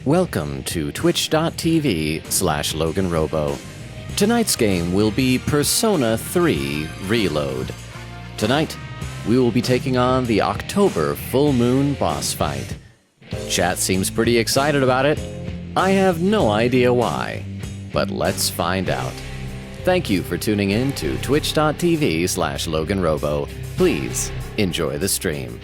Welcome to twitch.tv/LoganRobo. Tonight's game will be Persona 3 Reload. Tonight, we will be taking on the October Full Moon boss fight. Chat seems pretty excited about it. I have no idea why, but let's find out. Thank you for tuning in to twitch.tv/LoganRobo. Please enjoy the stream.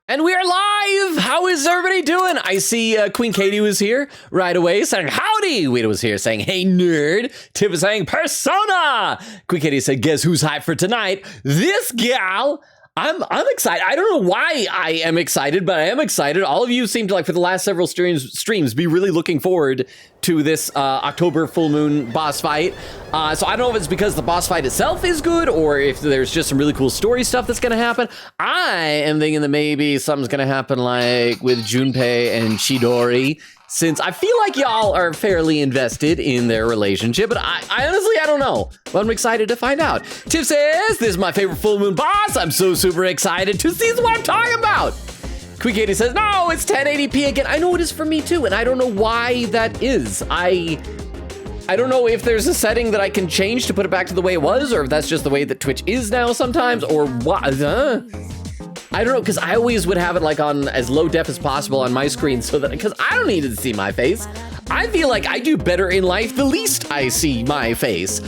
And we are live! How is everybody doing? I see Queen Katie was here right away saying howdy! Weta was here saying hey nerd! Tiff was saying Persona! Queen Katie said guess who's hyped for tonight? This gal! I'm excited. I don't know why I am excited, but I am excited. All of you seem to, like, for the last several streams be really looking forward to this October full moon boss fight. So I don't know if it's because the boss fight itself is good or if there's just some really cool story stuff that's gonna happen. I am thinking that maybe something's gonna happen like with Junpei and Chidori, since I feel like y'all are fairly invested in their relationship, but I honestly, I don't know. But I'm excited to find out. Tiff says, this is my favorite full moon boss. I'm so super excited to see what I'm talking about. Queen Katie says, no, it's 1080p again. I know it is for me too, and I don't know why that is. I don't know if there's a setting that I can change to put it back to the way it was, or if that's just the way that Twitch is now sometimes, or what. I don't know, because I always would have it like on as low def as possible on my screen so that, because I don't need to see my face. I feel like I do better in life the least I see my face.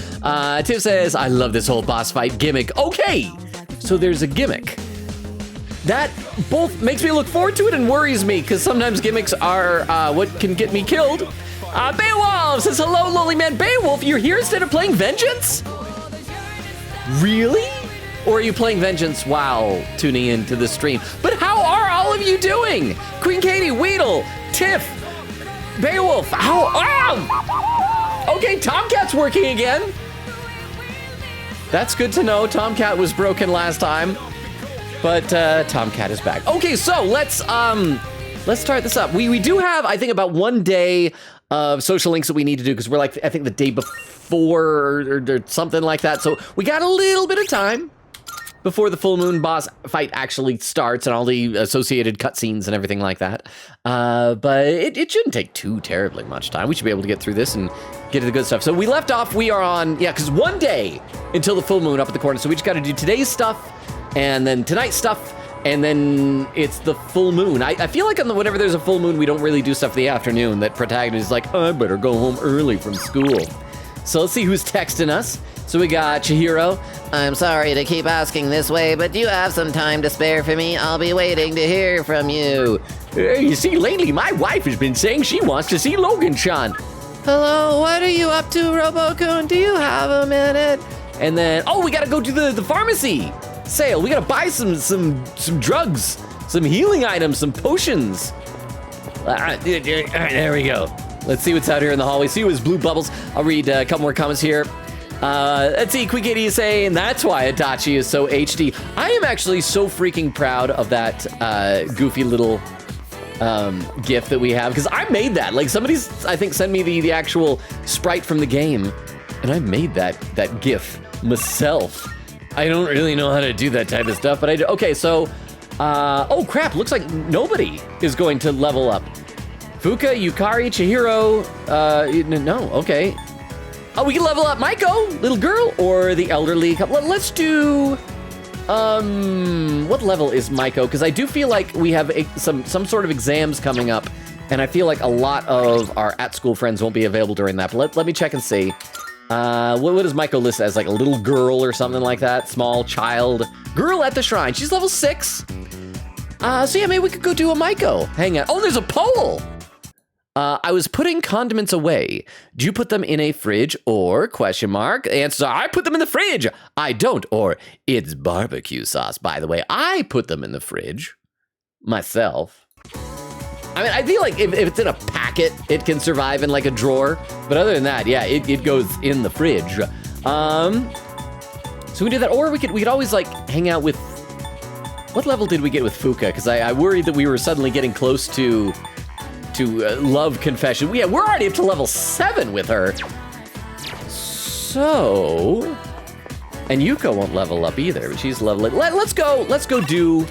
Tiff says, I love this whole boss fight gimmick. Okay, so there's a gimmick. That both makes me look forward to it and worries me, because sometimes gimmicks are what can get me killed. Beowulf says, hello, lowly man. Beowulf, you're here instead of playing Vengeance? Really? Or are you playing Vengeance while tuning into the stream? But how are all of you doing? Queen Katie, Weedle, Tiff, Beowulf, okay, Tomcat's working again. That's good to know. Tomcat was broken last time, but Tomcat is back. Okay, so let's start this up. We do have, I think, about 1 day of social links that we need to do, because we're like, I think the day before or something like that. So we got a little bit of time before the full moon boss fight actually starts and all the associated cutscenes and everything like that. But it shouldn't take too terribly much time. We should be able to get through this and get to the good stuff. So we left off, we are on, because 1 day until the full moon up at the corner. So we just got to do today's stuff and then tonight's stuff, and then it's the full moon. I feel like whenever there's a full moon, we don't really do stuff in the afternoon. That protagonist is like, I better go home early from school. So let's see who's texting us. So we got Chihiro. I'm sorry to keep asking this way, but do you have some time to spare for me? I'll be waiting to hear from you. You see, lately my wife has been saying she wants to see Logan-chan. Hello, what are you up to, Robo-kun? Do you have a minute? And then, we gotta go to the pharmacy sale. We gotta buy some drugs, some healing items, some potions. There we go. Let's see what's out here in the hallway. See who's blue bubbles. I'll read a couple more comments here. Let's see, Queen Katie is saying, that's why Adachi is so HD. I am actually so freaking proud of that goofy little GIF that we have, because I made that. Like, somebody's, I think, sent me the actual sprite from the game, and I made that GIF myself. I don't really know how to do that type of stuff, but I do. Okay, so, oh crap, looks like nobody is going to level up. Fuka, Yukari, Chihiro, no, okay. Oh, we can level up Maiko, little girl, or the elderly couple. Let's do What level is Maiko? Because I do feel like we have some sort of exams coming up, and I feel like a lot of our at-school friends won't be available during that. But let me check and see. What does Maiko list as? Like a little girl or something like that? Small child. Girl at the shrine. She's level 6. So yeah, maybe we could go do a Maiko. Hang on. Oh, there's a poll! I was putting condiments away. Do you put them in a fridge or question mark? Answer, I put them in the fridge. I don't. Or it's barbecue sauce, by the way. I put them in the fridge myself. I mean, I feel like if it's in a packet, it can survive in like a drawer. But other than that, yeah, it goes in the fridge. So we did that. Or we could always like hang out with, what level did we get with Fuka? Because I worried that we were suddenly getting close to love confession. Yeah, we're already up to level 7 with her. So, and Yuko won't level up either, but she's leveling. Let's go do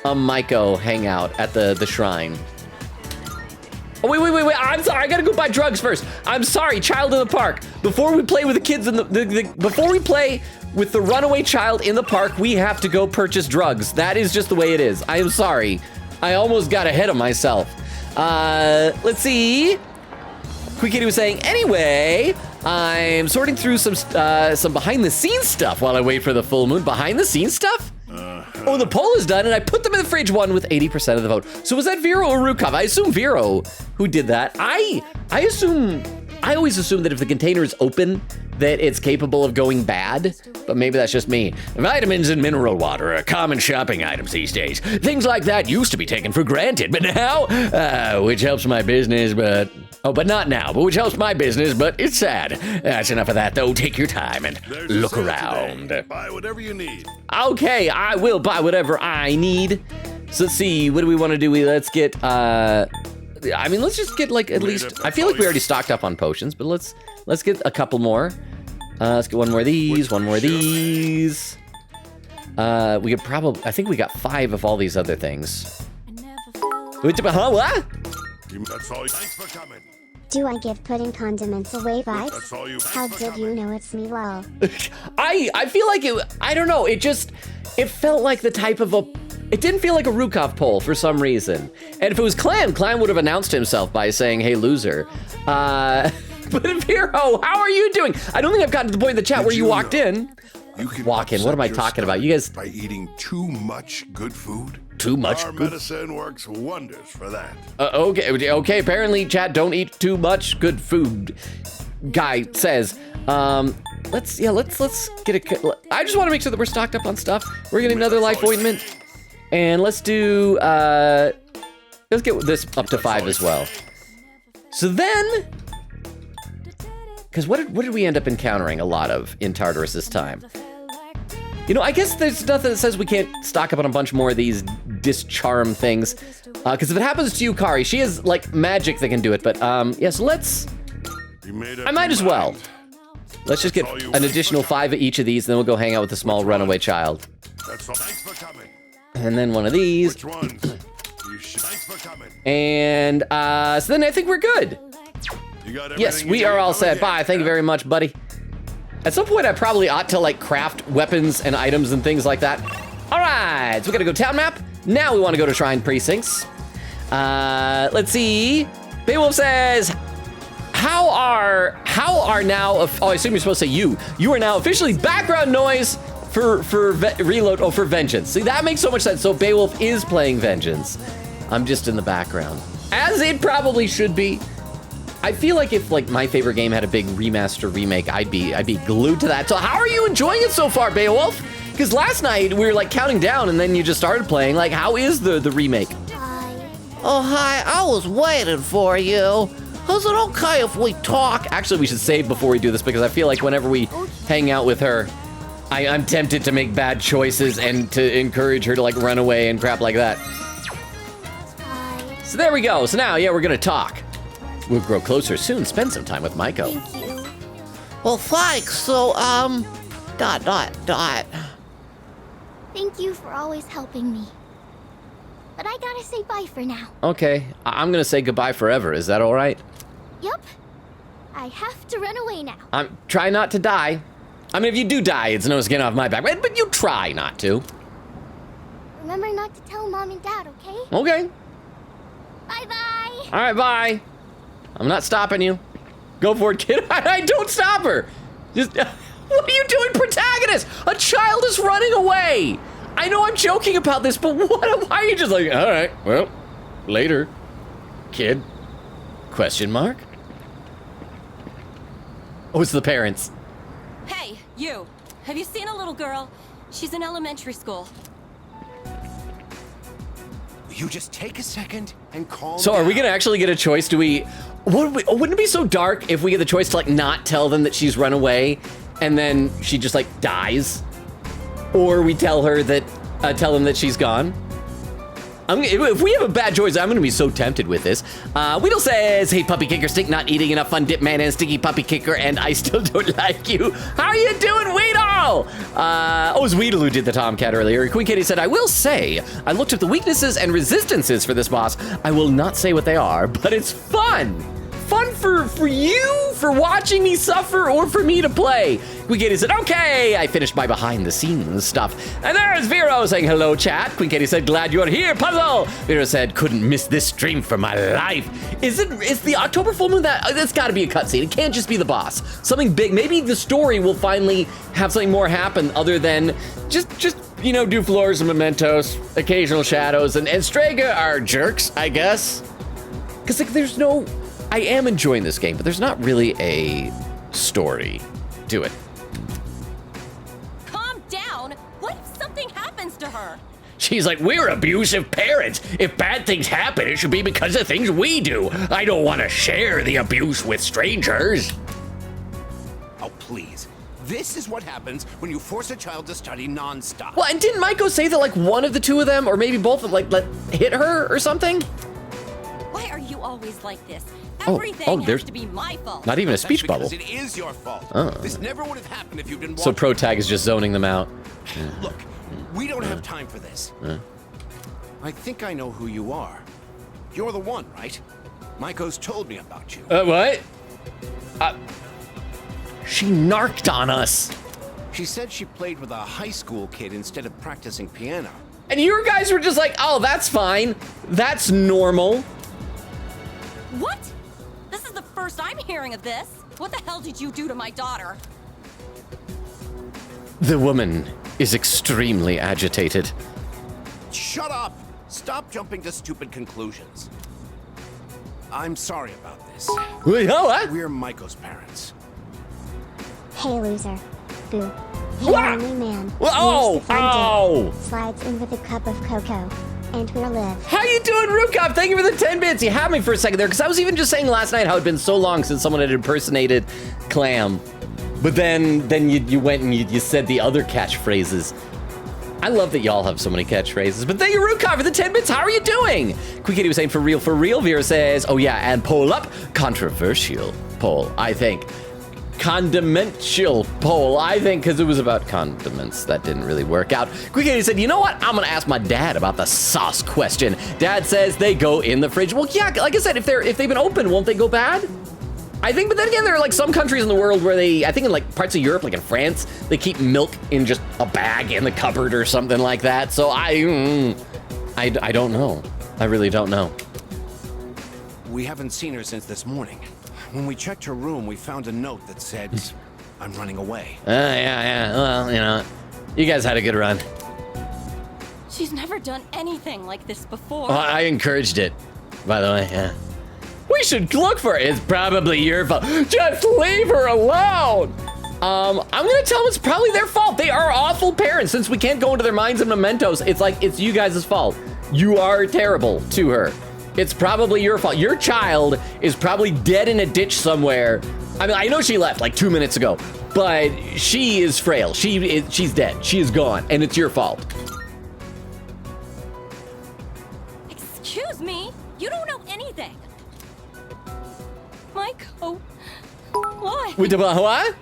a Maiko hangout at the shrine. Oh, wait, I'm sorry, I gotta go buy drugs first. I'm sorry, child in the park. Before we play with the kids in before we play with the runaway child in the park, we have to go purchase drugs. That is just the way it is. I am sorry. I almost got ahead of myself. Let's see. Quick Kitty was saying, anyway, I'm sorting through some behind the scenes stuff while I wait for the full moon. Behind the scenes stuff? Oh, the poll is done, and I put them in the fridge one with 80% of the vote. So was that Vero or Rukov? I assume Vero who did that. I always assume that if the container is open, that it's capable of going bad, but maybe that's just me. Vitamins and mineral water are common shopping items these days. Things like that used to be taken for granted, but now, which helps my business, but not now, but which helps my business, but it's sad. That's enough of that, though. Take your time and look around. Buy whatever you need. Okay, I will buy whatever I need. So let's see, what do we want to do? Let's get, let's just get like at least, I feel like we already stocked up on potions, but let's get a couple more. Let's get one more of these, one more of these. We could probably, I think we got 5 of all these other things. What? That's all. Thanks for coming. Do I give putting condiments away vibes? That's all you. How did you know it's me, lol? I feel like I don't know, it felt like the type of it didn't feel like a Rukov poll for some reason. And if it was Clan would have announced himself by saying, hey, loser. But Vero, how are you doing? I don't think I've gotten to the point in the chat where you walked in. You can Walk in, what am I talking about? You guys. by eating too much good food. Too much Our good. medicine works wonders for that. Okay, apparently chat, don't eat too much good food. Guy says, let's get I just want to make sure that we're stocked up on stuff. We're getting another life ointment. And let's do, let's get this up to 5 as well. So then, because what did we end up encountering a lot of in Tartarus this time? You know, I guess there's nothing that says we can't stock up on a bunch more of these discharm things. Because if it happens to you, Kari, she has, like, magic that can do it. But, yes, I might as well. Let's just get an additional 5 of each of these, then we'll go hang out with the small runaway child. That's all. Thanks for coming. And then one of these. Which ones? Thanks for coming. And, so then I think we're good. You got Yes, everything we you are need? all Oh, set. yeah. Bye. Thank you very much, buddy. At some point, I probably ought to, like, craft weapons and items and things like that. All right, so we gotta go town map. Now we want to go to Shrine Precincts. Let's see. Beowulf says, how are now, oh, I assume you're supposed to say you. You are now officially background noise for Reload, for Vengeance. See, that makes so much sense. So Beowulf is playing Vengeance. I'm just in the background. As it probably should be. I feel like if like my favorite game had a big remaster remake, I'd be glued to that. So how are you enjoying it so far, Beowulf? Because last night we were like counting down and then you just started playing. Like, how is the remake? Hi. Oh, hi, I was waiting for you. Is it okay if we talk? Actually, we should save before we do this because I feel like whenever we hang out with her, I'm tempted to make bad choices and to encourage her to like run away and crap like that. Hi. So there we go. So now, yeah, we're gonna talk. We'll grow closer soon. Spend some time with Maiko. Thank you. Well, thanks, so, Thank you for always helping me. But I gotta say bye for now. Okay, I'm gonna say goodbye forever. Is that all right? Yup. I have to run away now. Try not to die. I mean, if you do die, it's no skin off my back, but you try not to. Remember not to tell Mom and Dad, okay? Okay. Bye-bye. All right, bye. I'm not stopping you. Go for it, kid. I don't stop her. Just, what are you doing, protagonist? A child is running away. I know I'm joking about this, but why are you just like, all right, well, later, kid? Question mark? Oh, it's the parents. Hey, you. Have you seen a little girl? She's in elementary school. You just take a second and calm So down. are we gonna actually get a choice? Wouldn't it be so dark if we get the choice to like not tell them that she's run away and then she just like dies? Or we tell her that, tell them that she's gone? If we have a bad choice, I'm gonna be so tempted with this. Weedle says, hey puppy kicker, stink not eating enough fun dip man and stinky puppy kicker, and I still don't like you. How are you doing, Weedle? It was Weedle who did the Tomcat earlier. Queen Katie said, I will say, I looked at the weaknesses and resistances for this boss. I will not say what they are, but it's fun. Fun for you, for watching me suffer, or for me to play. Queen Katie said, okay, I finished my behind the scenes stuff. And there's Vero saying, hello, chat. Queen Katie said, glad you're here, Puzzle. Vero said, couldn't miss this stream for my life. Is the October full moon that, that's gotta be a cutscene. It can't just be the boss. Something big, maybe the story will finally have something more happen other than just you know, do floors and mementos, occasional shadows, and Strega are jerks, I guess. Cause like there's no, I am enjoying this game, but there's not really a story to it. Calm down. What if something happens to her? She's like, we're abusive parents. If bad things happen, it should be because of things we do. I don't want to share the abuse with strangers. Oh, please. This is what happens when you force a child to study nonstop. Well, and didn't Maiko say that like one of the two of them, or maybe both of them, like hit her or something? Why are you always like this? Oh, Everything there's has to be my fault. Not even a That's speech bubble. because it is your fault. This never would have happened if you didn't So want Protag is just zoning them out. Look, we don't have time for this. I think I know who you are. You're the one, right? Maiko's told me about you. What? She narked on us. She said she played with a high school kid instead of practicing piano. And you guys were just like, oh, that's fine. That's normal. What? This is the first I'm hearing of this. What the hell did you do to my daughter? The woman is extremely agitated. Shut up! Stop jumping to stupid conclusions. I'm sorry about this. Wait, oh, what? We're Maiko's parents. Hey, loser. Boo. What? The only man. Oh, Here's the fun oh. dip. Slides in with a cup of cocoa. And we'll live. How you doing, Rukov? Thank you for the 10 bits. You had me for a second there, because I was even just saying last night how it'd been so long since someone had impersonated Clam. But then you went and you said the other catchphrases. I love that y'all have so many catchphrases. But thank you, Rukov, for the 10 bits. How are you doing? Quick Kitty was saying for real. Vera says, oh yeah, and poll up. Controversial poll, I think. Condimential poll, I think, because it was about condiments. That didn't really work out. Quick Kitty said, you know what? I'm going to ask my dad about the sauce question. Dad says they go in the fridge. Well, yeah, like I said, if they've been open, won't they go bad? I think, but then again, there are like some countries in the world where I think in like parts of Europe, like in France, they keep milk in just a bag in the cupboard or something like that. So I don't know. I really don't know. We haven't seen her since this morning. When we checked her room, we found a note that said, I'm running away. Yeah. Well, you know, you guys had a good run. She's never done anything like this before. Well, I encouraged it, by the way, yeah. We should look for it. It's probably your fault. Just leave her alone. I'm gonna tell them it's probably their fault. They are awful parents. Since we can't go into their minds and mementos, it's like, it's you guys' fault. You are terrible to her. It's probably your fault. Your child is probably dead in a ditch somewhere. I mean, I know she left like 2 minutes ago, but she is frail. She's dead. She is gone, and it's your fault. Excuse me? You don't know anything. Maiko, why? What?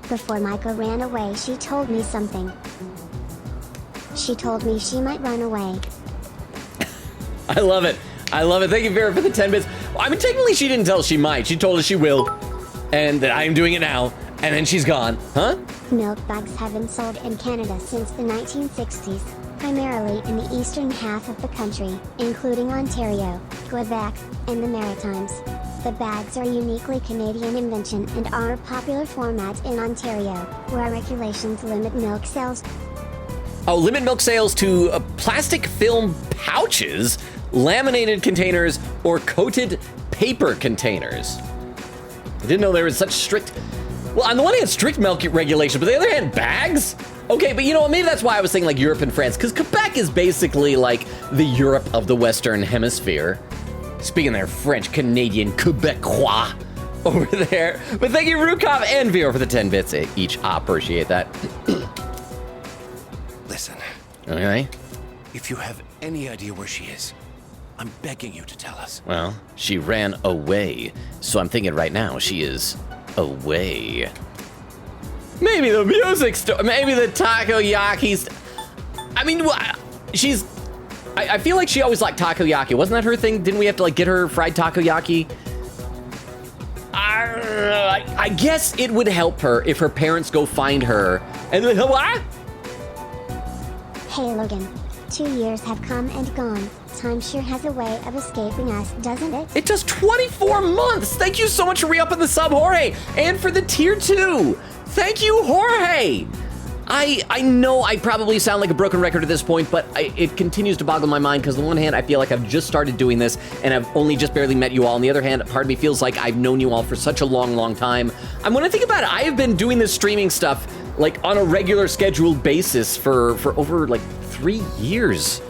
Before Maiko ran away, she told me something. She told me she might run away. I love it. Thank you, Vera, for the 10 bits. I mean, technically, she didn't tell us she might. She told us she will, and that I am doing it now. And then she's gone. Huh? Milk bags have been sold in Canada since the 1960s, primarily in the eastern half of the country, including Ontario, Quebec, and the Maritimes. The bags are a uniquely Canadian invention and are a popular format in Ontario, where regulations limit milk sales. Oh, limit milk sales to plastic film pouches, laminated containers, or coated paper containers. I didn't know there was such strict... Well, on the one hand, strict milk regulation, but on the other hand, bags? Okay, but you know what? Maybe that's why I was saying like Europe and France, because Quebec is basically like the Europe of the Western Hemisphere. Speaking their French, Canadian, Quebecois over there. But thank you, Rukov and Vero, for the 10 bits each. I appreciate that. Listen, Okay. if you have any idea where she is, I'm begging you to tell us. Well, she ran away, so I'm thinking right now she is away. Maybe the music store, maybe the takoyaki. I mean, she's. I feel like she always liked takoyaki. Wasn't that her thing? Didn't we have to like get her fried takoyaki? I guess it would help her if her parents go find her and then what? Hey Logan, 2 years have come and gone. Time sure has a way of escaping us, doesn't it? It does 24 months. Thank you so much for re-upping the sub, Jorge, and for the tier 2. Thank you, Jorge. I know I probably sound like a broken record at this point, but it continues to boggle my mind because on the one hand, I feel like I've just started doing this and I've only just barely met you all. On the other hand, part of me feels like I've known you all for such a long, long time. And when I think about it, I have been doing this streaming stuff like on a regular scheduled basis for over like 3 years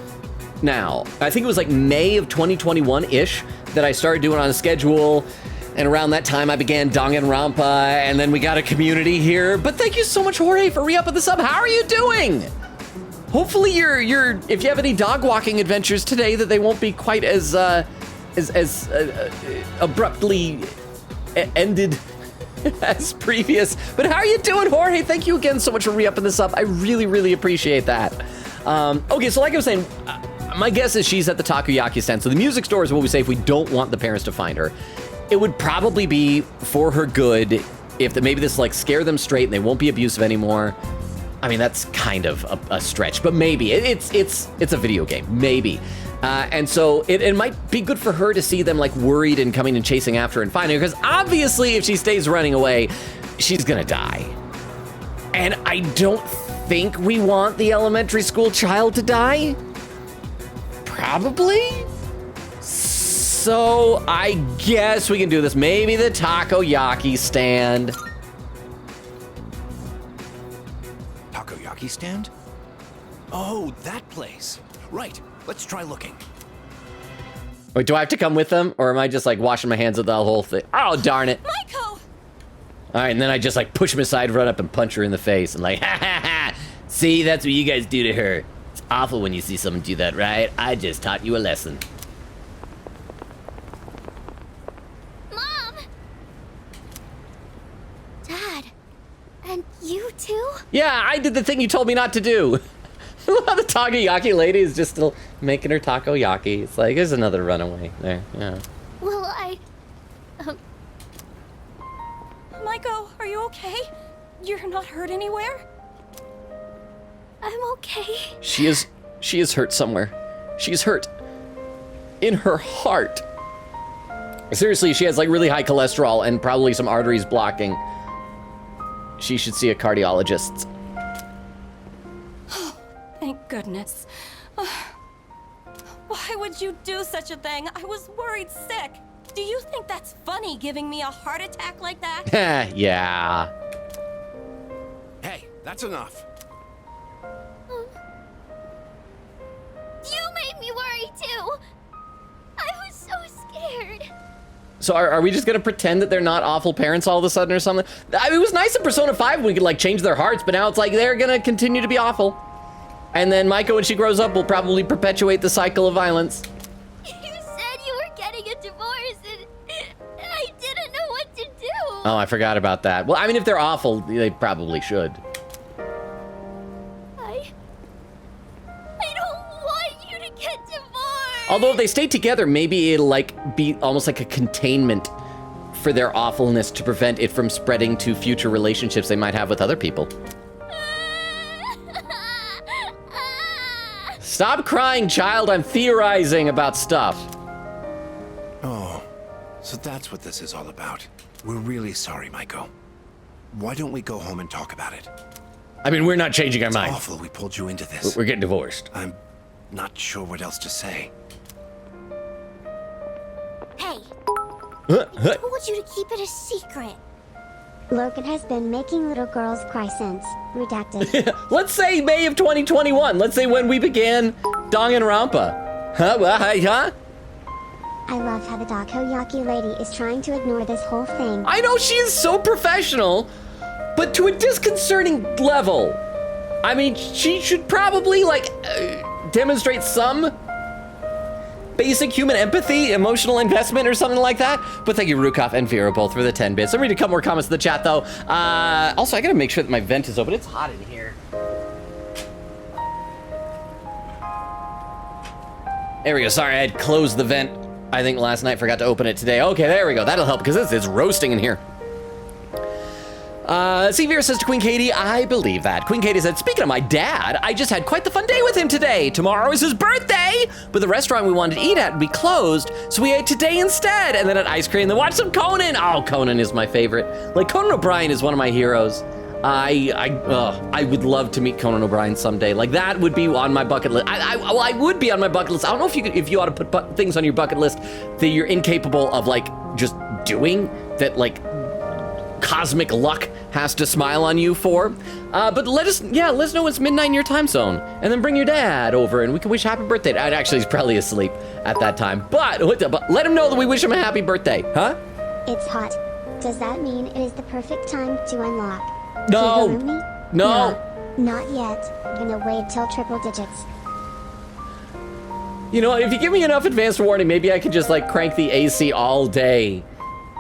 now. I think it was like May of 2021-ish that I started doing on a schedule. And around that time, I began Danganronpa, and then we got a community here. But thank you so much, Jorge, for re-upping the sub. How are you doing? Hopefully, if you have any dog walking adventures today, that they won't be quite as abruptly ended as previous. But how are you doing, Jorge? Thank you again so much for re-upping the sub. I really, really appreciate that. Okay, so like I was saying, my guess is she's at the takoyaki stand. So the music store is what we say if we don't want the parents to find her. It would probably be for her good if maybe this like scare them straight and they won't be abusive anymore. I mean, that's kind of a stretch, but maybe it's a video game, maybe. And so it might be good for her to see them like worried and coming and chasing after her and finding her, because obviously if she stays running away, she's gonna die. And I don't think we want the elementary school child to die. Probably. So I guess we can do this. Maybe the takoyaki stand. Takoyaki stand? Oh, that place. Right, let's try looking. Wait, do I have to come with them? Or am I just like washing my hands of the whole thing? Oh, darn it. Maiko! All right, and then I just like push him aside, run up and punch her in the face and like, ha ha ha. See, that's what you guys do to her. It's awful when you see someone do that, right? I just taught you a lesson. Mom! Dad, and you too? Yeah, I did the thing you told me not to do. The takoyaki lady is just still making her takoyaki. It's like, there's another runaway there, yeah. Well, Maiko, are you okay? You're not hurt anywhere? I'm okay. She is hurt somewhere. She's hurt in her heart. Seriously, she has like really high cholesterol and probably some arteries blocking. She should see a cardiologist. Thank goodness. Why would you do such a thing? I was worried sick. Do you think that's funny, giving me a heart attack like that? Yeah. Hey, that's enough. You made me worry too. I was so scared. So are we just gonna pretend that they're not awful parents all of a sudden or something? I mean, it was nice in Persona 5 when we could like change their hearts, but now it's like they're gonna continue to be awful. And then Maiko, when she grows up, will probably perpetuate the cycle of violence. You said you were getting a divorce and I didn't know what to do. Oh, I forgot about that. Well, I mean, if they're awful, they probably should. I don't want you to get divorced. Although if they stay together, maybe it'll like be almost like a containment for their awfulness to prevent it from spreading to future relationships they might have with other people. Stop crying, child. I'm theorizing about stuff. Oh, so that's what this is all about. We're really sorry, Maiko. Why don't we go home and talk about it? I mean, we're not changing our It's mind. awful we pulled you into this. We're getting divorced. I'm not sure what else to say. Hey, I told you to keep it a secret. Logan has been making little girls cry since. Redacted. Let's say May of 2021. Let's say when we began Danganronpa. Huh? Huh? I love how the Dakoyaki lady is trying to ignore this whole thing. I know she is so professional, but to a disconcerting level. I mean, she should probably, like, demonstrate some basic human empathy, emotional investment, or something like that. But thank you, Rukov and Vera, both for the 10 bits. I'm ready to couple more comments in the chat, though. Also, I gotta make sure that my vent is open. It's hot in here. There we go. Sorry, I had closed the vent, I think, last night. Forgot to open it today. Okay, there we go. That'll help, because it's roasting in here. Vera says to Queen Katie, I believe that. Queen Katie said, speaking of my dad, I just had quite the fun day with him today. Tomorrow is his birthday, but the restaurant we wanted to eat at would be closed, so we ate today instead, and then had ice cream, then watched some Conan. Oh, Conan is my favorite. Like, Conan O'Brien is one of my heroes. I would love to meet Conan O'Brien someday. Like, that would be on my bucket list. I would be on my bucket list. I don't know if you ought to put things on your bucket list that you're incapable of, like, just doing, that, like, cosmic luck has to smile on you for. But let us know it's midnight in your time zone, and then bring your dad over, and we can wish happy birthday. Actually, he's probably asleep at that time, but let him know that we wish him a happy birthday, huh? It's hot. Does that mean it is the perfect time to unlock? No. Kigurumi? No. Not yet. I'm gonna wait till triple digits. You know, if you give me enough advance warning, maybe I could just, like, crank the AC all day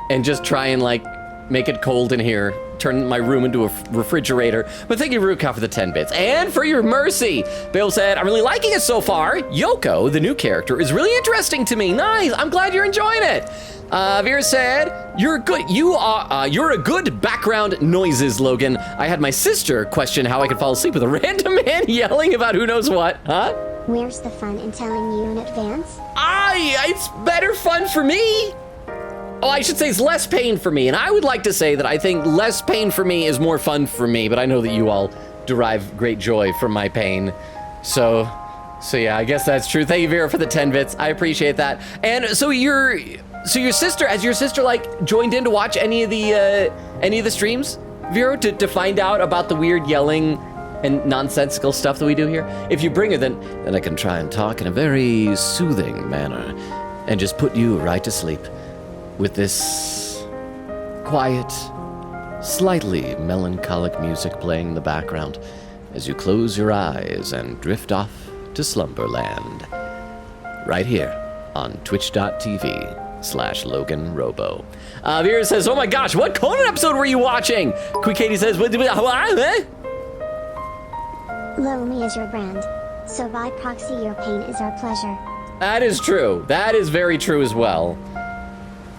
and just try and, like, make it cold in here, turn my room into a refrigerator. But thank you, Ruka, for the 10 bits. And for your mercy. Bill said, I'm really liking it so far. Yoko, the new character, is really interesting to me. Nice, I'm glad you're enjoying it. Vera said, you're a good background noises, Logan. I had my sister question how I could fall asleep with a random man yelling about who knows what, huh? Where's the fun in telling you in advance? It's better fun for me. Oh, I should say it's less pain for me. And I would like to say that I think less pain for me is more fun for me, but I know that you all derive great joy from my pain. So yeah, I guess that's true. Thank you, Vera, for the 10 bits. I appreciate that. And so your sister, has your sister, like, joined in to watch any of the streams, Vera, to find out about the weird yelling and nonsensical stuff that we do here? If you bring her, then I can try and talk in a very soothing manner and just put you right to sleep with this quiet, slightly melancholic music playing in the background as you close your eyes and drift off to slumberland. Right here on twitch.tv/LoganRobo. Vera says, oh my gosh, what Conan episode were you watching? Quick Katie says, what? Lomi is your brand, so by proxy your pain is our pleasure. That is true. That is very true as well.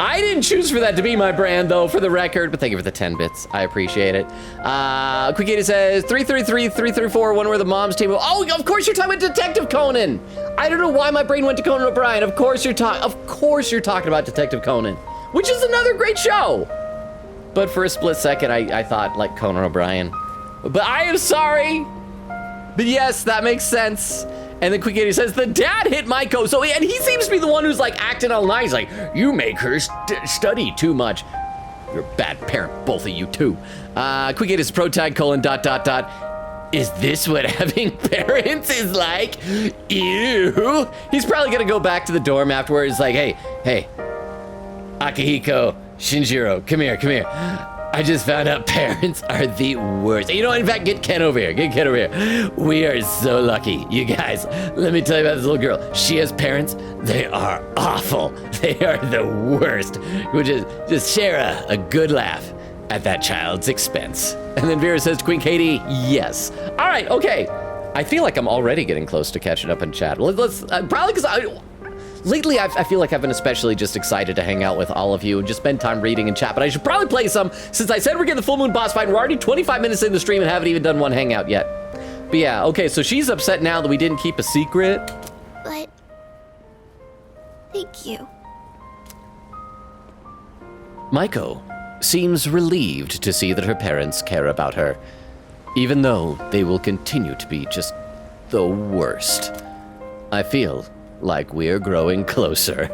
I didn't choose for that to be my brand, though, for the record, but thank you for the 10 bits. I appreciate it. Quick Katie says, 333-334, wonder where the mom's team. Oh, of course you're talking about Detective Conan. I don't know why my brain went to Conan O'Brien. Of course you're talking about Detective Conan, which is another great show. But for a split second, I thought, like, Conan O'Brien. But I am sorry. But yes, that makes sense. And then Quick Katie says, the dad hit Maiko. So, and he seems to be the one who's, like, acting all nice. Like, you make her study too much. You're a bad parent, both of you, too. Quick Katie says, protag : ... Is this what having parents is like? Ew. He's probably gonna go back to the dorm afterwards, like, hey, Akihiko, Shinjiro, come here. I just found out parents are the worst. You know, in fact, get Ken over here. We are so lucky, you guys. Let me tell you about this little girl. She has parents. They are awful. They are the worst. We'll just share a good laugh at that child's expense. And then Vera says to Queen Katie, yes. All right, okay. I feel like I'm already getting close to catching up in chat. Let's probably because lately I feel like I've been especially just excited to hang out with all of you and just spend time reading and chat, but I should probably play some since I said we're getting the full moon boss fight and we're already 25 minutes in the stream and haven't even done one hangout yet. But yeah, okay, so she's upset now that we didn't keep a secret. But thank you. Maiko seems relieved to see that her parents care about her, even though they will continue to be just the worst. I feel like we're growing closer,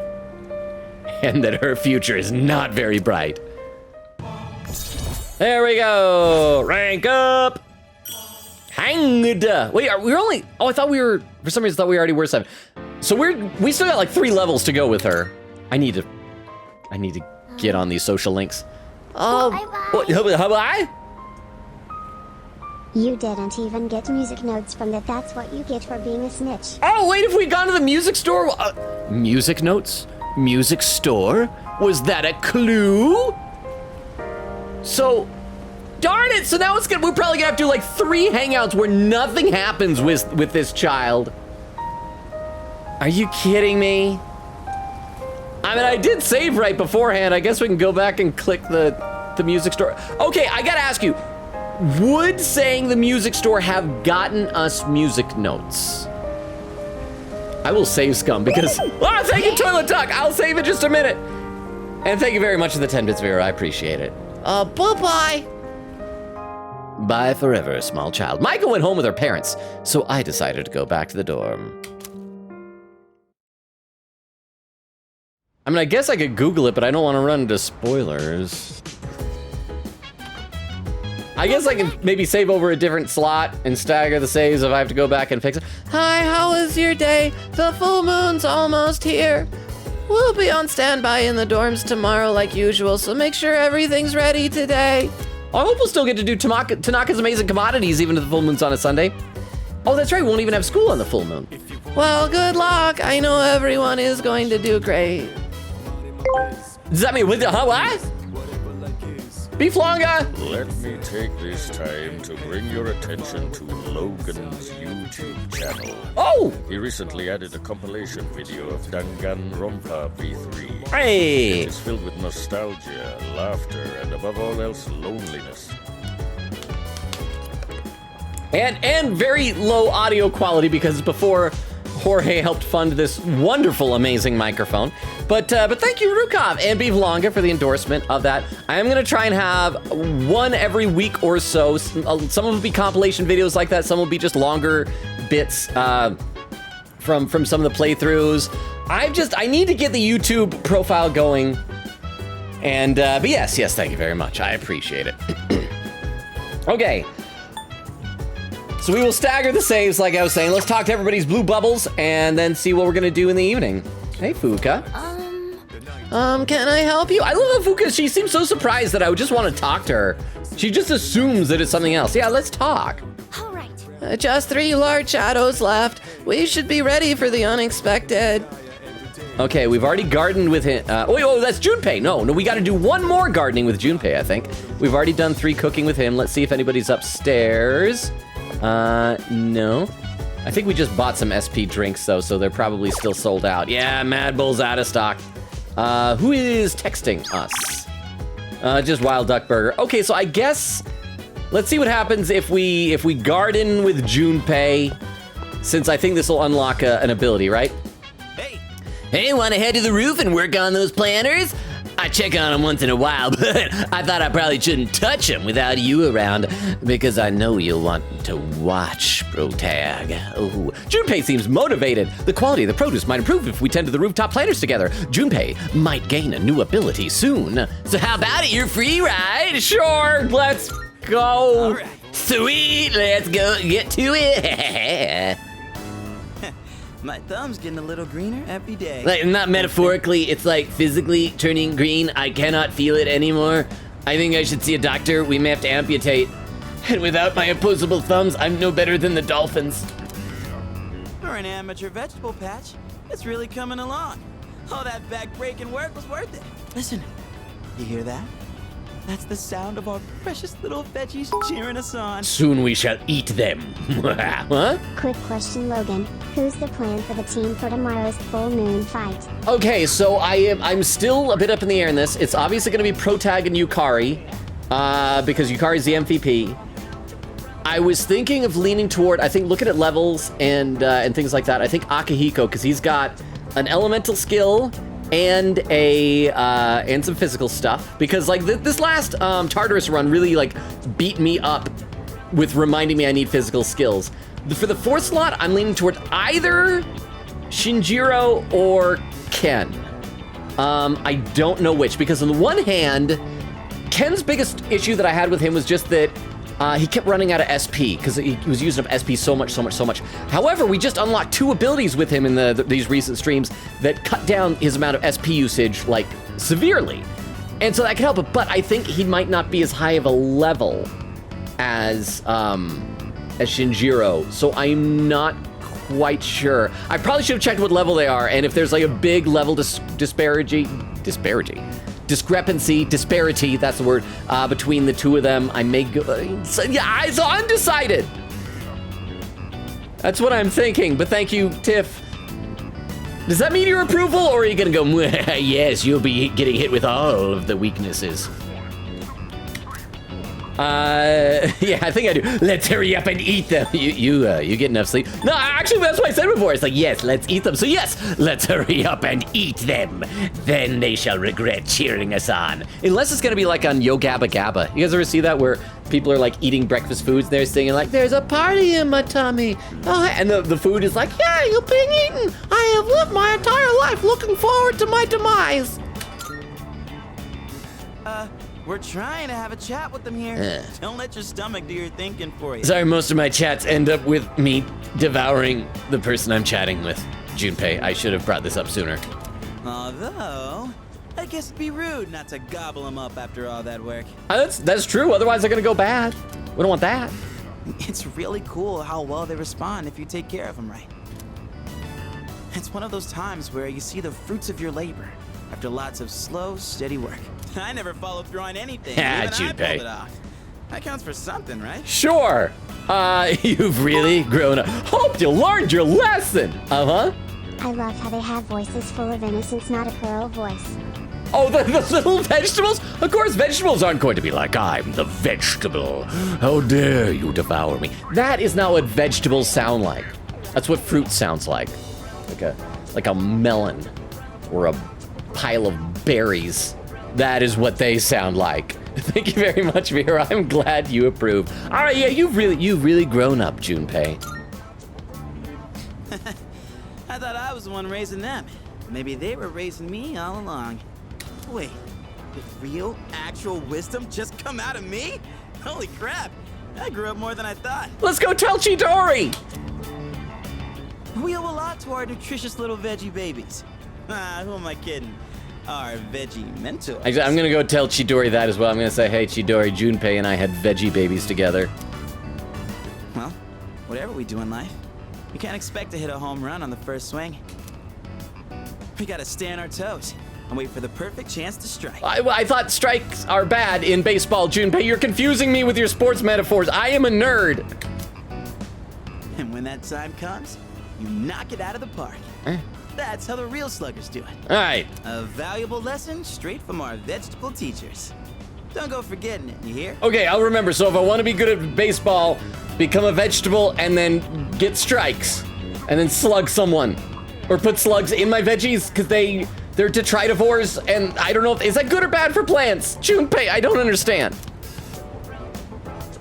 and that her future is not very bright. There we go, rank up. Hanged. Wait, we're only, oh, I thought we were, for some reason I thought we already were 7. So we still got like 3 levels to go with her. I need to get on these social links. What, how I? You didn't even get music notes from that. That's what you get for being a snitch. Oh, wait, if we'd gone to the music store? Music notes? Music store? Was that a clue? So, darn it, so now it's we're probably gonna have to do like 3 hangouts where nothing happens with this child. Are you kidding me? I mean, I did save right beforehand. I guess we can go back and click the music store. Okay, I gotta ask you, would saying the music store have gotten us music notes? I will save Scum because, oh, thank you, Toilet Talk. I'll save in just a minute. And thank you very much for the 10 bits, Vera. I appreciate it. Bye-bye. Bye forever, small child. Maiko went home with her parents, so I decided to go back to the dorm. I mean, I guess I could Google it, but I don't want to run into spoilers. I guess I can maybe save over a different slot and stagger the saves if I have to go back and fix it. Hi, how was your day? The full moon's almost here. We'll be on standby in the dorms tomorrow like usual, so make sure everything's ready today. I hope we'll still get to do Tanaka's Amazing Commodities even if the full moon's on a Sunday. Oh, that's right, we won't even have school on the full moon. Well, good luck. I know everyone is going to do great. Does that mean with the what? Beef Longa? Let me take this time to bring your attention to Logan's YouTube channel. Oh! He recently added a compilation video of Danganronpa V3. Hey! It is filled with nostalgia, laughter, and above all else, loneliness. And very low audio quality because before Jorge helped fund this wonderful, amazing microphone. But thank you, Rukov and Beef Longa, for the endorsement of that. I am gonna try and have one every week or so. Some of them will be compilation videos like that. Some will be just longer bits from some of the playthroughs. I need to get the YouTube profile going. And but yes, thank you very much. I appreciate it. Okay. So we will stagger the saves, like I was saying. Let's talk to everybody's blue bubbles and then see what we're gonna do in the evening. Hey, Fuka. Can I help you? I love Fuka. She seems so surprised that I would just want to talk to her. She just assumes that it's something else. Yeah, let's talk. All right. Just 3 large shadows left. We should be ready for the unexpected. Okay, we've already gardened with him. Oh, that's Junpei. No, we got to do one more gardening with Junpei, I think. We've already done 3 cooking with him. Let's see if anybody's upstairs. No. I think we just bought some SP drinks, though, so they're probably still sold out. Yeah, Mad Bull's out of stock. Who is texting us? Just Wild Duck Burger. Okay, so I guess let's see what happens if we garden with Junpei, since I think this will unlock an ability, right? Hey, want to head to the roof and work on those planters? I check on them once in a while, but I thought I probably shouldn't touch them without you around, because I know you'll want to watch, Protag. Oh, Junpei seems motivated. The quality of the produce might improve if we tend to the rooftop planters together. Junpei might gain a new ability soon. So how about it? You're free, right? Sure, let's go. All right. Sweet, let's go get to it. My thumb's getting a little greener every day. Like, not metaphorically, it's like physically turning green. I cannot feel it anymore. I think I should see a doctor. We may have to amputate. And without my opposable thumbs, I'm no better than the dolphins. For an amateur vegetable patch, it's really coming along. All that back-breaking work was worth it. Listen, you hear that? That's the sound of our precious little veggies cheering us on. Soon we shall eat them. Huh? Quick question, Logan. Who's the plan for the team for tomorrow's full moon fight? Okay, so I'm still a bit up in the air in this. It's obviously going to be Protag and Yukari, because Yukari's the MVP. I was thinking of leaning toward, I think, looking at levels and things like that. I think Akihiko, because he's got an elemental skill and and some physical stuff. Because like this last Tartarus run really like beat me up with reminding me I need physical skills. For the fourth slot, I'm leaning toward either Shinjiro or Ken. I don't know which, because on the one hand, Ken's biggest issue that I had with him was just that he kept running out of SP because he was using up SP so much. However, we just unlocked 2 abilities with him in these recent streams that cut down his amount of SP usage like severely. And so that can help, but I think he might not be as high of a level as Shinjiro. So I'm not quite sure. I probably should have checked what level they are, and if there's like a big level disparity, that's the word, between the 2 of them, I may go, so undecided. That's what I'm thinking, but thank you, Tiff. Does that mean your approval, or are you gonna go, yes, you'll be getting hit with all of the weaknesses? Yeah, I think I do. Let's hurry up and eat them. You get enough sleep. No, actually, that's what I said before. It's like, yes, let's eat them. So yes, let's hurry up and eat them. Then they shall regret cheering us on. Unless it's gonna be like on Yo Gabba Gabba. You guys ever see that where people are like eating breakfast foods? They're singing like, "There's a party in my tummy." Oh, and the food is like, "Yeah, you're being eaten. I have lived my entire life looking forward to my demise." We're trying to have a chat with them here. Don't let your stomach do your thinking for you. Sorry, most of my chats end up with me devouring the person I'm chatting with. Junpei, I should have brought this up sooner. Although, I guess it'd be rude not to gobble them up after all that work. That's true, otherwise they're gonna go bad. We don't want that. It's really cool how well they respond if you take care of them right. It's one of those times where you see the fruits of your labor after lots of slow, steady work. I never followed through on anything. Yeah, Even I Junpei. pulled it off. That counts for something, right? Sure. You've really grown up. Hope you learned your lesson. Uh-huh. I love how they have voices full of innocence, not a girl voice. Oh, the little vegetables? Of course, vegetables aren't going to be like, "I'm the vegetable. How dare you devour me?" That is not what vegetables sound like. That's what fruit sounds like. Like a melon or a pile of berries. That is what they sound like. Thank you very much, Vera. I'm glad you approve. All right, yeah, you've really grown up, Junpei. I thought I was the one raising them. Maybe they were raising me all along. Wait, did real, actual wisdom just come out of me? Holy crap, I grew up more than I thought. Let's go tell Chidori! We owe a lot to our nutritious little veggie babies. Who am I kidding? Our veggie mentors. I'm gonna go tell Chidori that as well. I'm gonna say, "Hey, Chidori, Junpei and I had veggie babies together." Well, whatever we do in life, we can't expect to hit a home run on the first swing. We gotta stay on our toes and wait for the perfect chance to strike. I thought strikes are bad in baseball, Junpei. You're confusing me with your sports metaphors. I am a nerd. And when that time comes, you knock it out of the park. That's how the real sluggers do it. All right. A valuable lesson straight from our vegetable teachers. Don't go forgetting it, you hear? Okay, I'll remember. So if I want to be good at baseball, become a vegetable and then get strikes and then slug someone or put slugs in my veggies because they're detritivores, and I don't know is that good or bad for plants? Junpei, I don't understand.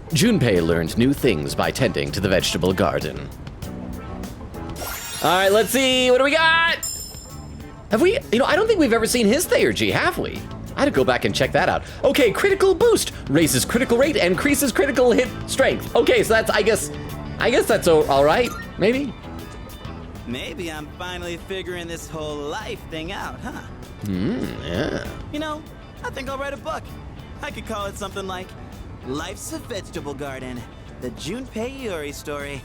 Junpei learned new things by tending to the vegetable garden. All right, let's see. What do we got? Have we, I don't think we've ever seen his Theurgy, have we? I had to go back and check that out. Okay, critical boost. Raises critical rate and increases critical hit strength. Okay, so that's, I guess that's all right, maybe? Maybe I'm finally figuring this whole life thing out, huh? Yeah. You know, I think I'll write a book. I could call it something like Life's a Vegetable Garden, the Junpei Iori story.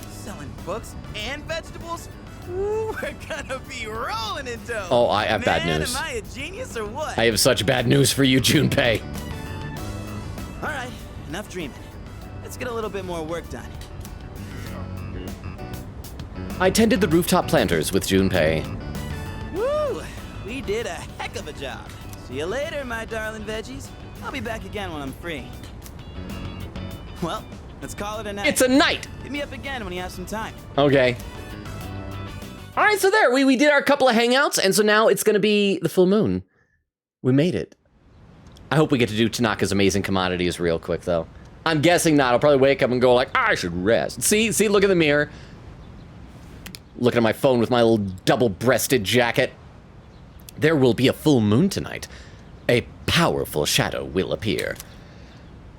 Selling books and vegetables? Ooh, we're gonna be rolling in dough. Oh, I have bad news. Am I a genius or what? I have such bad news for you, Junpei. All right, enough dreaming. Let's get a little bit more work done. I tended the rooftop planters with Junpei. Woo! We did a heck of a job. See you later, my darling veggies. I'll be back again when I'm free. Well, let's call it a night. It's a night. Hit me up again when you have some time. Okay. All right, so there, we did our couple of hangouts, and so now it's going to be the full moon. We made it. I hope we get to do Tanaka's amazing commodities real quick, though. I'm guessing not. I'll probably wake up and go like, I should rest. See, look in the mirror. Looking at my phone with my little double-breasted jacket. There will be a full moon tonight. A powerful shadow will appear.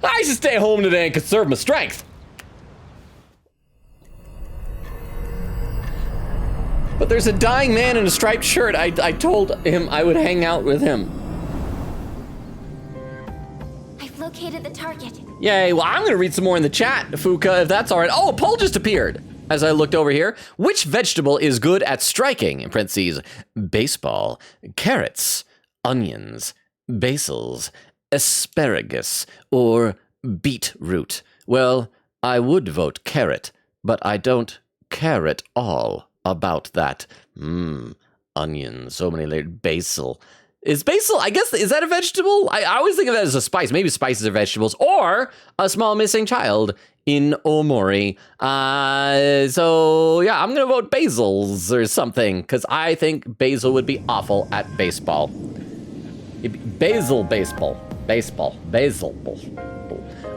I should stay home today and conserve my strength. But there's a dying man in a striped shirt. I told him I would hang out with him. I've located the target. Yay, well, I'm gonna read some more in the chat, Fuka, if that's all right. Oh, a poll just appeared as I looked over here. Which vegetable is good at striking? In parentheses, baseball, carrots, onions, basils, asparagus, or beetroot? Well, I would vote carrot, but I don't care at all about that. Onions, so many layers. Basil. Is basil, I guess, is that a vegetable? I always think of that as a spice. Maybe spices are vegetables. Or a small missing child in Omori. So, yeah, I'm going to vote basils or something, because I think basil would be awful at baseball. Basil baseball. Baseball. Basil.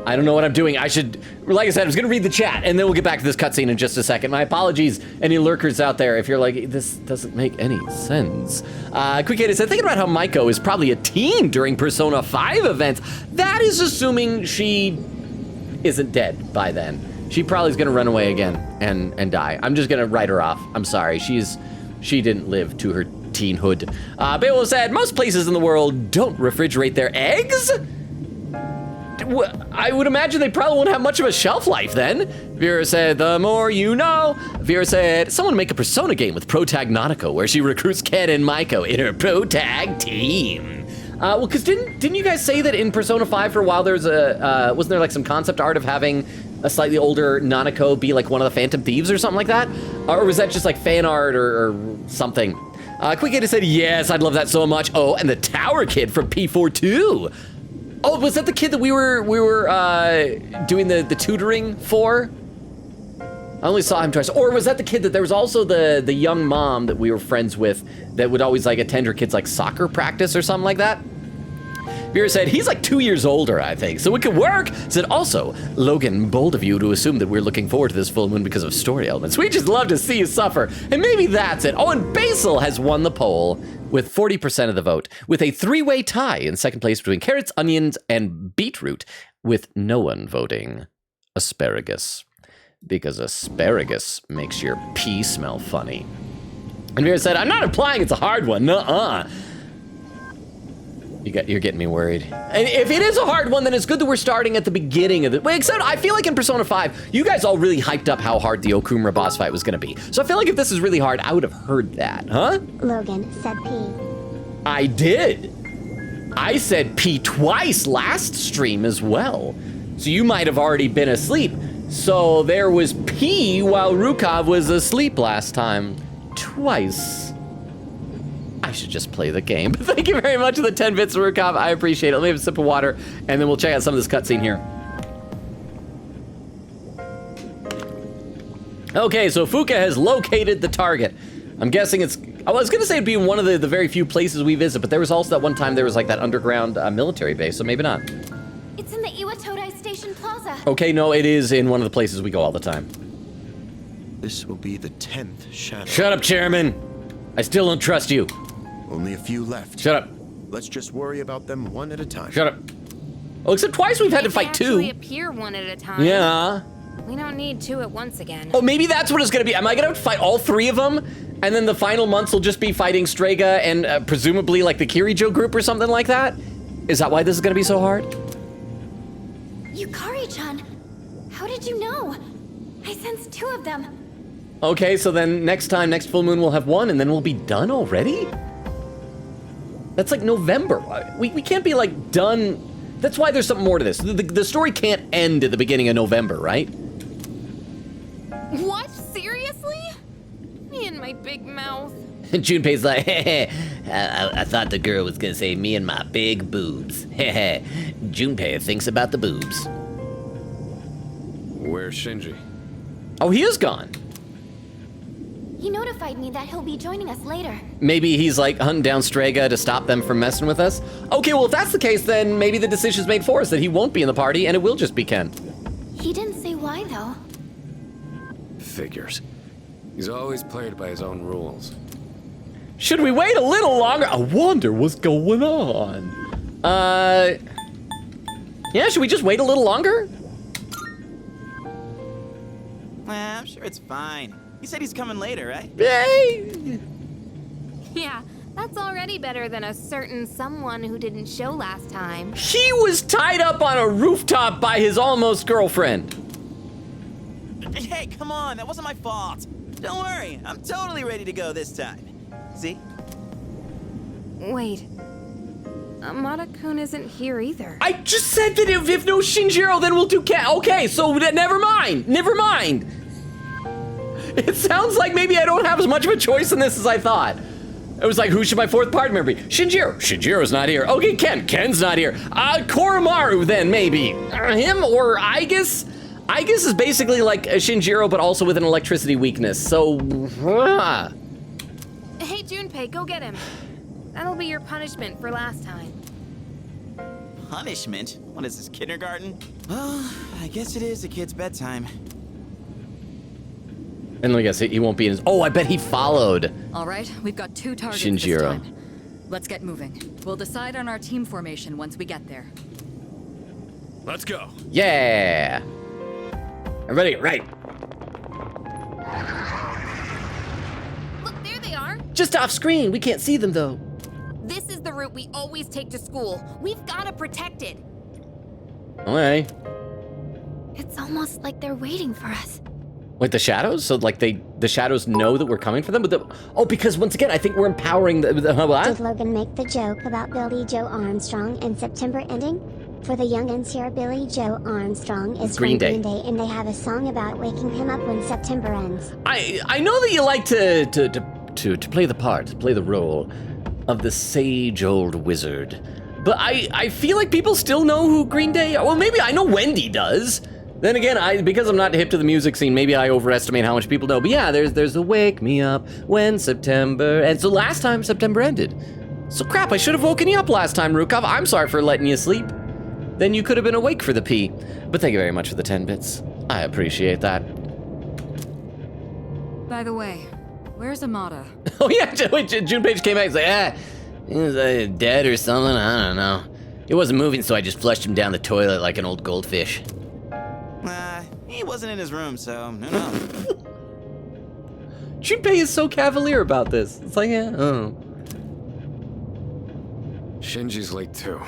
I don't know what I'm doing. I should, like I said, I was going to read the chat, and then we'll get back to this cutscene in just a second. My apologies, any lurkers out there, if you're like, this doesn't make any sense. Quick Kid said, thinking about how Maiko is probably a teen during Persona 5 events. That is assuming she isn't dead by then. She probably is going to run away again and die. I'm just going to write her off. I'm sorry. She didn't live to her teenhood. Beowulf said, most places in the world don't refrigerate their eggs? I would imagine they probably won't have much of a shelf life then. Vera said, the more you know. Vera said, someone make a Persona game with Protag Nautico where she recruits Ken and Maiko in her Protag team. Well, because didn't you guys say that in Persona 5 for a while there's wasn't there like some concept art of having a slightly older Nanako be like one of the Phantom Thieves or something like that? Or was that just like fan art or something? Quick Kid said, yes, I'd love that so much. Oh, and the Tower Kid from P4 too. Oh, was that the kid that we were doing the tutoring for? I only saw him twice. Or was that the kid that there was also the young mom that we were friends with that would always like attend her kids like soccer practice or something like that? Vera said, he's like 2 years older, I think, so it could work. Said, also, Logan, bold of you to assume that we're looking forward to this full moon because of story elements. We just love to see you suffer. And maybe that's it. Oh, and Basil has won the poll with 40% of the vote, with a three-way tie in second place between carrots, onions, and beetroot, with no one voting asparagus. Because asparagus makes your pee smell funny. And Vera said, I'm not implying it's a hard one, nuh-uh. You're getting me worried. And if it is a hard one, then it's good that we're starting at the beginning of it. Wait, except I feel like in Persona 5, you guys all really hyped up how hard the Okumura boss fight was gonna be. So I feel like if this is really hard, I would have heard that, huh? Logan said P. I did. I said P twice last stream as well. So you might have already been asleep. So there was P while Rukov was asleep last time. Twice. I should just play the game. Thank you very much for the 10 bits, Rukov. I appreciate it. Let me have a sip of water, and then we'll check out some of this cutscene here. Okay, so Fuka has located the target. I'm guessing it's... I was going to say it'd be in one of the very few places we visit, but there was also that one time there was like that underground military base, so maybe not. It's in the Iwatodai Station Plaza. Okay, no, it is in one of the places we go all the time. This will be the 10th shadow. Shut up, Chairman. I still don't trust you. Only a few left. Shut up. Let's just worry about them one at a time. Shut up. Oh, except twice we've had to fight two. They appear one at a time. Yeah. We don't need two at once again. Oh, maybe that's what it's gonna be. Am I gonna have to fight all three of them? And then the final months will just be fighting Strega and presumably like the Kirijo group or something like that? Is that why this is gonna be so hard? Yukari-chan, how did you know? I sensed two of them. Okay, so then next full moon we'll have one and then we'll be done already? That's like November. We can't be like done That's why there's something more to this. The story can't end at the beginning of November, right? What? Seriously? Me and my big mouth. Junpei's like, I thought the girl was gonna say me and my big boobs. Junpei thinks about the boobs. Where's Shinji? Oh, he is gone. He notified me that he'll be joining us later. Maybe he's like hunting down Strega to stop them from messing with us. Okay, well, if that's the case, then maybe the decision's made for us that he won't be in the party and it will just be Ken. He didn't say why, though. Figures. He's always played by his own rules. Should we wait a little longer? I wonder what's going on. Yeah, should we just wait a little longer? I'm sure it's fine. He said he's coming later, right? Yay! Yeah, that's already better than a certain someone who didn't show last time. He was tied up on a rooftop by his almost girlfriend. Hey, come on, that wasn't my fault. Don't worry, I'm totally ready to go this time. See? Wait. Amada-kun isn't here either. I just said that if no Shinjiro, then we'll do Ken. Okay, so never mind. Never mind. It sounds like maybe I don't have as much of a choice in this as I thought. It was like, who should my fourth party member be? Shinjiro. Shinjiro's not here. Okay, Ken. Ken's not here. Koromaru then, maybe. Him or Aigis? Aigis is basically like a Shinjiro, but also with an electricity weakness, so... Hey, Junpei, go get him. That'll be your punishment for last time. Punishment? What is this, kindergarten? Well, I guess it is a kid's bedtime. And I guess he won't be in his... Oh, I bet he followed. All right, we've got 2 targets Shinjiro. this time. Let's get moving. We'll decide on our team formation once we get there. Let's go. Yeah. Everybody, right. Look, there they are. Just off screen. We can't see them, though. This is the route we always take to school. We've got to protect it. Okay. It's almost like they're waiting for us. Wait, the shadows? So, like, the shadows know that we're coming for them? But because, once again, I think we're empowering the what? Did Logan make the joke about Billy Joe Armstrong and September ending? For the youngins here, Billy Joe Armstrong is Green from Day. Green Day, and they have a song about waking him up when September ends. I know that you like to play the part, play the role of the sage old wizard. But I feel like people still know who Green Day are. Well, maybe I know Wendy does. Then again, because I'm not hip to the music scene, maybe I overestimate how much people know. But yeah, there's the wake me up when September. And so last time September ended. So crap, I should have woken you up last time, Rukov. I'm sorry for letting you sleep. Then you could have been awake for the pee. But thank you very much for the 10 bits. I appreciate that. By the way, where's Amada? Oh yeah, Junpei came back and said, he was dead or something, I don't know. He wasn't moving, so I just flushed him down the toilet like an old goldfish. He wasn't in his room, so who knows? Junpei is so cavalier about this. It's like, yeah, oh. Shinji's late too.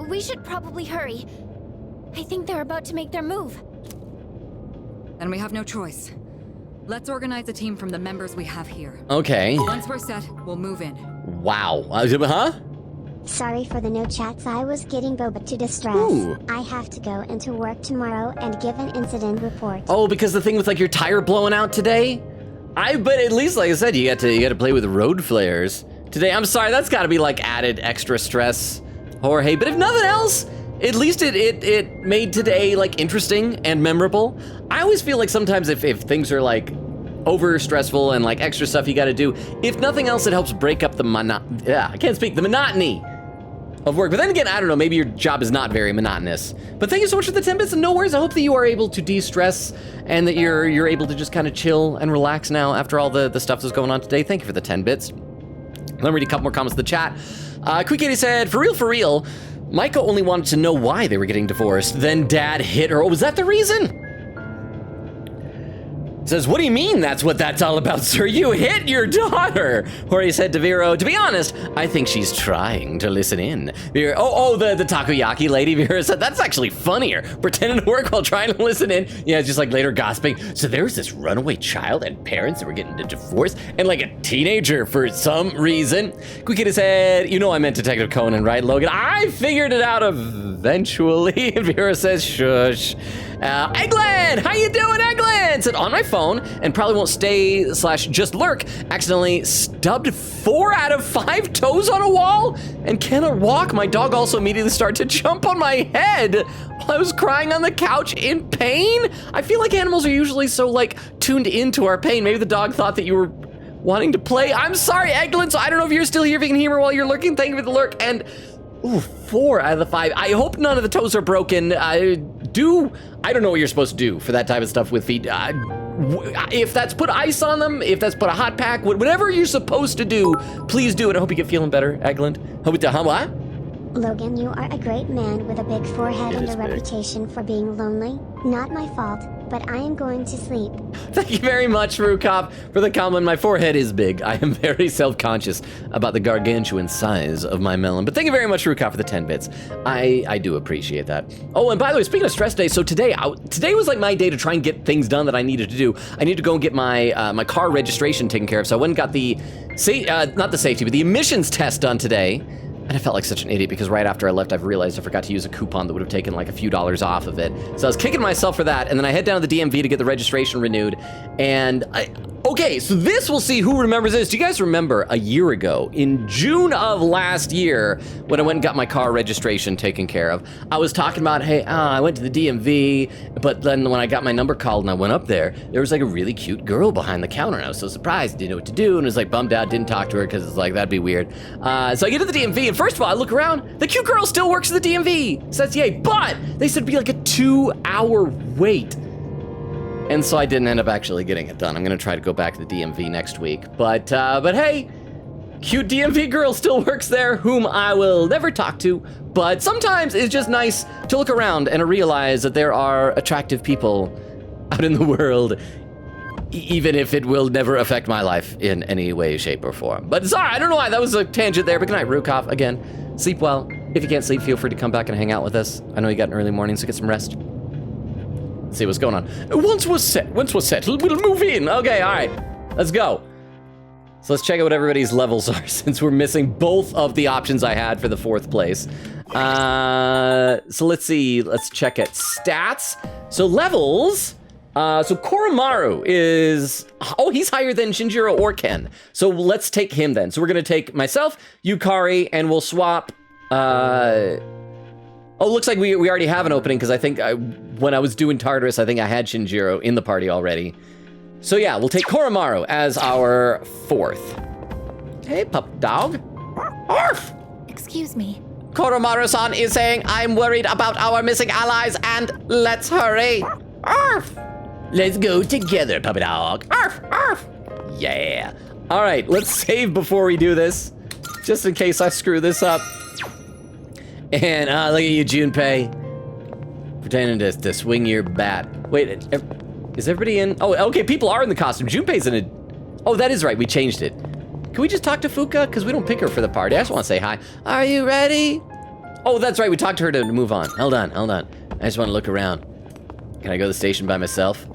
We should probably hurry. I think they're about to make their move. And we have no choice. Let's organize a team from the members we have here. Okay. Once we're set, we'll move in. Wow. Huh? Sorry for the no chats, I was getting Boba to distress. Ooh. I have to go into work tomorrow and give an incident report. Oh, because the thing with like your tire blowing out today? But at least, like I said, you got to play with road flares today. I'm sorry, that's got to be like added extra stress, Jorge. But if nothing else, at least it made today like interesting and memorable. I always feel like sometimes if things are like over stressful and like extra stuff you got to do, if nothing else, it helps break up the monotony of work. But then again, I don't know, maybe your job is not very monotonous. But thank you so much for the 10 bits, and no worries. I hope that you are able to de-stress and that you're able to just kind of chill and relax now after all the stuff that's going on today. Thank you for the 10 bits. Let me read a couple more comments in the chat. Quick Kitty said, for real, Micah only wanted to know why they were getting divorced. Then Dad hit her. Oh, was that the reason? Says, what do you mean that's what that's all about, sir? You hit your daughter. Hori said to Vero, to be honest, I think she's trying to listen in. Vero, the takoyaki lady. Vero said, that's actually funnier. Pretending to work while trying to listen in. Yeah, just like later gossiping. So there was this runaway child and parents that were getting a divorce and like a teenager for some reason. Quickita said, you know I meant Detective Conan, right, Logan? I figured it out eventually. And Vero says, shush. Eggland, how you doing, Eggland? Said on my phone and probably won't stay / just lurk. Accidentally stubbed 4 out of 5 toes on a wall and cannot walk. My dog also immediately started to jump on my head while I was crying on the couch in pain. I feel like animals are usually so like tuned into our pain. Maybe the dog thought that you were wanting to play. I'm sorry, Eggland. So I don't know if you're still here, if you can hear me while you're lurking. Thank you for the lurk. And 4 out of the 5. I hope none of the toes are broken. I don't know what you're supposed to do for that type of stuff with feet. If that's put ice on them, if that's put a hot pack, whatever you're supposed to do, please do it. I hope you get feeling better, Eggland. What? Logan, you are a great man with a big forehead and a reputation for being lonely. Not my fault, but I am going to sleep. Thank you very much, Rukop, for the compliment. My forehead is big. I am very self-conscious about the gargantuan size of my melon. But thank you very much, Rukop, for the 10 bits. I do appreciate that. Oh, and by the way, speaking of stress days, so today was like my day to try and get things done that I needed to do. I need to go and get my my car registration taken care of. So I went and got the the emissions test done today. And I felt like such an idiot because right after I left, I've realized I forgot to use a coupon that would have taken like a few dollars off of it. So I was kicking myself for that. And then I head down to the DMV to get the registration renewed. And okay, so this, we'll see who remembers this. Do you guys remember a year ago, in June of last year, when I went and got my car registration taken care of, I was talking about, hey, I went to the DMV, but then when I got my number called and I went up there was like a really cute girl behind the counter. And I was so surprised, didn't know what to do, and was like bummed out, didn't talk to her because it's like, that'd be weird. So I get to the DMV, and first of all, I look around, the cute girl still works at the DMV. Says yay, but they said it'd be like a 2-hour wait. And so I didn't end up actually getting it done. I'm gonna try to go back to the DMV next week. But hey, cute DMV girl still works there, whom I will never talk to. But sometimes it's just nice to look around and realize that there are attractive people out in the world, even if it will never affect my life in any way, shape, or form. But sorry, I don't know why that was a tangent there, but good night, Rukov. Again, sleep well. If you can't sleep, feel free to come back and hang out with us. I know you got an early morning, so get some rest. Let's see what's going on. Once we're set, we'll move in. Okay, all right, let's go. So let's check out what everybody's levels are since we're missing both of the options I had for the 4th place. So let's see, let's check at stats. So levels, so Koromaru is, he's higher than Shinjiro or Ken. So let's take him then. So we're gonna take myself, Yukari, and we'll swap, looks like we already have an opening because I think when I was doing Tartarus, I think I had Shinjiro in the party already. So yeah, we'll take Koromaru as our 4th. Hey, pup dog. Arf! Excuse me. Koromaru-san is saying, I'm worried about our missing allies and let's hurry. Arf! Let's go together, puppy dog. Arf! Arf! Yeah. All right, let's save before we do this, just in case I screw this up. And look at you, Junpei, pretending to swing your bat. Wait, is everybody in? Oh, okay, people are in the costume. Junpei's in a, that is right, we changed it. Can we just talk to Fuka? Because we don't pick her for the party. I just want to say hi. Are you ready? Oh, that's right, we talked to her to move on. Hold on. I just want to look around. Can I go to the station by myself?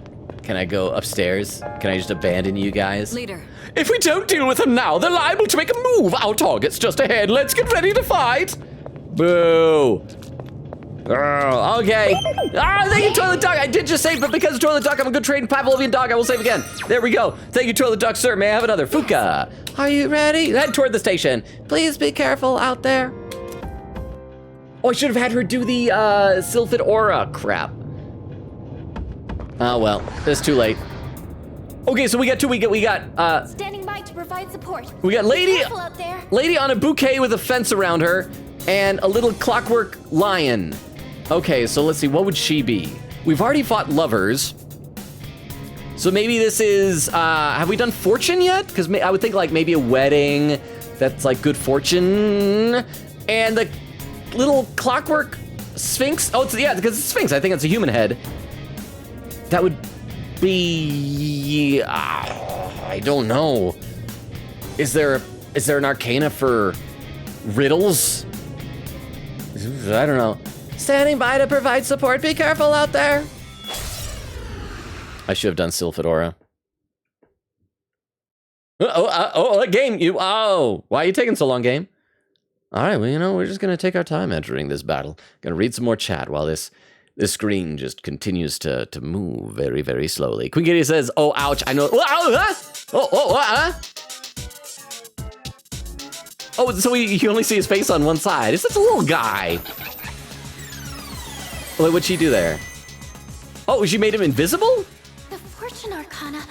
Can I go upstairs? Can I just abandon you guys? Leader. If we don't deal with them now, they're liable to make a move. Our target's just ahead. Let's get ready to fight. Boo. Oh, okay. Thank you, Toilet Dog. I did just save, but because of Toilet Dog, I'm a good trading Pavlovian dog. I will save again. There we go. Thank you, Toilet Dog, sir. May I have another? Fuka. Are you ready? Head toward the station. Please be careful out there. Oh, I should have had her do the Sylphid Aura crap. Oh, well, it's too late. Okay, so we got standing by to provide support. We got lady out there. Lady on a bouquet with a fence around her and a little clockwork lion. Okay, so let's see, what would she be? We've already fought lovers. So maybe this is, have we done fortune yet? Because I would think like maybe a wedding that's like good fortune. And the little clockwork sphinx. Oh, yeah, because it's sphinx. I think it's a human head. That would be... I don't know. Is there an arcana for riddles? I don't know. Standing by to provide support. Be careful out there. I should have done Sylphidora. Game. Why are you taking so long, game? All right, well, we're just going to take our time entering this battle. Going to read some more chat while this screen just continues to move very, very slowly. Queen Kitty says, oh, ouch, I know. Oh, so you only see his face on one side. It's such a little guy. Wait, what'd she do there? Oh, she made him invisible? The Fortune Arcana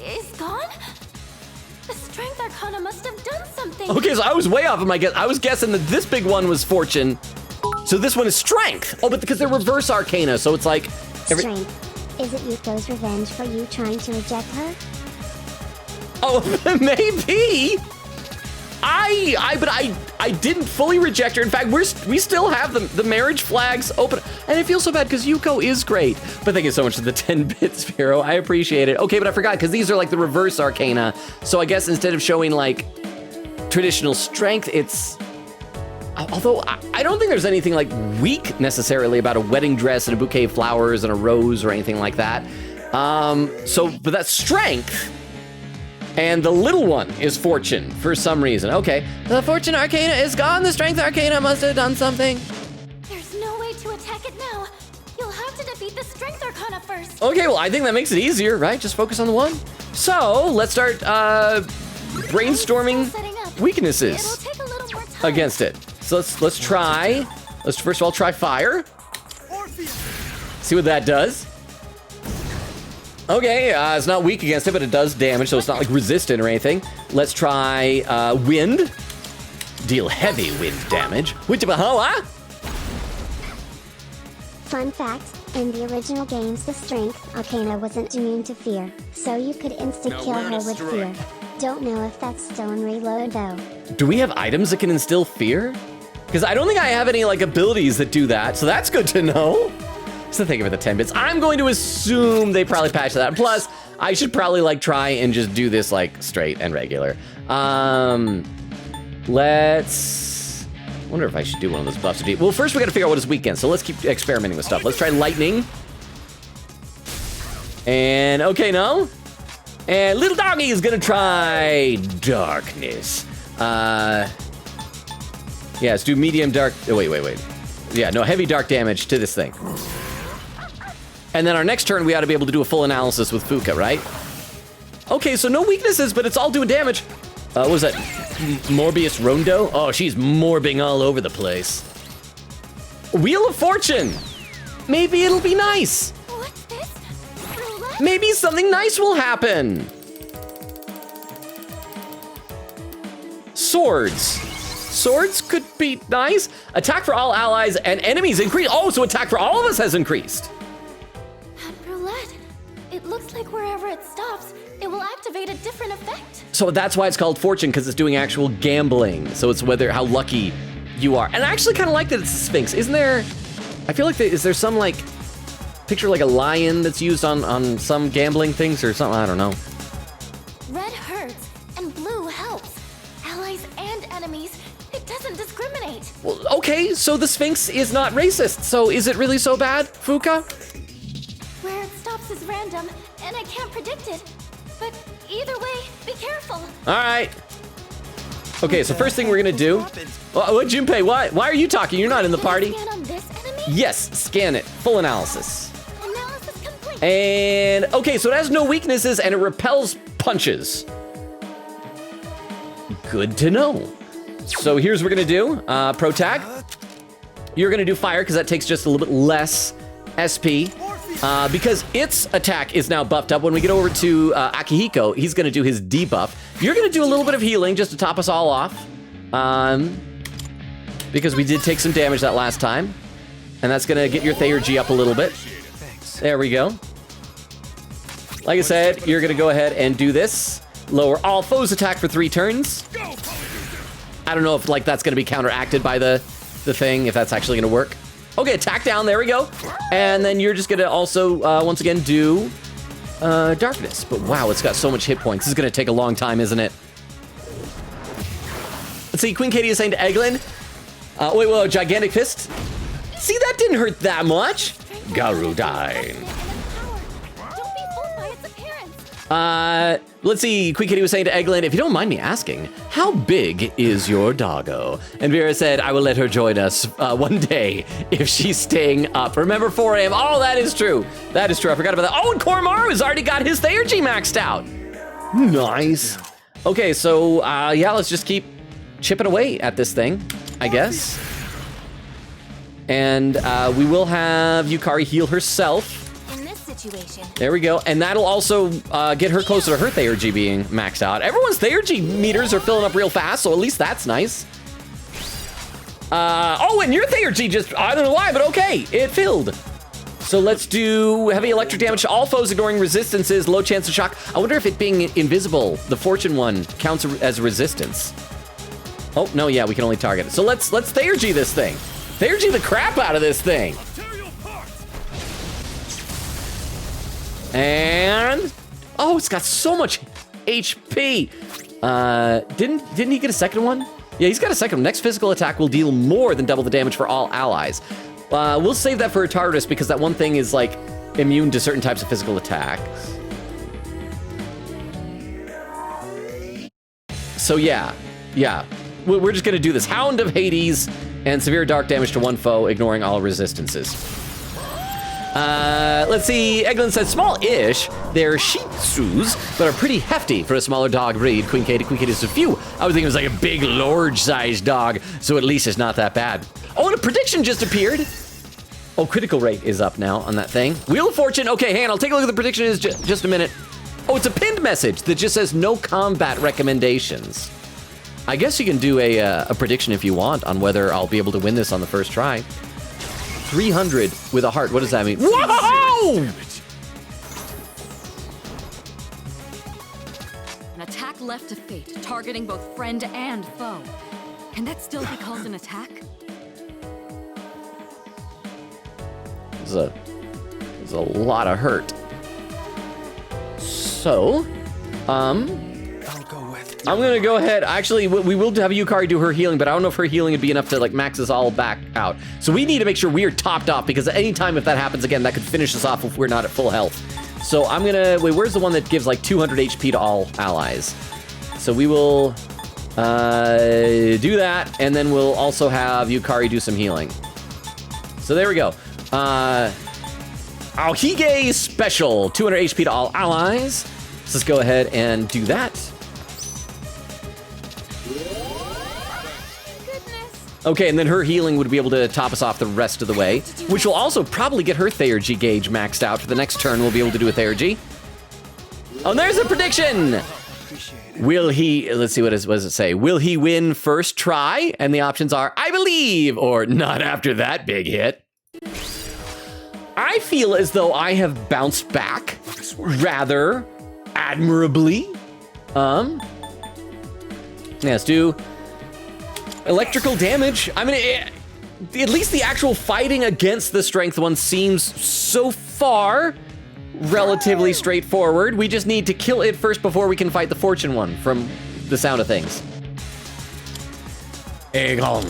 is gone? The Strength Arcana must have done something. Okay, so I was way off of my guess. I was guessing that this big one was Fortune. So this one is Strength. Oh, but because they're reverse Arcana, so it's like... Strength. Is it Yuko's revenge for you trying to reject her? Oh, maybe. But I didn't fully reject her. In fact, we still have the marriage flags open. And it feels so bad because Yuko is great. But thank you so much for the 10 bits, Pharaoh. I appreciate it. Okay, but I forgot because these are like the reverse Arcana. So I guess instead of showing like traditional strength, it's... Although I don't think there's anything like weak necessarily about a wedding dress and a bouquet of flowers and a rose or anything like that. But that's strength. And the little one is Fortune for some reason. Okay. The Fortune Arcana is gone. The Strength Arcana must have done something. There's no way to attack it now. You'll have to defeat the Strength Arcana first. Okay, well, I think that makes it easier, right? Just focus on the one. So let's start brainstorming weaknesses against it. So let's try. Let's first of all try fire. See what that does. Okay, it's not weak against it, but it does damage, so it's not like resistant or anything. Let's try wind. Deal heavy wind damage. Fun fact, in the original games, the Strength Arcana wasn't immune to fear, so you could insta-kill her with fear. Don't know if that's still in Reload, though. Do we have items that can instill fear? Because I don't think I have any like abilities that do that, so that's good to know. So think about the 10 bits. I'm going to assume they probably patched that. Plus, I should probably like try and just do this like straight and regular. Let's wonder if I should do one of those buffs. Well, first we got to figure out what is weak against. So let's keep experimenting with stuff. Let's try lightning. And okay, no. And little doggy is gonna try darkness. Yeah, let's do medium dark. Oh, wait. Yeah, no, heavy dark damage to this thing. And then our next turn, we ought to be able to do a full analysis with Fuka, right? Okay, so no weaknesses, but it's all doing damage. What was that? Morbius Rondo? Oh, she's morbing all over the place. Wheel of Fortune. Maybe it'll be nice. What's this? Maybe something nice will happen. Swords. Swords could be nice. Attack for all allies and enemies increase. Oh, so attack for all of us has increased. Roulette. It looks like wherever it stops, it will activate a different effect. So that's why it's called Fortune, because it's doing actual gambling. So it's how lucky you are. And I actually kind of like that it's a Sphinx. Isn't there, I feel like is there some like, picture like a lion that's used on some gambling things or something? I don't know. Red hurts and blue helps. Allies and enemies, it doesn't discriminate. Well, okay, so the Sphinx is not racist. So is it really so bad, Fuka? Where it stops is random, and I can't predict it. But either way, be careful. All right. Okay, so first thing we're gonna do. What, Junpei? Why are you talking? You're not in the party. Scan on this enemy? Yes, scan it. Full analysis. Analysis complete. And okay, so it has no weaknesses and it repels punches. Good to know. So here's what we're gonna do. Pro tag. You're gonna do fire because that takes just a little bit less SP. Because its attack is now buffed up. When we get over to Akihiko, he's going to do his debuff. You're going to do a little bit of healing just to top us all off. Because we did take some damage that last time. And that's going to get your Theurgy up a little bit. There we go. Like I said, you're going to go ahead and do this. Lower all foes' attack for 3 turns. I don't know if like that's going to be counteracted by the thing, if that's actually going to work. Okay, attack down, there we go. And then you're just gonna also, once again, do darkness. But wow, it's got so much hit points. This is gonna take a long time, isn't it? Let's see, Queen Katie is saying to Eglin, wait, gigantic fist. See, that didn't hurt that much. Garudine. Don't be fooled by its appearance. Let's see, Queen Katie was saying to Eglin, if you don't mind me asking, how big is your doggo? And Vera said, I will let her join us one day if she's staying up. Remember 4 a.m. Oh, that is true. That is true. I forgot about that. Oh, and Koromaru has already got his Theurgy maxed out. Nice. Okay, so yeah, let's just keep chipping away at this thing, I guess. And we will have Yukari heal herself. In this situation. There we go. And that'll also get her closer to her Theurgy being maxed out. Everyone's Theurgy meters are filling up real fast, so at least that's nice. Oh, and your Theurgy just, I don't know why, but okay, it filled. So let's do heavy electric damage to all foes, ignoring resistances, low chance of shock. I wonder if it being invisible, the Fortune one, counts as resistance. Oh, no, yeah, we can only target it. So let's Theurgy this thing. Theurgy the crap out of this thing. And oh, it's got so much HP. Didn't he get a second one? Yeah, he's got a second one. Next physical attack will deal more than double the damage for all allies. We'll save that for Atardus because that one thing is like immune to certain types of physical attacks. So yeah. We're just gonna do this. Hound of Hades and severe dark damage to one foe, ignoring all resistances. Let's see, Eglin says, small-ish. They're Shih Tzus, but are pretty hefty for a smaller dog breed. Queen Katie is a few. I was thinking it was like a big, large-sized dog, so at least it's not that bad. Oh, and a prediction just appeared. Oh, critical rate is up now on that thing. Wheel of Fortune. Okay, hang on, I'll take a look at the prediction in just a minute. Oh, it's a pinned message that just says no combat recommendations. I guess you can do a prediction if you want on whether I'll be able to win this on the first try. 300 with a heart. What does that mean? Whoa! An attack left to fate, targeting both friend and foe. Can that still be called an attack? There's a lot of hurt. So, I'm gonna go ahead. Actually, we will have Yukari do her healing, but I don't know if her healing would be enough to like max us all back out. So we need to make sure we are topped off because at any time if that happens again, that could finish us off if we're not at full health. So I'm gonna, wait, where's the one that gives like 200 HP to all allies? So we will do that, and then we'll also have Yukari do some healing. So there we go. Aohige Special, 200 HP to all allies. So let's go ahead and do that. Okay, and then her healing would be able to top us off the rest of the way, which will also probably get her Theurgy gauge maxed out for the next turn. We'll be able to do a Theurgy. Oh, and there's a prediction! Will he, let's see, what does it say? Will he win first try? And the options are, I believe, or not after that big hit. I feel as though I have bounced back rather admirably. Yeah, let's do electrical damage. I mean, at least the actual fighting against the strength one seems so far relatively straightforward. We just need to kill it first before we can fight the fortune one from the sound of things. Aegon.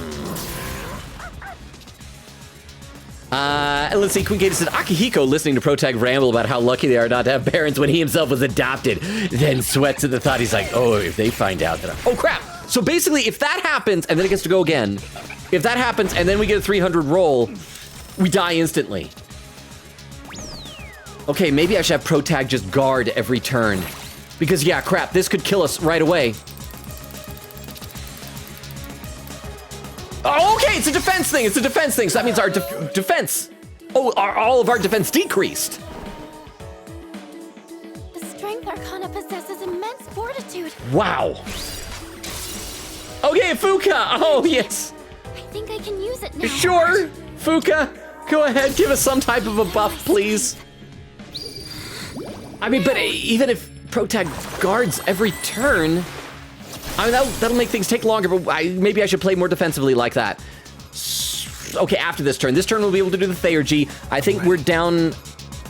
Let's see, Queen Katie said, Akihiko listening to Protag ramble about how lucky they are not to have parents when he himself was adopted, then sweats at the thought. He's like, oh, if they find out that oh crap. So basically, if that happens, and then it gets to go again, if that happens, and then we get a 300 roll, we die instantly. Okay, maybe I should have Protag just guard every turn. Because, yeah, crap, this could kill us right away. Oh, okay, it's a defense thing. It's a defense thing. So that means our defense. Oh, all of our defense decreased. The strength arcana possesses immense fortitude. Wow. Okay, Fuka. Oh, yes. I think I can use it now. Sure, Fuka. Go ahead, give us some type of a buff, please. I mean, but even if Protag guards every turn, I mean, that'll make things take longer, but maybe I should play more defensively like that. Okay, after this turn. This turn we'll be able to do the Theurgy. I think we're down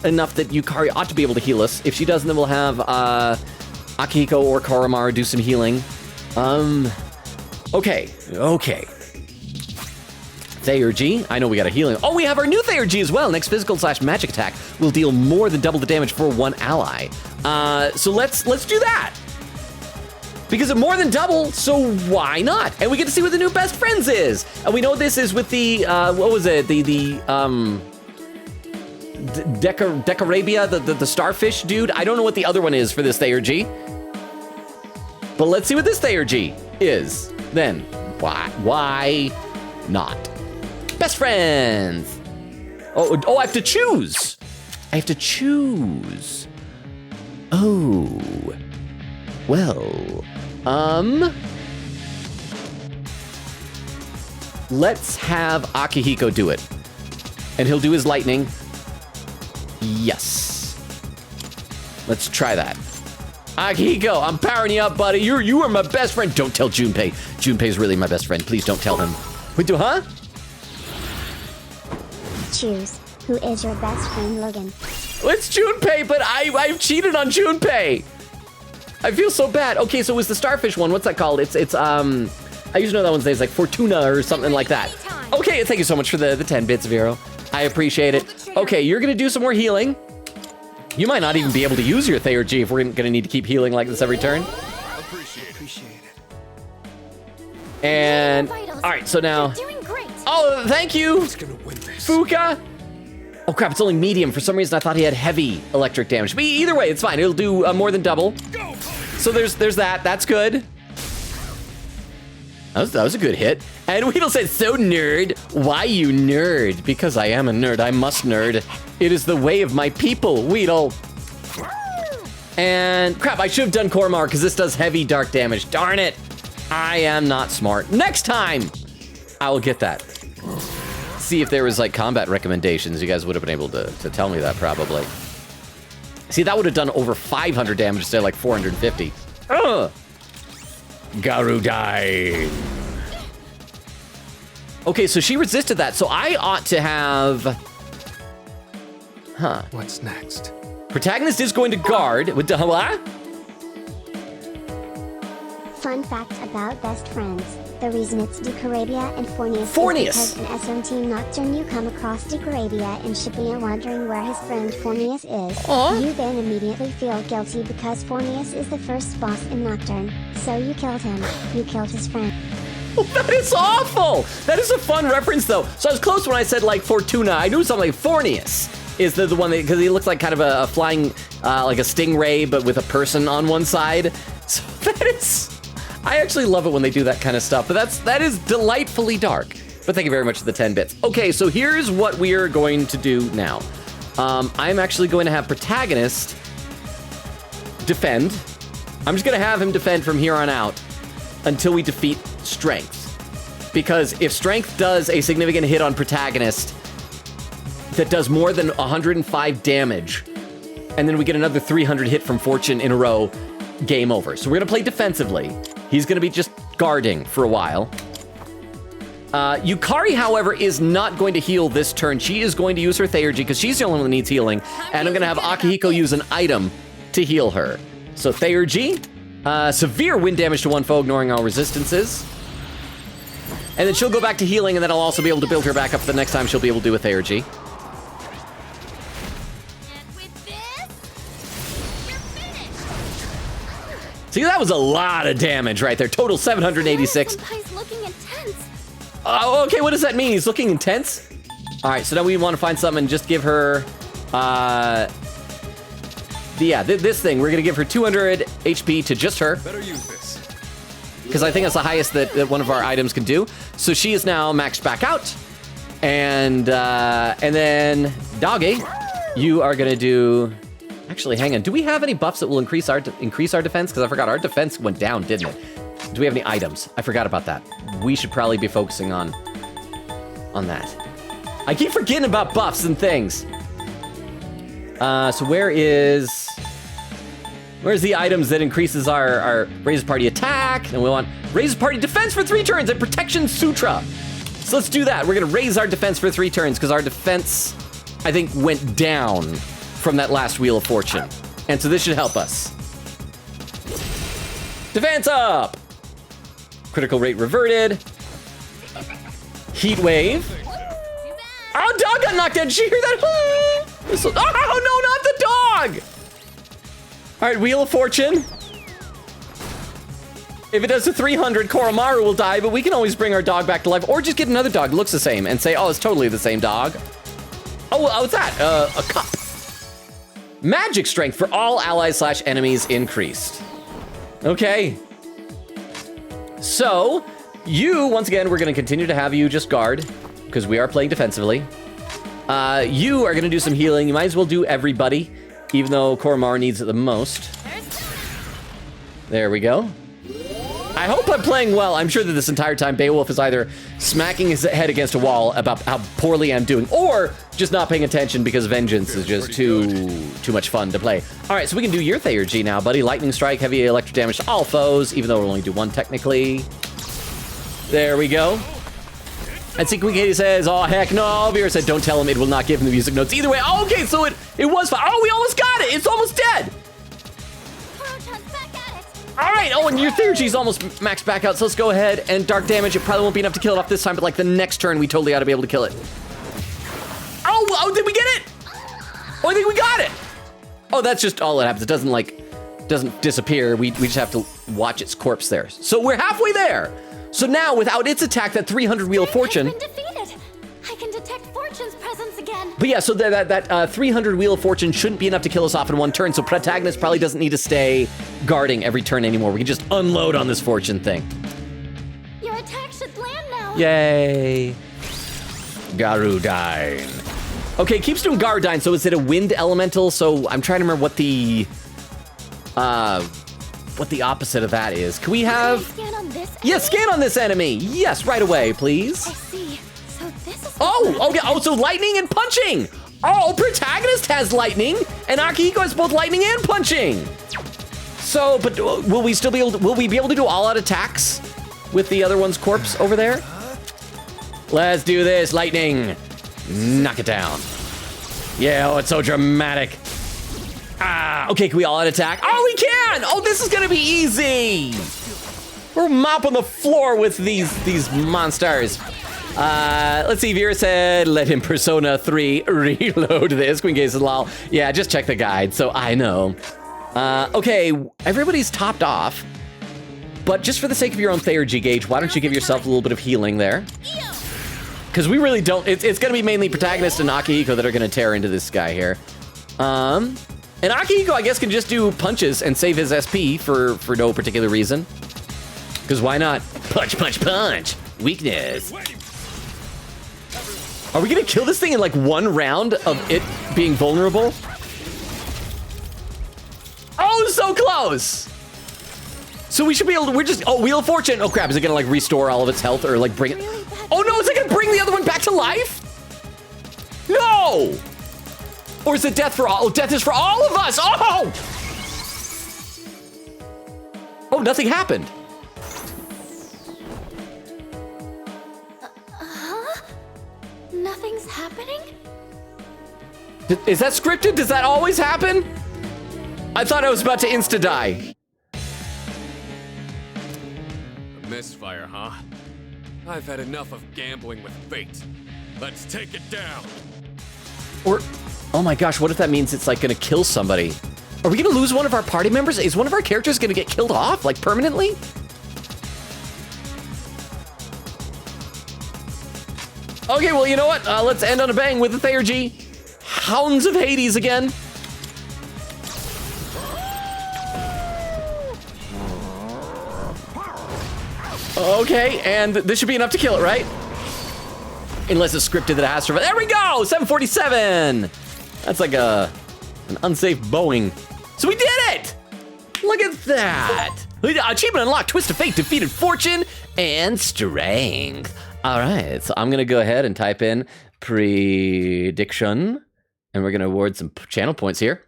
enough that Yukari ought to be able to heal us. If she doesn't, then we'll have Akihiko or Koromaru do some healing. Okay. Thayer-G. I know we got a healing. Oh, we have our new Thayer-G as well. Next physical/magic attack will deal more than double the damage for one ally. So let's do that. Because it's more than double, so why not? And we get to see what the new best friends is. And we know this is with the, what was it? Decarabia, the starfish dude. I don't know what the other one is for this Thayer-G. But let's see what this Thayer-G is. Then, why not? Best friends. Oh, I have to choose. Oh, well, let's have Akihiko do it. And he'll do his lightning. Yes. Let's try that. Akihiko, I'm powering you up, buddy. You are my best friend. Don't tell Junpei. Junpei's really my best friend. Please don't tell him. Wait, huh? Choose. Who is your best friend, Logan? It's Junpei, but I've cheated on Junpei. I feel so bad. Okay, so it was the starfish one. What's that called? It's I used to know that one's name. It's like Fortuna or something like that. Okay, thank you so much for the 10 bits, Vero. I appreciate it. Okay, you're gonna do some more healing. You might not even be able to use your Thayer-G if we're gonna need to keep healing like this every turn. Appreciate it. And all right, so now. Oh, thank you, Fuka. Oh crap, it's only medium. For some reason, I thought he had heavy electric damage. But either way, it's fine. It'll do more than double. So there's that. That's good. That was a good hit. And Weedle said, so nerd. Why you nerd? Because I am a nerd. I must nerd. It is the way of my people, Weedle. And crap, I should have done Koromar because this does heavy dark damage. Darn it. I am not smart. Next time, I will get that. See if there was like combat recommendations. You guys would have been able to tell me that probably. See, that would have done over 500 damage instead of like 450. Ugh. Garudai. Okay, so she resisted that, so I ought to have... Huh. What's next? Protagonist is going to guard with the... What? Fun fact about best friends. The reason it's Decarabia and Fornius Fornius! is because in SRM Team Nocturne you come across Decarabia in Shibuya wondering where his friend Fornius is. Aww. You then immediately feel guilty because Fornius is the first boss in Nocturne. So you killed him. You killed his friend. That is awful! That is a fun reference though. So I was close when I said like Fortuna. I knew something like Fornius is the one that, because he looks like kind of a flying, like a stingray, but with a person on one side. So that is... I actually love it when they do that kind of stuff, but that is delightfully dark. But thank you very much for the 10 bits. Okay, so here's what we are going to do now. I'm actually going to have Protagonist defend. I'm just going to have him defend from here on out until we defeat Strength. Because if Strength does a significant hit on Protagonist that does more than 105 damage, and then we get another 300 hit from Fortune in a row, game over. So we're going to play defensively. He's going to be just guarding for a while. Yukari, however, is not going to heal this turn. She is going to use her Thayer-G because she's the only one that needs healing. And I'm going to have Akihiko use an item to heal her. So Thayer-G, severe wind damage to one foe, ignoring all resistances. And then she'll go back to healing, and then I'll also be able to build her back up for the next time she'll be able to do a Thayer-G. See, that was a lot of damage right there. Total 786. Senpai's looking intense. Oh, okay, what does that mean? He's looking intense? All right, so now we want to find something and just give her, this thing. We're gonna give her 200 HP to just her. Better use this. Because I think that's the highest that one of our items can do. So she is now maxed back out. And then, Doggy, you are gonna do... Actually, hang on. Do we have any buffs that will increase our defense? Because I forgot, our defense went down, didn't it? Do we have any items? I forgot about that. We should probably be focusing on that. I keep forgetting about buffs and things. So where's the items that increases our raises party attack? And we want raises party defense for 3 turns and protection sutra. So let's do that. We're gonna raise our defense for 3 turns because our defense, I think, went down from that last Wheel of Fortune. And so this should help us. Defense up! Critical rate reverted. Heat wave. Oh, dog got knocked out. Did you hear that? Oh, no, not the dog! All right, Wheel of Fortune. If it does the 300, Koromaru will die, but we can always bring our dog back to life, or just get another dog that looks the same and say, oh, it's totally the same dog. Oh, what's that? A cup. Magic strength for all allies / enemies increased. Okay. So, you, once again, we're going to continue to have you just guard, because we are playing defensively. You are going to do some healing. You might as well do everybody, even though Koromaru needs it the most. There we go. I hope I'm playing well. I'm sure that this entire time Beowulf is either smacking his head against a wall about how poorly I'm doing, or just not paying attention because Vengeance is just too much fun to play. All right, so we can do your Theurgy now, buddy. Lightning Strike, heavy electric damage to all foes, even though we'll only do one technically. There we go. And Sequin Katie says, oh, heck no. Vera said, don't tell him, it will not give him the music notes. Either way, oh, okay, so it was fine. Oh, we almost got it. It's almost dead. All right, oh, and your Theurgy's almost maxed back out, so let's go ahead and dark damage. It probably won't be enough to kill it off this time, but like the next turn, we totally ought to be able to kill it. Oh, did we get it? Oh, I think we got it. Oh, that's just all that happens. It doesn't disappear. We just have to watch its corpse there. So we're halfway there. So now, without its attack, that 300 Wheel of Fortune. I've been defeated. I can detect Fortune's presence again. But yeah, so that 300 Wheel of Fortune shouldn't be enough to kill us off in one turn, so Protagonist probably doesn't need to stay guarding every turn anymore. We can just unload on this Fortune thing. Your attack should land now. Yay. Garudine. Okay, keeps doing Garudine, so is it a wind elemental? So I'm trying to remember what the opposite of that is. Can we have... Scan on this yes, scan on this enemy. Yes, right away, please. I see. So this is... Oh, so lightning and punching. Oh, Protagonist has lightning, and Akihiko has both lightning and punching. So, but will we be able to do all-out attacks with the other one's corpse over there? Let's do this, lightning. Knock it down. Yeah, oh, it's so dramatic. Okay, can we all-out attack? Oh, we can! Oh, this is gonna be easy. We're mopping the floor with these monsters. Let's see, Vera said, let him Persona 3 reload this. Queen Gaze says, lol. Yeah, just check the guide, so I know. Okay, everybody's topped off. But just for the sake of your own Theurgy, Gage, why don't you give yourself a little bit of healing there? Because we really don't, it's gonna be mainly Protagonist and Akihiko that are gonna tear into this guy here. And Akihiko, I guess, can just do punches and save his SP for no particular reason. Because why not? Punch, punch, punch. Weakness. Are we gonna kill this thing in like one round of it being vulnerable? Oh, so close. So we should be able to, oh, Wheel of Fortune. Oh crap, is it gonna like restore all of its health or like bring it? Oh no, is it gonna bring the other one back to life? No! Or is it death for all? Oh, death is for all of us. Oh! Oh, nothing happened. Nothing's happening? Is that scripted? Does that always happen? I thought I was about to insta-die. A misfire, huh? I've had enough of gambling with fate. Let's take it down. Or, oh my gosh, what if that means it's like gonna kill somebody? Are we gonna lose one of our party members? Is one of our characters gonna get killed off, like permanently? Okay, well, you know what? Let's end on a bang with the Theurgy. Hounds of Hades again. Okay, and this should be enough to kill it, right? Unless it's scripted that it has to. There we go, 747. That's like an unsafe Boeing. So we did it! Look at that. Achievement unlocked, Twist of Fate, defeated Fortune, and Strength. All right, so I'm gonna go ahead and type in prediction, and we're gonna award some channel points here.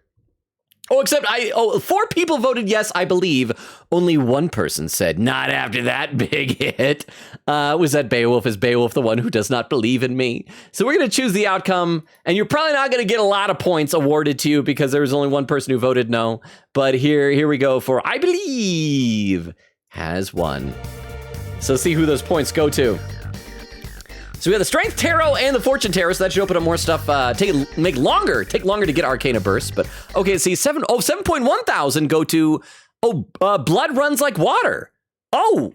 Oh, except 4 people voted yes, I believe. Only one person said not after that big hit. Was that Beowulf? Is Beowulf the one who does not believe in me? So we're going to choose the outcome, and you're probably not going to get a lot of points awarded to you because there was only one person who voted no. But here we go for I believe has won. So see who those points go to. So we have the Strength Tarot and the Fortune Tarot, so that should open up more stuff. Take longer to get Arcana Burst, but okay, see 7.1 thousand go to Blood Runs Like Water. Oh,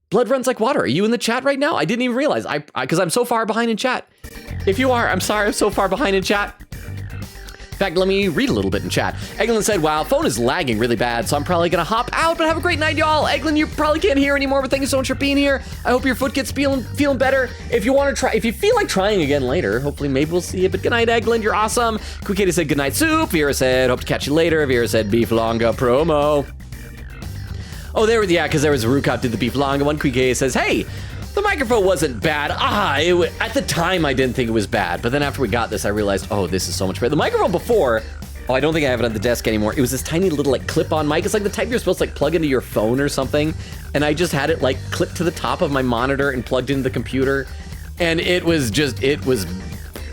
Blood Runs Like Water. Are you in the chat right now? I didn't even realize because I'm so far behind in chat. If you are, I'm sorry, I'm so far behind in chat. In fact, let me read a little bit in chat. Eglin said, wow, phone is lagging really bad, so I'm probably gonna hop out, but have a great night, y'all. Eglin, you probably can't hear anymore, but thank you so much for being here. I hope your foot gets feeling better. If you want to try, if you feel like trying again later, hopefully maybe we'll see you, but good night, Eglin, you're awesome. Quick Katie said, good night, Soup. Vera said, hope to catch you later. Vera said, Beef Longa promo. Oh, because there was a Rukop did the Beef Longa one. Quick Katie says, hey, the microphone wasn't bad. At the time, I didn't think it was bad. But then after we got this, I realized, oh, this is so much better. The microphone before, I don't think I have it on the desk anymore. It was this tiny little clip-on mic. It's like the type you're supposed to plug into your phone or something. And I just had it clipped to the top of my monitor and plugged into the computer. And it was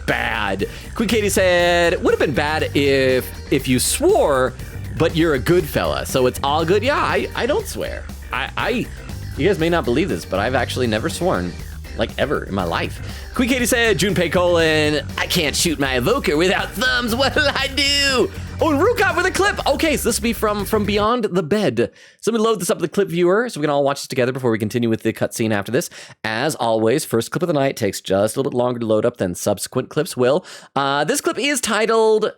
bad. Quick Katie said, it would have been bad if you swore, but you're a good fella. So it's all good. Yeah, I don't swear. You guys may not believe this, but I've actually never sworn, ever in my life. Quick Katie said, Junpei colon, I can't shoot my evoker without thumbs. What'll I do? Oh, and Rukop with a clip. Okay, so this will be from Beyond the Bed. So let me load this up with the clip viewer so we can all watch this together before we continue with the cutscene after this. As always, first clip of the night takes just a little bit longer to load up than subsequent clips will. This clip is titled,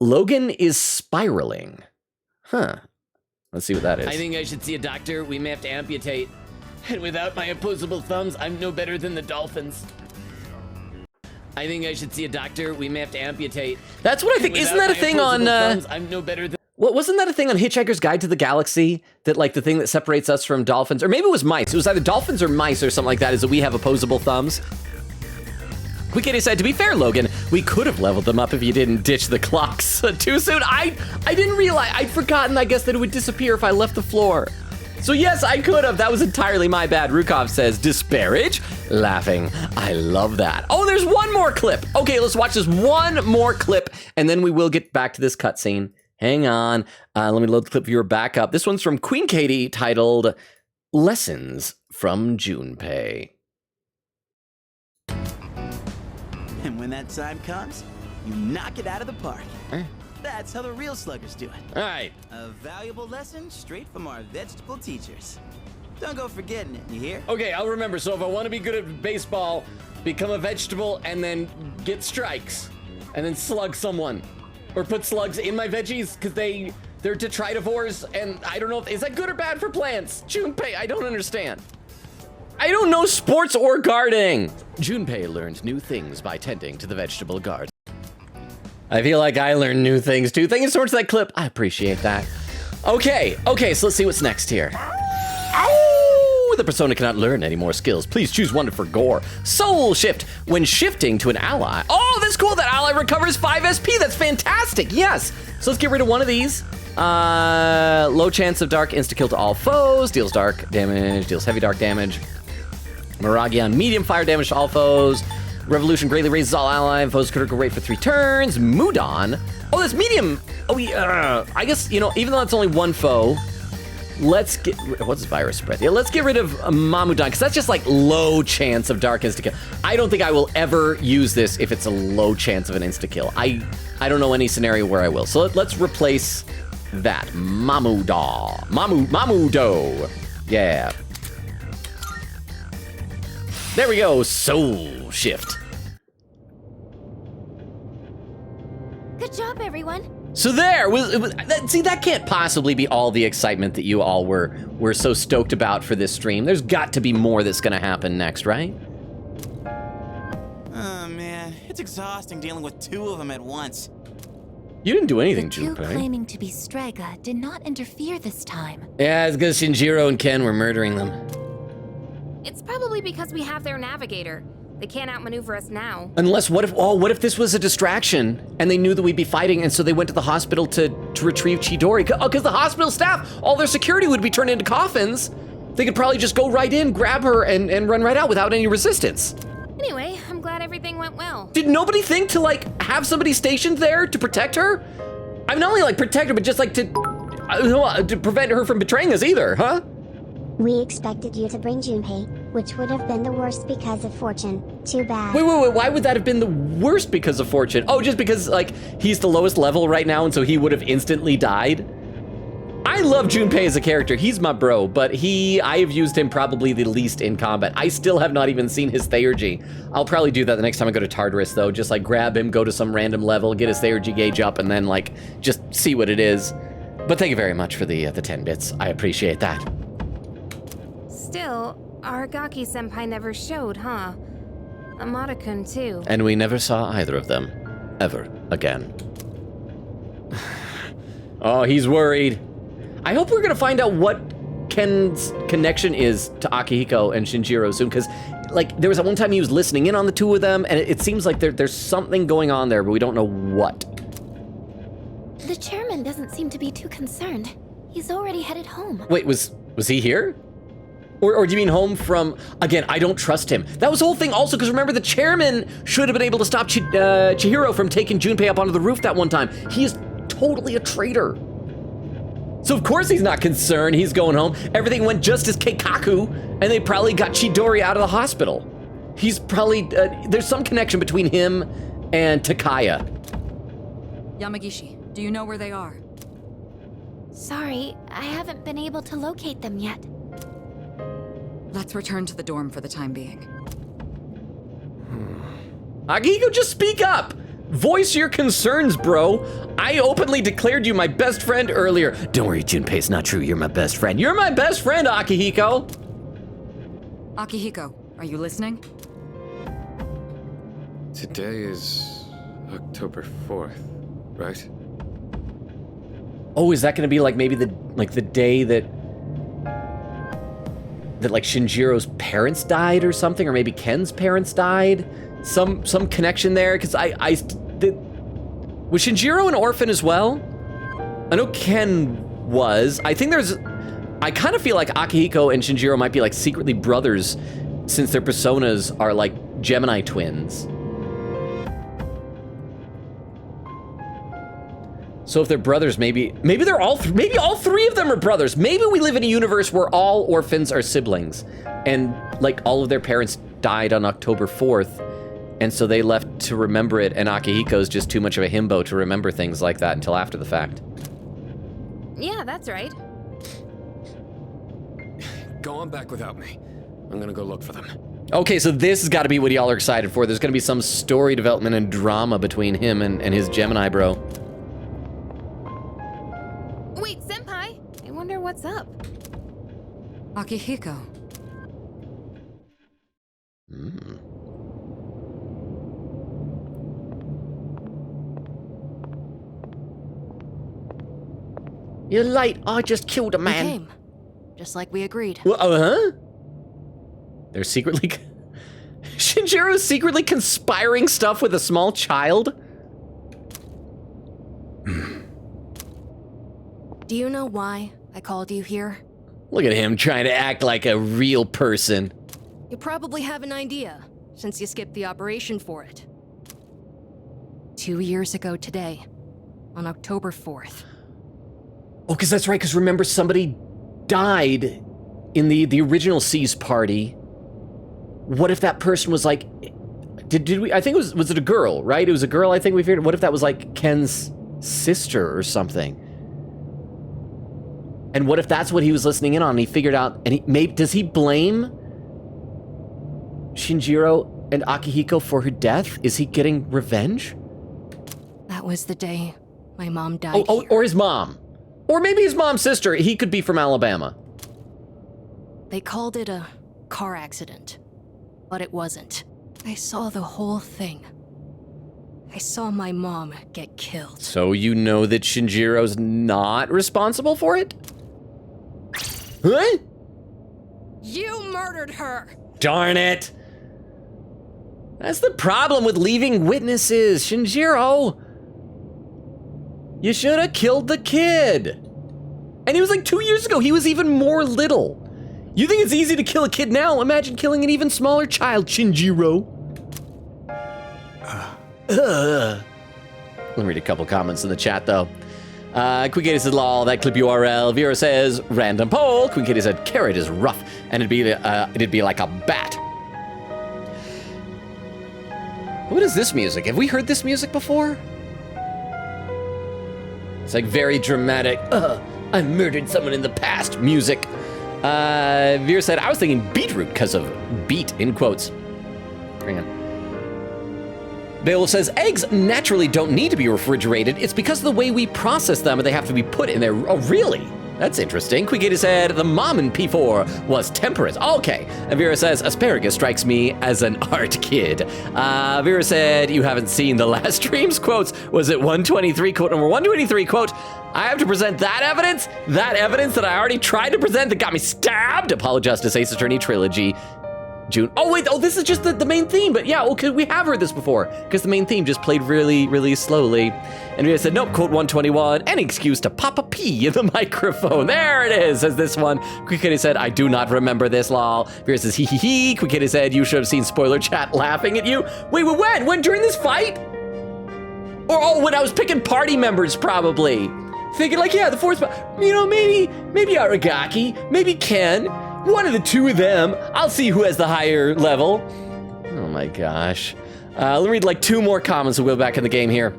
Logan is Spiraling. Huh. Let's see what that is. I think I should see a doctor. We may have to amputate. And without my opposable thumbs, I'm no better than the dolphins. I think I should see a doctor. We may have to amputate. That's what I think. Isn't that a thing on... thumbs, I'm no better than... Wasn't that a thing on Hitchhiker's Guide to the Galaxy? That the thing that separates us from dolphins? Or maybe it was mice. It was either dolphins or mice or something like that, is that we have opposable thumbs. Quick Katie said, to be fair, Logan, we could have leveled them up if you didn't ditch the clocks too soon. I didn't realize, I'd forgotten, I guess, that it would disappear if I left the floor. So yes, I could have. That was entirely my bad. Rukov says, disparage? Laughing. I love that. Oh, there's one more clip. Okay, let's watch this one more clip, and then we will get back to this cutscene. Hang on. Let me load the clip viewer back up. This one's from Queen Katie, titled, Lessons from Junpei. And when that time comes, you knock it out of the park. That's how the real sluggers do it. All right. A valuable lesson straight from our vegetable teachers. Don't go forgetting it, you hear? Okay, I'll remember. So if I want to be good at baseball, become a vegetable and then get strikes and then slug someone or put slugs in my veggies because they're detritivores, and I don't know, is that good or bad for plants? Junpei, I don't understand. I don't know sports or gardening. Junpei learned new things by tending to the vegetable garden. I feel like I learned new things too. Thank you so much for that clip. I appreciate that. Okay, so let's see what's next here. Ow! The persona cannot learn any more skills. Please choose one for gore. Soul shift. When shifting to an ally. Oh, that's cool. That ally recovers 5 SP. That's fantastic. Yes. So let's get rid of one of these. Low chance of dark insta-kill to all foes. Deals dark damage. Deals heavy dark damage. Miragion, medium fire damage to all foes. Revolution greatly raises all ally foes' critical rate for 3 turns. Mudon. Oh, that's medium. Oh, yeah. I guess, even though that's only one foe, let's get... What's virus spread? Yeah, let's get rid of Mamudon, because that's just low chance of dark insta-kill. I don't think I will ever use this if it's a low chance of an insta-kill. I don't know any scenario where I will. So let's replace that. Mamudo. Yeah. There we go, soul shift. Good job, everyone. So there, see, that can't possibly be all the excitement that you all were so stoked about for this stream. There's got to be more that's gonna happen next, right? Oh man, it's exhausting dealing with 2 of them at once. You didn't do anything, The 2 Junpei. claiming to be Strega did not interfere this time. Yeah, it's because Shinjiro and Ken were murdering them. It's probably because we have their navigator. They can't outmaneuver us now. Unless, what if this was a distraction and they knew that we'd be fighting and so they went to the hospital to retrieve Chidori? Because the hospital staff, all their security would be turned into coffins. They could probably just go right in, grab her, and run right out without any resistance. Anyway, I'm glad everything went well. Did nobody think to, like, have somebody stationed there to protect her? I mean, not only, like, protect her, but just, like, to prevent her from betraying us either, huh? We expected you to bring Junpei, which would have been the worst because of Fortune. Too bad. Wait, why would that have been the worst because of Fortune? Oh, just because, like, he's the lowest level right now, and so he would have instantly died? I love Junpei as a character. He's my bro, but I have used him probably the least in combat. I still have not even seen his Theurgy. I'll probably do that the next time I go to Tartarus, though. Just, like, grab him, go to some random level, get his Theurgy gauge up, and then, like, just see what it is. But thank you very much for the 10 bits. I appreciate that. Still, Aragaki-senpai never showed, huh? Amada-kun, too. And we never saw either of them. Ever again. Oh, he's worried. I hope we're gonna find out what Ken's connection is to Akihiko and Shinjiro soon, because, like, there was that one time he was listening in on the two of them, and it seems like there's something going on there, but we don't know what. The chairman doesn't seem to be too concerned. He's already headed home. Wait, was he here? Or do you mean home from, again, I don't trust him. That was the whole thing also, because remember, the chairman should have been able to stop Chihiro from taking Junpei up onto the roof that one time. He is totally a traitor. So of course he's not concerned, he's going home. Everything went just as Keikaku, and they probably got Chidori out of the hospital. He's probably, there's some connection between him and Takaya. Yamagishi, do you know where they are? Sorry, I haven't been able to locate them yet. Let's return to the dorm for the time being. Akihiko, just speak up! Voice your concerns, bro. I openly declared you my best friend earlier. Don't worry, Junpei, it's not true. You're my best friend. You're my best friend, Akihiko. Akihiko, are you listening? Today is October 4th, right? Oh, is that gonna be like maybe the day that like Shinjiro's parents died or something, or maybe Ken's parents died? Some connection there, because was Shinjiro an orphan as well? I know Ken was. I kind of feel like Akihiko and Shinjiro might be like secretly brothers, since their personas are like Gemini twins. So if they're brothers, maybe they're maybe all three of them are brothers. Maybe we live in a universe where all orphans are siblings, and like all of their parents died on October 4th. And so they left to remember it, and Akihiko's just too much of a himbo to remember things like that until after the fact. Yeah, that's right. Go on back without me. I'm gonna go look for them. Okay, so this has got to be what y'all are excited for. There's gonna be some story development and drama between him and his Gemini bro. Wait, senpai! I wonder what's up. Akihiko. You're late. I just killed a man. We came, just like we agreed. Well, huh? They're secretly... Shinjiro's secretly conspiring stuff with a small child? Do you know why I called you here? Look at him trying to act like a real person. You probably have an idea, since you skipped the operation for it. 2 years ago today, on October 4th. Oh, because that's right, because remember somebody died in the original C's party. What if that person was like, did we, I think it was it a girl, right? It was a girl, I think we figured. What if that was like Ken's sister or something? And what if that's what he was listening in on and he figured out, and does he blame Shinjiro and Akihiko for her death? Is he getting revenge? That was the day my mom died. Oh, or his mom. Or maybe his mom's sister. He could be from Alabama. They called it a car accident, but it wasn't. I saw the whole thing. I saw my mom get killed. So you know that Shinjiro's not responsible for it? Huh? You murdered her! Darn it! That's the problem with leaving witnesses, Shinjiro. You should have killed the kid. And it was like 2 years ago. He was even more little. You think it's easy to kill a kid now? Imagine killing an even smaller child, Shinjiro. Let me read a couple comments in the chat, though. Queen Katie says, lol, that clip URL. Vera says, random poll. Queen Katie said, carrot is rough, and it'd be like a bat. What is this music? Have we heard this music before? It's like very dramatic. I murdered someone in the past music. Vera said, I was thinking beetroot because of beat, in quotes. Hang on. Beowulf says, eggs naturally don't need to be refrigerated. It's because of the way we process them and they have to be put in there. Oh, really? That's interesting. Quigata said, the mom in P4 was temperate. Okay. And Vera says, asparagus strikes me as an art kid. Vera said, you haven't seen the last stream's quotes. Was it 123, quote number 123, quote, I have to present that evidence that I already tried to present that got me stabbed. Apollo Justice, Ace Attorney Trilogy. June. Oh, wait. Oh, this is just the main theme. But yeah, okay, we have heard this before because the main theme just played really, really slowly. And we said, nope, quote 121, any excuse to pop a pee in the microphone. There it is, says this one. Quickity said, I do not remember this, lol. Vera says, hee hee hee. Quickity said, you should have seen spoiler chat laughing at you. Wait, when? When? During this fight? Or, oh, when I was picking party members, probably. Thinking like, yeah, the fourth, you know, maybe Aragaki, maybe Ken. One of the two of them. I'll see who has the higher level. Oh my gosh. Let me read like two more comments and we'll be back in the game here.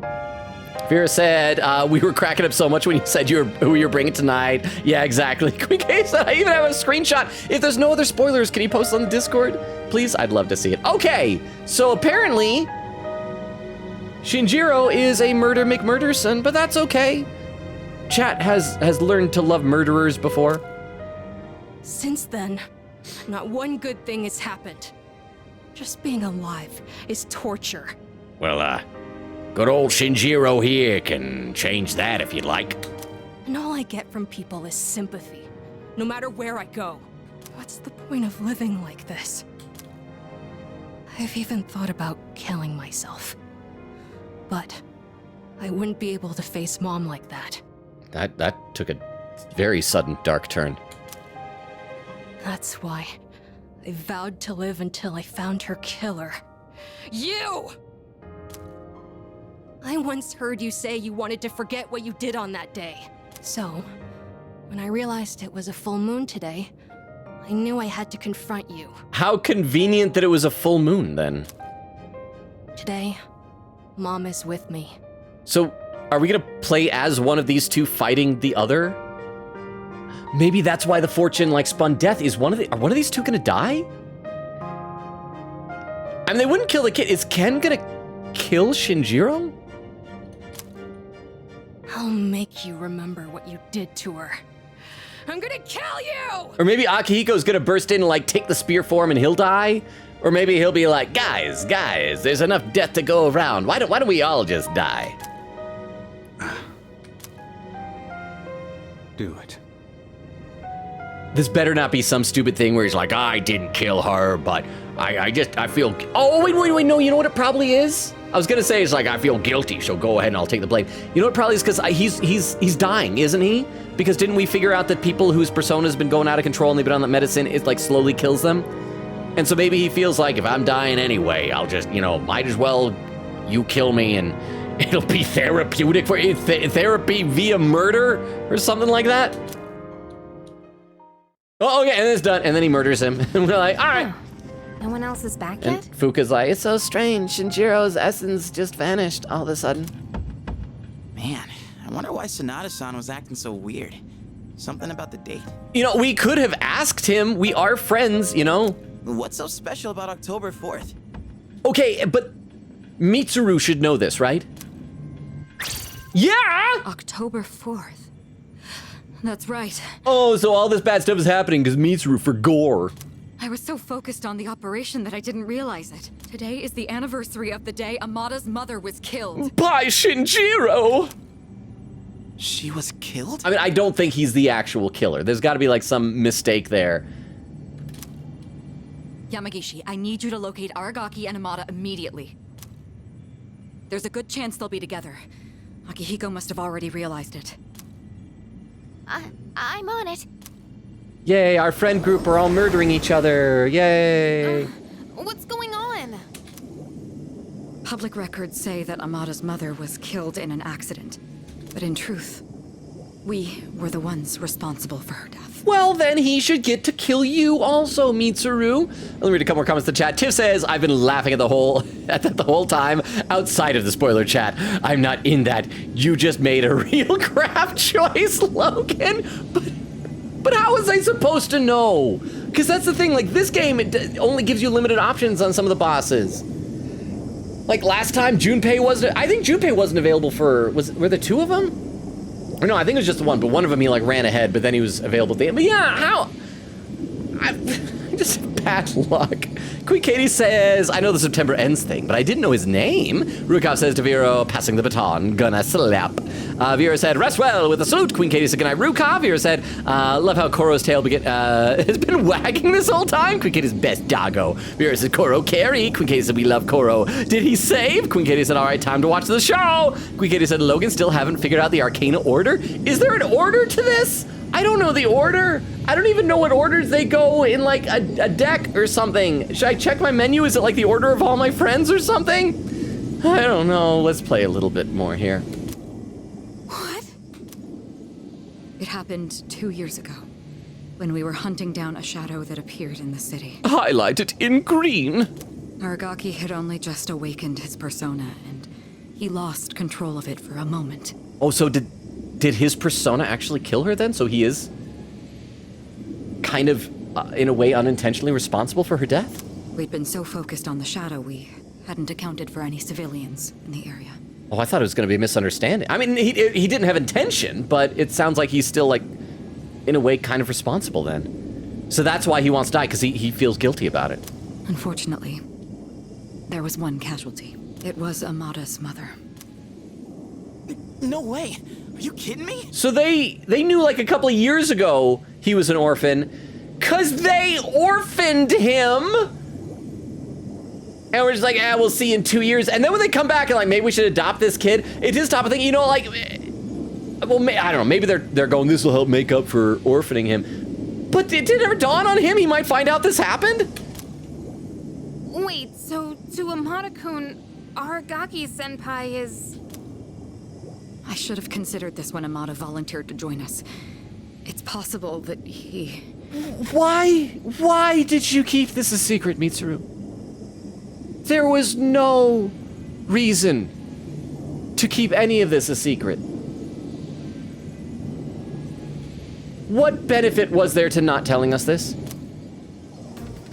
Vera said, we were cracking up so much when you said who you're bringing tonight. Yeah, exactly. Queen K said, I even have a screenshot. If there's no other spoilers, can you post on the Discord? Please, I'd love to see it. Okay, so apparently, Shinjiro is a murder McMurderson, but that's okay. Chat has learned to love murderers before. Since then, not one good thing has happened. Just being alive is torture. Well, good old Shinjiro here can change that if you'd like. And all I get from people is sympathy, no matter where I go. What's the point of living like this? I've even thought about killing myself. But I wouldn't be able to face Mom like that. That took a very sudden dark turn. That's why I vowed to live until I found her killer. You! I once heard you say you wanted to forget what you did on that day. So, when I realized it was a full moon today, I knew I had to confront you. How convenient that it was a full moon, then. Today, Mom is with me. So, are we gonna play as one of these two fighting the other? Maybe that's why the fortune like spun death. Are one of these two gonna die? I mean, they wouldn't kill the kid. Is Ken gonna kill Shinjiro? I'll make you remember what you did to her. I'm gonna kill you! Or maybe Akihiko's gonna burst in and like take the spear for him and he'll die? Or maybe he'll be like, guys, there's enough death to go around. Why don't we all just die? Do it. This better not be some stupid thing where he's like, I didn't kill her, but I feel, oh, wait, no, you know what it probably is? I was gonna say, it's like, I feel guilty, so go ahead and I'll take the blame. You know what it probably is? Because he's dying, isn't he? Because didn't we figure out that people whose persona's been going out of control and they've been on that medicine, it like slowly kills them? And so maybe he feels like, if I'm dying anyway, I'll just, might as well you kill me and it'll be therapeutic for therapy via murder or something like that. Oh, okay, and then it's done, and then he murders him. And we're like, all right. No one else is back And yet? Fuka's like, it's so strange. Shinjiro's essence just vanished all of a sudden. Man, I wonder why Sonata-san was acting so weird. Something about the date. We could have asked him. We are friends, What's so special about October 4th? Okay, but Mitsuru should know this, right? Yeah! October 4th. That's right. Oh, so all this bad stuff is happening because Mitsuru for gore. I was so focused on the operation that I didn't realize it. Today is the anniversary of the day Amada's mother was killed. By Shinjiro! She was killed? I mean, I don't think he's the actual killer. There's got to be like some mistake there. Yamagishi, I need you to locate Aragaki and Amada immediately. There's a good chance they'll be together. Akihiko must have already realized it. I'm on it. Yay, our friend group are all murdering each other. Yay. What's going on? Public records say that Amada's mother was killed in an accident. But in truth, we were the ones responsible for her death. Well, then he should get to kill you also, Mitsuru. Let me read a couple more comments in the chat. Tiff says, I've been laughing at that the whole time outside of the spoiler chat. I'm not in that. You just made a real craft choice, Logan. But how was I supposed to know? Because that's the thing, like this game, it only gives you limited options on some of the bosses. Like last time, Junpei wasn't, I think Junpei wasn't available for, were there two of them? Or no, I think it was just the one, but one of them he like ran ahead, but then he was available at the end. But yeah, how? Just bad luck. Queen Katie says, I know the September ends thing, but I didn't know his name. Rukov says to Vero, passing the baton, gonna slap. Vera said, rest well with a salute. Queen Katie said, good night, Rukov. Vera said, love how Koro's tail has been wagging this whole time. Queen Katie's best doggo. Vera said, Koro carry. Queen Katie said, we love Koro. Did he save? Queen Katie said, all right, time to watch the show. Queen Katie said, Logan still haven't figured out the Arcana order. Is there an order to this? I don't know the order. I don't even know what orders they go in, like a deck or something. Should I check my menu? Is it like the order of all my friends or something? I don't know. Let's play a little bit more here. What? It happened 2 years ago, when we were hunting down a shadow that appeared in the city. Highlighted in green. Aragaki had only just awakened his persona, and he lost control of it for a moment. Oh, so did his persona actually kill her then? So he is kind of, in a way, unintentionally responsible for her death? We'd been so focused on the shadow, we hadn't accounted for any civilians in the area. Oh, I thought it was going to be a misunderstanding. I mean, he didn't have intention, but it sounds like he's still, like, in a way, kind of responsible then. So that's why he wants to die, because he feels guilty about it. Unfortunately, there was one casualty. It was Amada's mother. No way. Are you kidding me? So they knew like a couple of years ago he was an orphan, cause they orphaned him. And we're just like, we'll see you in 2 years. And then when they come back and like, maybe we should adopt this kid, it is top of thing, you know, like, well, I don't know, maybe they're going, this will help make up for orphaning him. But it didn't ever dawn on him he might find out this happened? Wait, so to Amada-kun, Aragaki-senpai is... I should have considered this when Amada volunteered to join us. It's possible that he... Why did you keep this a secret, Mitsuru? There was no reason to keep any of this a secret. What benefit was there to not telling us this?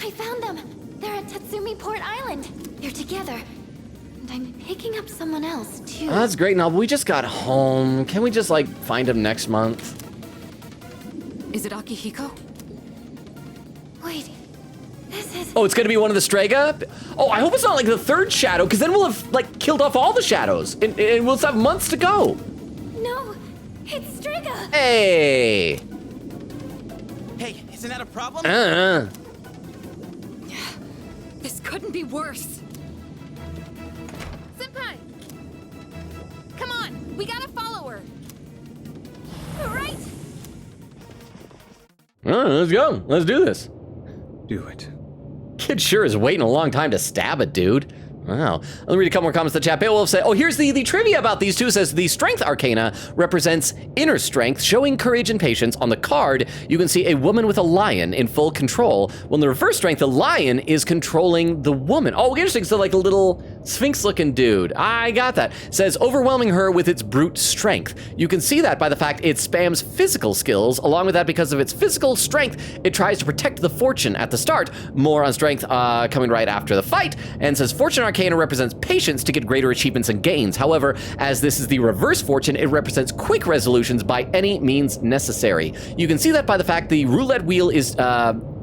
I found them. They're at Tatsumi Port Island. They're together. And I'm picking up someone else, too. Oh, that's great and all, but we just got home. Can we just, like, find him next month? Is it Akihiko? Wait. This is... Oh, it's gonna be one of the Strega? Oh, I hope it's not like the third shadow, because then we'll have, like, killed off all the shadows. And we'll have months to go. No, it's Strega. Hey. Hey, isn't that a problem? This couldn't be worse. Senpai! Come on, we gotta follow her. Right? Let's go. Let's do this. Do it. Kid sure is waiting a long time to stab a dude. Wow. Let me read a couple more comments in the chat. Beowulf said, oh, here's the trivia about these two. It says the Strength Arcana represents inner strength, showing courage and patience. On the card, you can see a woman with a lion in full control. When the reverse strength, the lion is controlling the woman. Oh, interesting. So like a little Sphinx-looking dude. I got that. It says overwhelming her with its brute strength. You can see that by the fact it spams physical skills. Along with that, because of its physical strength, it tries to protect the fortune at the start. More on strength coming right after the fight. And says Fortune Arcana represents patience to get greater achievements and gains. However, as this is the reverse fortune, it represents quick resolutions by any means necessary. You can see that by the fact the roulette wheel is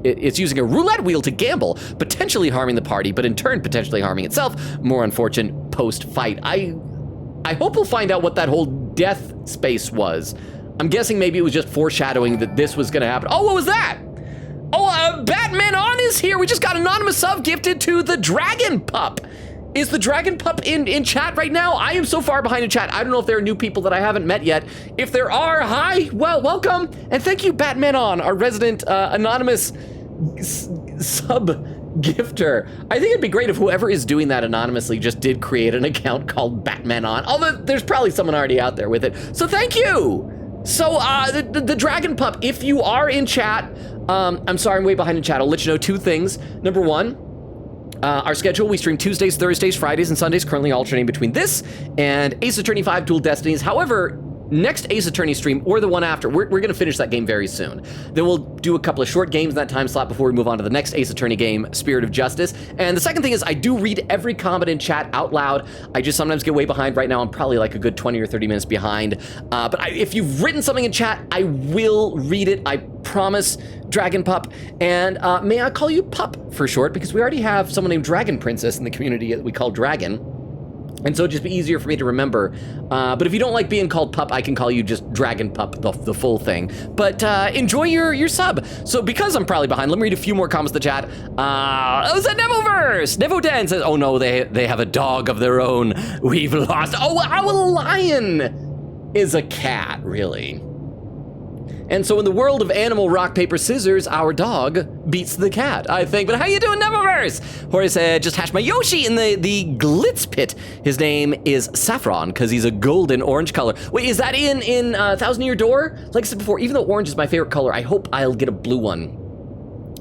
it's using a roulette wheel to gamble, potentially harming the party, but in turn potentially harming itself. More on fortune post-fight. I hope we'll find out what that whole death space was. I'm guessing maybe it was just foreshadowing that this was gonna happen. Oh, what was that? Oh, Batman on is here. We just got anonymous sub gifted to the Dragon Pup. Is the Dragon Pup in chat right now? I am so far behind in chat. I don't know if there are new people that I haven't met yet. If there are, hi, well, welcome. And thank you, Batman On, our resident anonymous sub gifter. I think it'd be great if whoever is doing that anonymously just did create an account called Batman On, although there's probably someone already out there with it. So thank you. So the Dragon Pup, if you are in chat, I'm sorry I'm way behind in chat. I'll let you know two things. Number one, our schedule, we stream Tuesdays, Thursdays, Fridays, and Sundays, currently alternating between this and Ace Attorney 5 Dual Destinies. However, next Ace Attorney stream, or the one after, we're going to finish that game very soon. Then we'll do a couple of short games in that time slot before we move on to the next Ace Attorney game, Spirit of Justice. And the second thing is I do read every comment in chat out loud. I just sometimes get way behind. Right now I'm probably like a good 20 or 30 minutes behind. But if you've written something in chat, I will read it. I promise, Dragon Pup. And may I call you Pup for short, because we already have someone named Dragon Princess in the community that we call Dragon. And so it'd just be easier for me to remember. But if you don't like being called Pup, I can call you just Dragon Pup, the full thing. But enjoy your sub. So because I'm probably behind, let me read a few more comments in the chat. Oh, is that Nevoverse? Nevoden says, oh no, they have a dog of their own. We've lost. Oh, our lion is a cat, really. And so in the world of animal rock, paper, scissors, our dog beats the cat, I think. But how you doing, Neververse? Horace said, just hatched my Yoshi in the Glitz Pit. His name is Saffron, because he's a golden orange color. Wait, is that in Thousand Year Door? Like I said before, even though orange is my favorite color, I hope I'll get a blue one.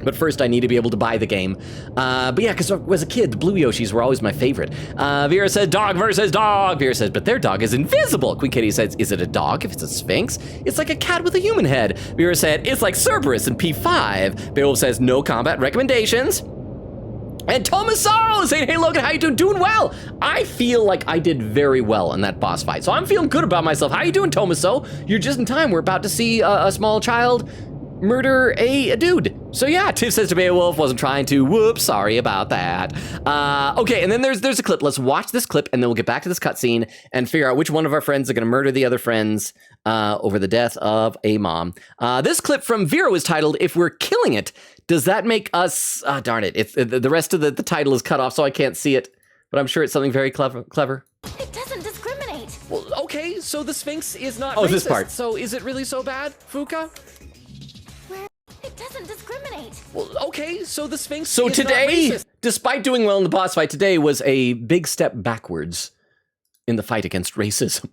But first, I need to be able to buy the game. But yeah, because as a kid, the blue Yoshis were always my favorite. Vera says, dog versus dog. Vera says, but their dog is invisible. Queen Katie says, is it a dog if it's a Sphinx? It's like a cat with a human head. Vera said, it's like Cerberus in P5. Beowulf says, no combat recommendations. And Tomasauro saying, hey Logan, how you doing? Doing well. I feel like I did very well in that boss fight. So I'm feeling good about myself. How you doing, Tomaso? You're just in time. We're about to see a small child murder a dude. So yeah, Tiff says to Beowulf, wasn't trying to, whoops, sorry about that. Okay, and then there's a clip. Let's watch this clip, and then we'll get back to this cutscene and figure out which one of our friends are gonna murder the other friends over the death of a mom. This clip from Vero is titled, If We're Killing It, Does That Make Us, darn it, the rest of the title is cut off so I can't see it, but I'm sure it's something very clever. It doesn't discriminate. Well, okay, so the Sphinx is not Oh, racist. this part. So is it really so bad, Fuka? It doesn't discriminate. Well, okay, so the Sphinx is today, not racist. Despite doing well in the boss fight, today was a big step backwards in the fight against racism.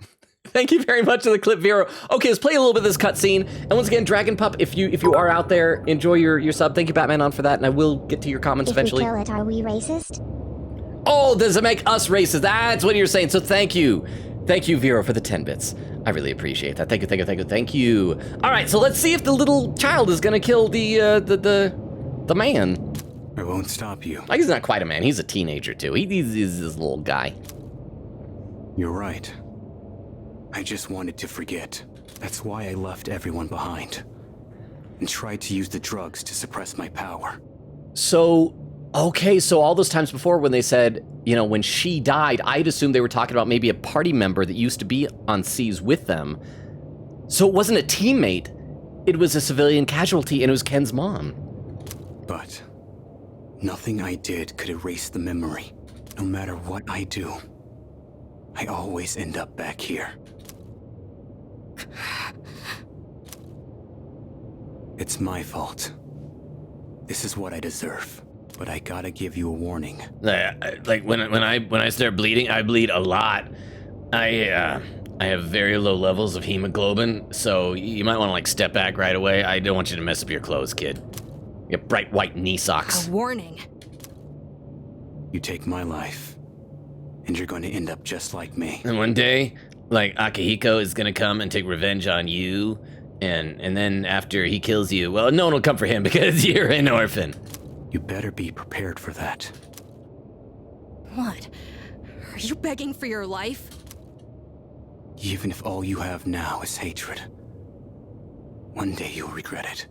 Thank you very much for the clip, Vero. Okay, let's play a little bit of this cutscene. And once again, Dragon Pup, if you are out there, enjoy your sub. Thank you, Batman On, for that, and I will get to your comments eventually. If we kill it, are we racist? Oh, does it make us racist? That's what you're saying. So thank you. Thank you, Vero, for the 10 bits. I really appreciate that. Thank you. All right, so let's see if the little child is gonna kill the man. I won't stop you. Like, he's not quite a man. He's a teenager too. He's this little guy. You're right. I just wanted to forget. That's why I left everyone behind and tried to use the drugs to suppress my power. So, okay, so all those times before when they said, you know, when she died, I'd assumed they were talking about maybe a party member that used to be on Seas with them. So it wasn't a teammate. It was a civilian casualty, and it was Ken's mom. But nothing I did could erase the memory. No matter what I do, I always end up back here. It's my fault. This is what I deserve. But I gotta give you a warning. Like when I start bleeding, I bleed a lot. I have very low levels of hemoglobin, so you might want to like step back right away. I don't want you to mess up your clothes, kid. You have bright white knee socks. A warning. You take my life, and you're going to end up just like me. And one day, like Akihiko is gonna come and take revenge on you, and then after he kills you, well, no one will come for him because you're an orphan. You better be prepared for that. What? Are you begging for your life? Even if all you have now is hatred, one day you'll regret it.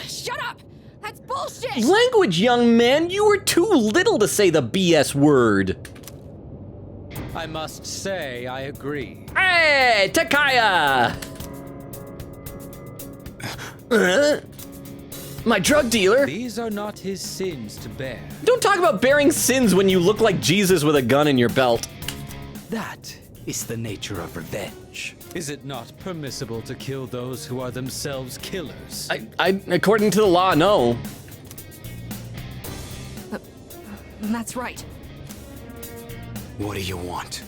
Shut up! That's bullshit! Language, young man! You were too little to say the BS word. I must say, I agree. Hey, Takaya! My drug dealer? These are not his sins to bear. Don't talk about bearing sins when you look like Jesus with a gun in your belt. That is the nature of revenge. Is it not permissible to kill those who are themselves killers? According to the law, no. That's right. What do you want?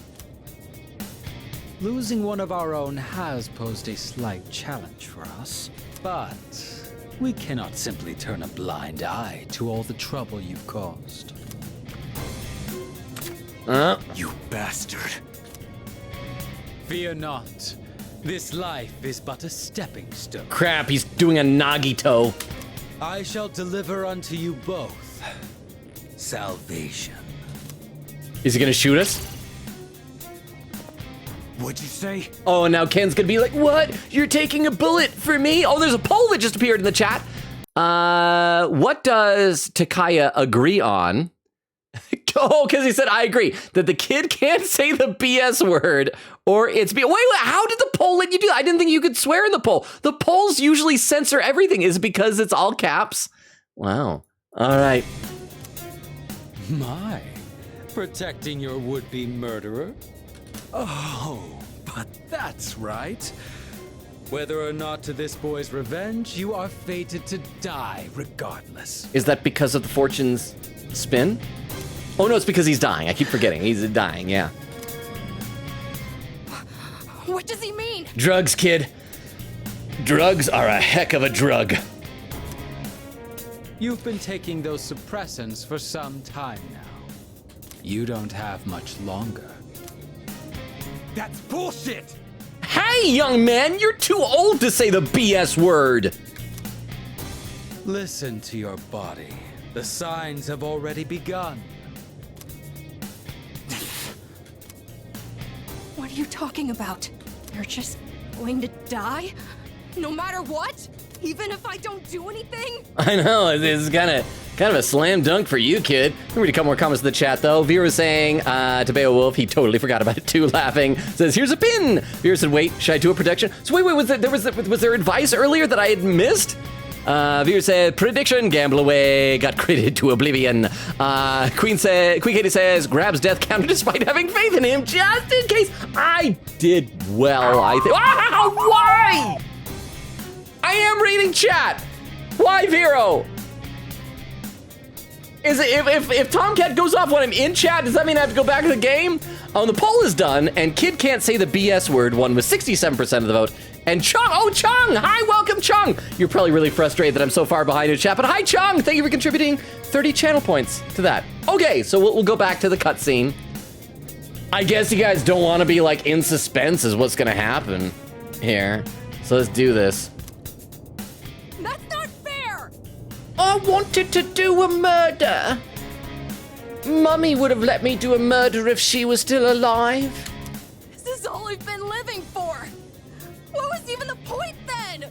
Losing one of our own has posed a slight challenge for us, but we cannot simply turn a blind eye to all the trouble you've caused. You bastard. Fear not. This life is but a stepping stone. Crap, he's doing a Nagito. I shall deliver unto you both salvation. Is he gonna shoot us? What'd you say? Oh, and now Ken's gonna be like, what? You're taking a bullet for me? Oh, there's a poll that just appeared in the chat. What does Takaya agree on? Oh, because he said, I agree, that the kid can't say the BS word, or it's wait, how did the poll let you do that? I didn't think you could swear in the poll. The polls usually censor everything. Is it because it's all caps? Wow. All right. My, protecting your would-be murderer? Oh, but that's right. Whether or not to this boy's revenge, you are fated to die regardless. Is that because of the fortune's spin? Oh no, it's because he's dying. I keep forgetting. He's dying, yeah. What does he mean? Drugs, kid. Drugs are a heck of a drug. You've been taking those suppressants for some time now. You don't have much longer. That's bullshit! Hey, young man, you're too old to say the BS word. Listen to your body. The signs have already begun. What are you talking about? You're just going to die? No matter what? Even if I don't do anything? I know, it's kind of a slam dunk for you, kid. Let me read a couple more comments in the chat, though. Vera was saying to Beowulf, he totally forgot about it too, laughing. Says, here's a pin. Vera said, wait, should I do a prediction? So wait, was there advice earlier that I had missed? Vera said, prediction, gamble away, got credited to oblivion. Queen Katie says, grabs death counter despite having faith in him, just in case. I did well, I think. Why? I am reading chat. Why, Vero? Is it if Tomcat goes off when I'm in chat, does that mean I have to go back to the game? The poll is done, and Kid can't say the BS word. Won with 67% of the vote. And Chung, Chung! Hi, welcome, Chung! You're probably really frustrated that I'm so far behind in chat, but hi, Chung! Thank you for contributing 30 channel points to that. Okay, so we'll go back to the cutscene. I guess you guys don't want to be like in suspense is what's gonna happen here. So let's do this. That's not fair! I wanted to do a murder. Mummy would have let me do a murder if she was still alive. This is all I've been living for! What was even the point then?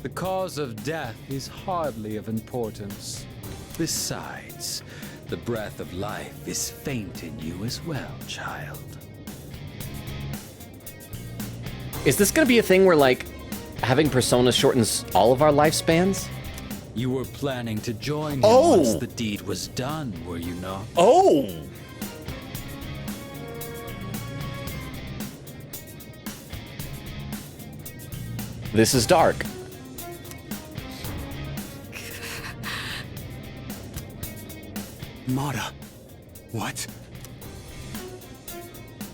The cause of death is hardly of importance. Besides, the breath of life is faint in you as well, child. Is this gonna be a thing where, like, having Persona shortens all of our lifespans? You were planning to join him Oh! once the deed was done, were you not? Oh! This is dark. Mata. What?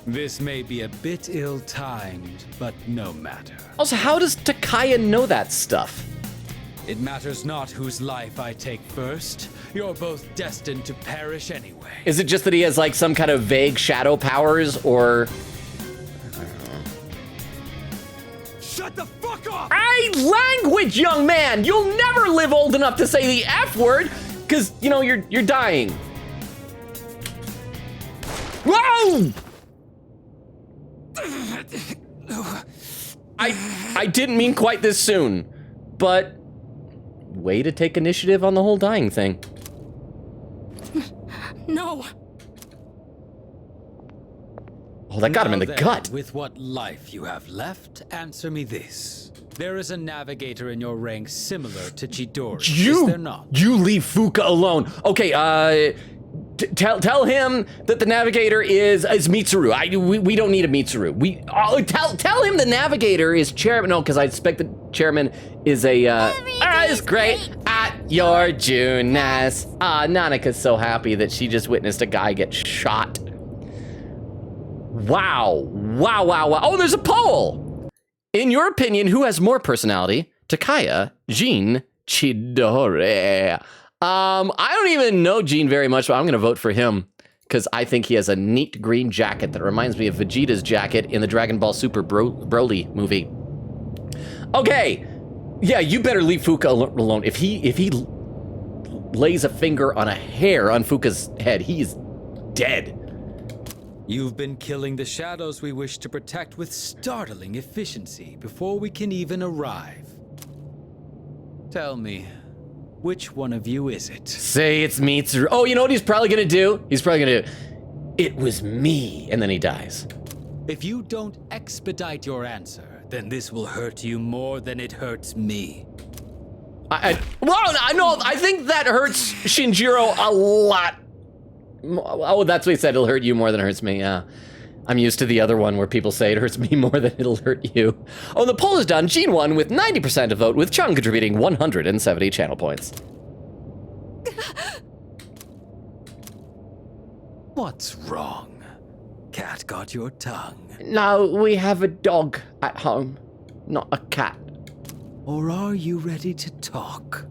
This may be a bit ill-timed, but no matter. Also, how does Takaya know that stuff? It matters not whose life I take first. You're both destined to perish anyway. Is it just that he has, like, some kind of vague shadow powers, or... Shut the fuck up! Language, young man! You'll never live old enough to say the F word, because, you know, you're dying. Whoa! I didn't mean quite this soon, but way to take initiative on the whole dying thing. No. Oh, that got him in the Now then, gut. With what life you have left, answer me this. There is a navigator in your ranks similar to Chidori, is there not? You leave Fuka alone. Okay, tell him that the navigator is Mitsuru. We don't need a Mitsuru. Tell him the navigator is chairman. No, because I expect the chairman is a. It's great at your Junas. Nanaka's so happy that she just witnessed a guy get shot. Wow. Oh, there's a poll. In your opinion, who has more personality? Takaya, Jin, Chidori? I don't even know Gene very much, but I'm gonna vote for him because I think he has a neat green jacket that reminds me of Vegeta's jacket in the Dragon Ball Super Broly movie. Okay, yeah, you better leave Fuka alone. If he lays a finger on a hair on Fuka's head, he's dead. You've been killing the shadows we wish to protect with startling efficiency before we can even arrive. Tell me, which one of you is it? Say it's Mitsuru. Oh, you know what he's probably gonna do? He's probably gonna do, it was me, and then he dies. If you don't expedite your answer, then this will hurt you more than it hurts me. I think that hurts Shinjiro a lot. Oh, that's what he said. It'll hurt you more than it hurts me. Yeah. I'm used to the other one where people say it hurts me more than it'll hurt you. Oh, the poll is done. Gene won with 90% of vote, with Chung contributing 170 channel points. What's wrong? Cat got your tongue. No, we have a dog at home, not a cat. Or are you ready to talk?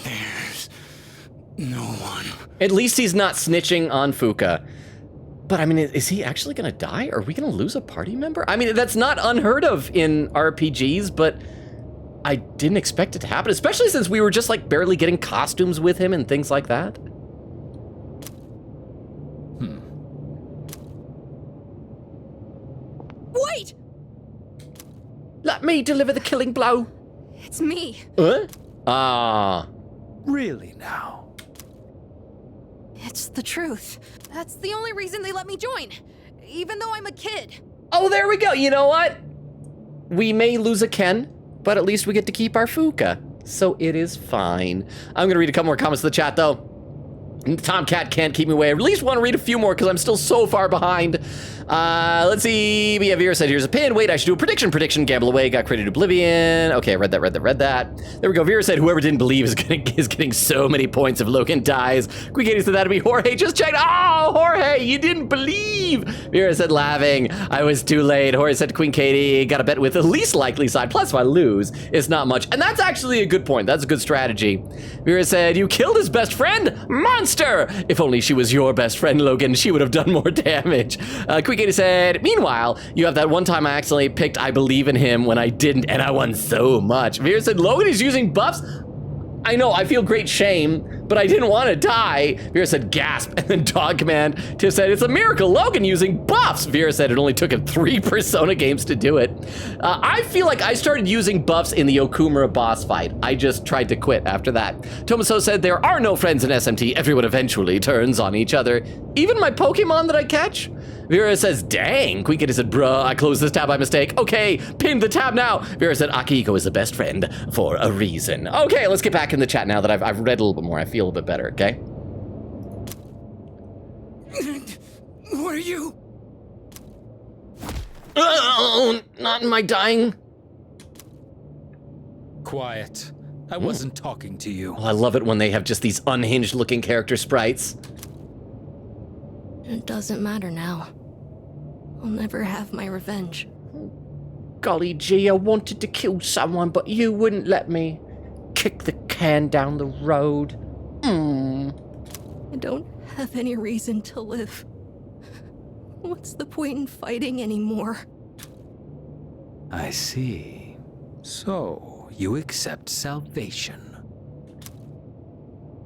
There's no one. At least he's not snitching on Fuka. But I mean, is he actually gonna die? Are we gonna lose a party member? I mean, that's not unheard of in RPGs, but I didn't expect it to happen, especially since we were just like barely getting costumes with him and things like that. Wait! Let me deliver the killing blow. It's me. Really now? It's the truth. That's the only reason they let me join, even though I'm a kid. Oh, there we go. You know what? We may lose a Ken, but at least we get to keep our Fuka. So it is fine. I'm gonna read a couple more comments in the chat though. Tomcat can't keep me away. I at least want to read a few more because I'm still so far behind. Let's see. Vera said, here's a pin. Wait, I should do a prediction. Gamble away. Got created oblivion. Okay, read that. There we go. Vera said, whoever didn't believe is getting so many points if Logan dies. Quick Katie said that'd be Jorge. Just checked. Oh, Jorge, you didn't believe. Vera said, laughing. I was too late. Jorge said, Queen Katie, got a bet with the least likely side. Plus, if I lose, it's not much. And that's actually a good point. That's a good strategy. Vera said, you killed his best friend? Monster! If only she was your best friend, Logan, she would have done more damage. Quick Katie said, meanwhile, you have that one time I accidentally picked I believe in him when I didn't, and I won so much. Vera said, Logan is using buffs? I know, I feel great shame, but I didn't want to die. Vera said, gasp, and then Dog Command. Tiff said, it's a miracle, Logan using buffs. Vera said it only took him 3 Persona games to do it. I feel like I started using buffs in the Okumura boss fight. I just tried to quit after that. Tomaso said, there are no friends in SMT. Everyone eventually turns on each other. Even my Pokemon that I catch? Vera says, dang. Queen Kitty said, bruh, I closed this tab by mistake. Okay, pin the tab now. Vera said, Akihiko is the best friend for a reason. Okay, let's get back in the chat now that I've read a little bit more. I feel a little bit better, okay? What are you? Oh, not in my dying. Quiet. I wasn't talking to you. Oh, I love it when they have just these unhinged looking character sprites. It doesn't matter now. I'll never have my revenge. Golly gee, I wanted to kill someone, but you wouldn't let me. Kick the can down the road. I don't have any reason to live. What's the point in fighting anymore? I see. So, you accept salvation.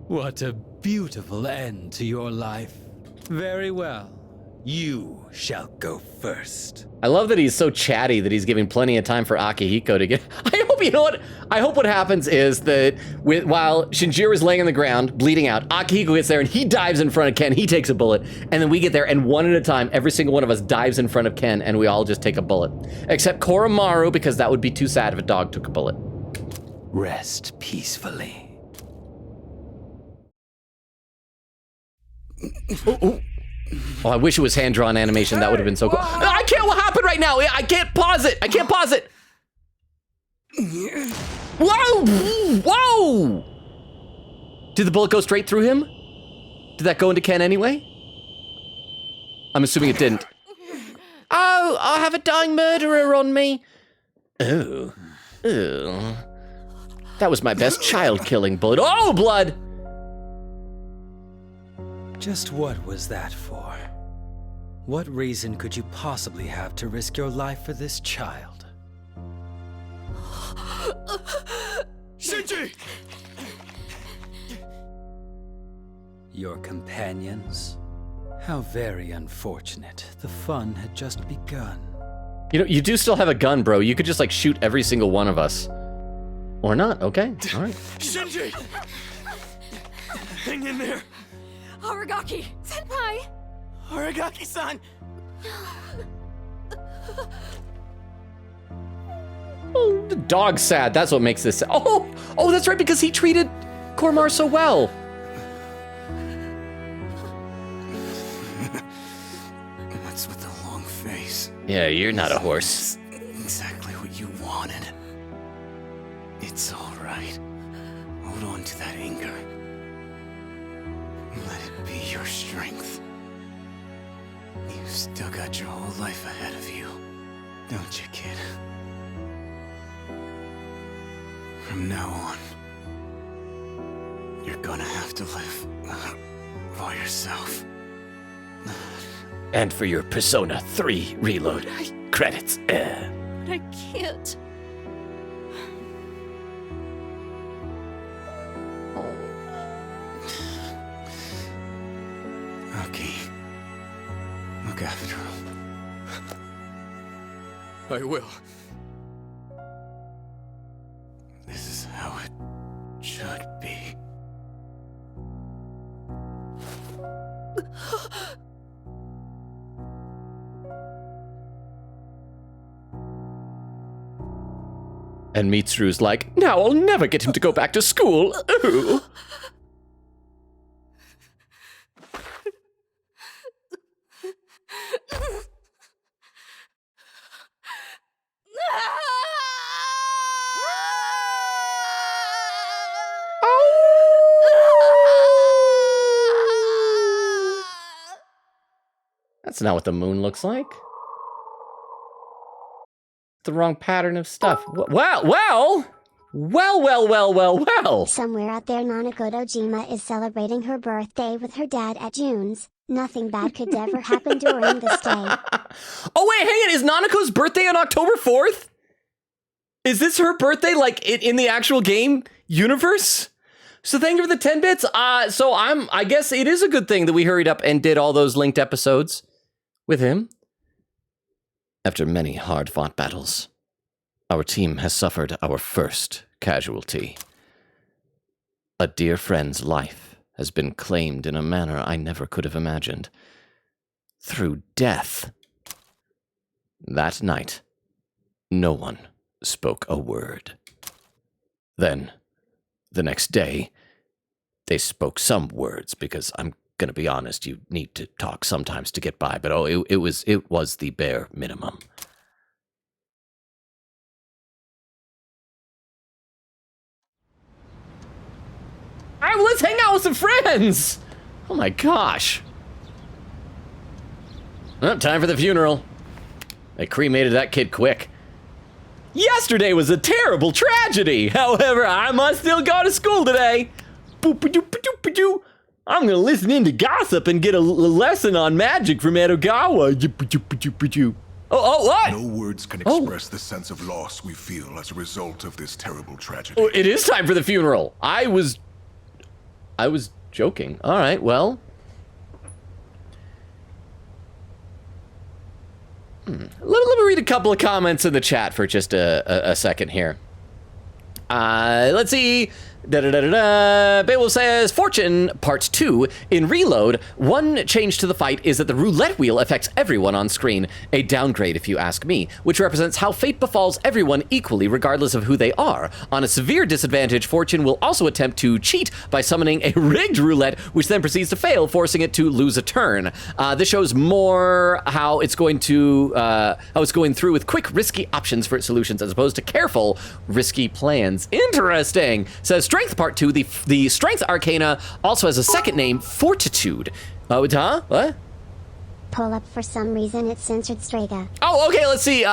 What a beautiful end to your life. Very well. You shall go first. I love that he's so chatty that he's giving plenty of time for Akihiko to get. I hope, you know what? I hope what happens is that while Shinjiro is laying on the ground, bleeding out, Akihiko gets there and he dives in front of Ken. He takes a bullet. And then we get there and one at a time, every single one of us dives in front of Ken and we all just take a bullet. Except Koromaru, because that would be too sad if a dog took a bullet. Rest peacefully. Oh, I wish it was hand-drawn animation. That would have been so cool. I can't. What happened right now? I can't pause it. I can't pause it. Whoa! Whoa! Did the bullet go straight through him? Did that go into Ken anyway? I'm assuming it didn't. Oh, I have a dying murderer on me. Oh. Oh. That was my best child-killing bullet. Oh, blood! Just what was that for? What reason could you possibly have to risk your life for this child? Shinji! Your companions? How very unfortunate. The fun had just begun. You know, you do still have a gun, bro. You could just, like, shoot every single one of us. Or not, okay? All right. Shinji! Hang in there! Aragaki! Senpai! Aragaki-san! Oh, the dog's sad. That's what makes this sad. Oh, that's right, because he treated Koromaru so well. What's with the long face? Yeah, you're not a horse. Exactly what you wanted. It's all right. Hold on to that anger. Let it be your strength. You've still got your whole life ahead of you, don't you, kid? From now on, you're gonna have to live for yourself. And for your Persona 3 reload credits. But I can't. Okay. Look after him. I will. This is how it should be. And Mitsuru's like, now I'll never get him to go back to school. Ooh. That's not what the moon looks like. The wrong pattern of stuff. Well. Somewhere out there, Nanako Dojima is celebrating her birthday with her dad at June's. Nothing bad could ever happen during this day. Oh wait, hang on. Is Nanako's birthday on October 4th? Is this her birthday, like in the actual game universe? So thank you for the 10 bits. So I guess it is a good thing that we hurried up and did all those linked episodes with him. After many hard-fought battles, our team has suffered our first casualty. A dear friend's life has been claimed in a manner I never could have imagined. Through death. That night, no one spoke a word. Then, the next day, they spoke some words, because I'm gonna be honest, you need to talk sometimes to get by, but it was the bare minimum. All right, well, let's hang out with some friends. Oh my gosh. Well, time for the funeral. They cremated that kid quick. Yesterday was a terrible tragedy. However, I must still go to school today. Boop-a-doop-a-doop-a-doo. I'm gonna listen in to gossip and get a lesson on magic from Edogawa. Oh, what? No words can express the sense of loss we feel as a result of this terrible tragedy. Oh, it is time for the funeral. I was joking. All right, well. Let me read a couple of comments in the chat for just a second here. Let's see. Beowulf says, Fortune Part 2. In Reload, one change to the fight is that the roulette wheel affects everyone on screen. A downgrade, if you ask me, which represents how fate befalls everyone equally, regardless of who they are. On a severe disadvantage, Fortune will also attempt to cheat by summoning a rigged roulette, which then proceeds to fail, forcing it to lose a turn. This shows more how it's going through with quick, risky options for its solutions, as opposed to careful, risky plans. Interesting. Says Strength Part 2, the Strength Arcana also has a second name, Fortitude. What? Pull up for some reason it censored Strega. Oh, okay, let's see.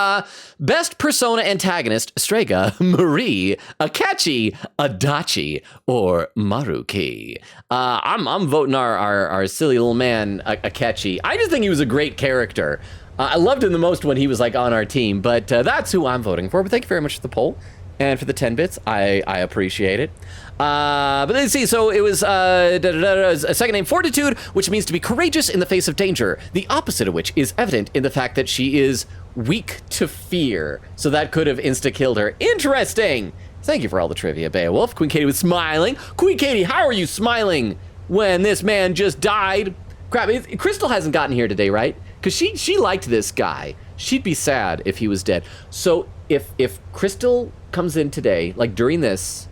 Best Persona antagonist, Strega, Marie, Akachi, Adachi, or Maruki. I'm voting our silly little man, Akachi. I just think he was a great character. I loved him the most when he was like on our team, but that's who I'm voting for. But thank you very much for the poll. And for the 10 bits, I appreciate it. But let's see, so it was a second name, Fortitude, which means to be courageous in the face of danger, the opposite of which is evident in the fact that she is weak to fear. So that could have insta-killed her. Interesting! Thank you for all the trivia, Beowulf. Queen Katie was smiling. Queen Katie, how are you smiling when this man just died? Crap, Crystal hasn't gotten here today, right? Because she liked this guy. She'd be sad if he was dead. So if Crystal comes in today, like during this,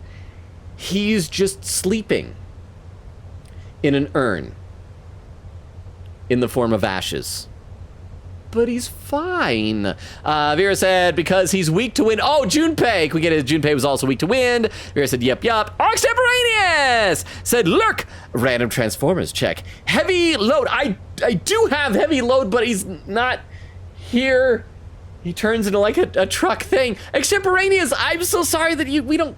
he's just sleeping in an urn in the form of ashes. But he's fine. Vera said, because he's weak to wind. Oh, Junpei. Can we get it? Junpei was also weak to wind. Vera said, yep. Oxtemporaneous said, lurk. Random Transformers check. Heavy load. I do have heavy load, but he's not here. He turns into like a truck thing. Extemporaneous, I'm so sorry that you're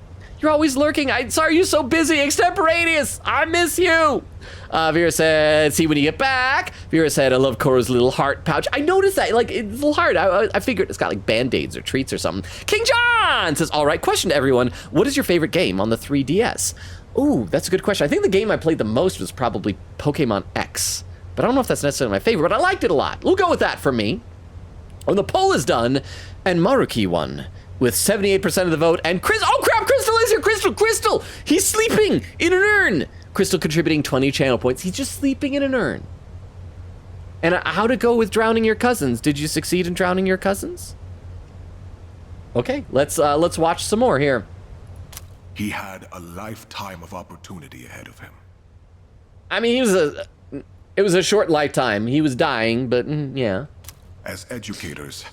always lurking. I'm sorry you're so busy. Extemporaneous, I miss you. Vera said, see when you get back. Vera said, I love Koro's little heart pouch. I noticed that, like, it's a little heart. I figured it's got like Band-Aids or treats or something. King John says, all right, question to everyone. What is your favorite game on the 3DS? Ooh, that's a good question. I think the game I played the most was probably Pokemon X. But I don't know if that's necessarily my favorite, but I liked it a lot. We'll go with that for me. When the poll is done, and Maruki won with 78% of the vote, and oh crap, Crystal is here, Crystal! He's sleeping in an urn! Crystal contributing 20 channel points. He's just sleeping in an urn. And how'd it go with drowning your cousins? Did you succeed in drowning your cousins? Okay, let's watch some more here. He had a lifetime of opportunity ahead of him. I mean, it was a short lifetime. He was dying, but yeah. As educators,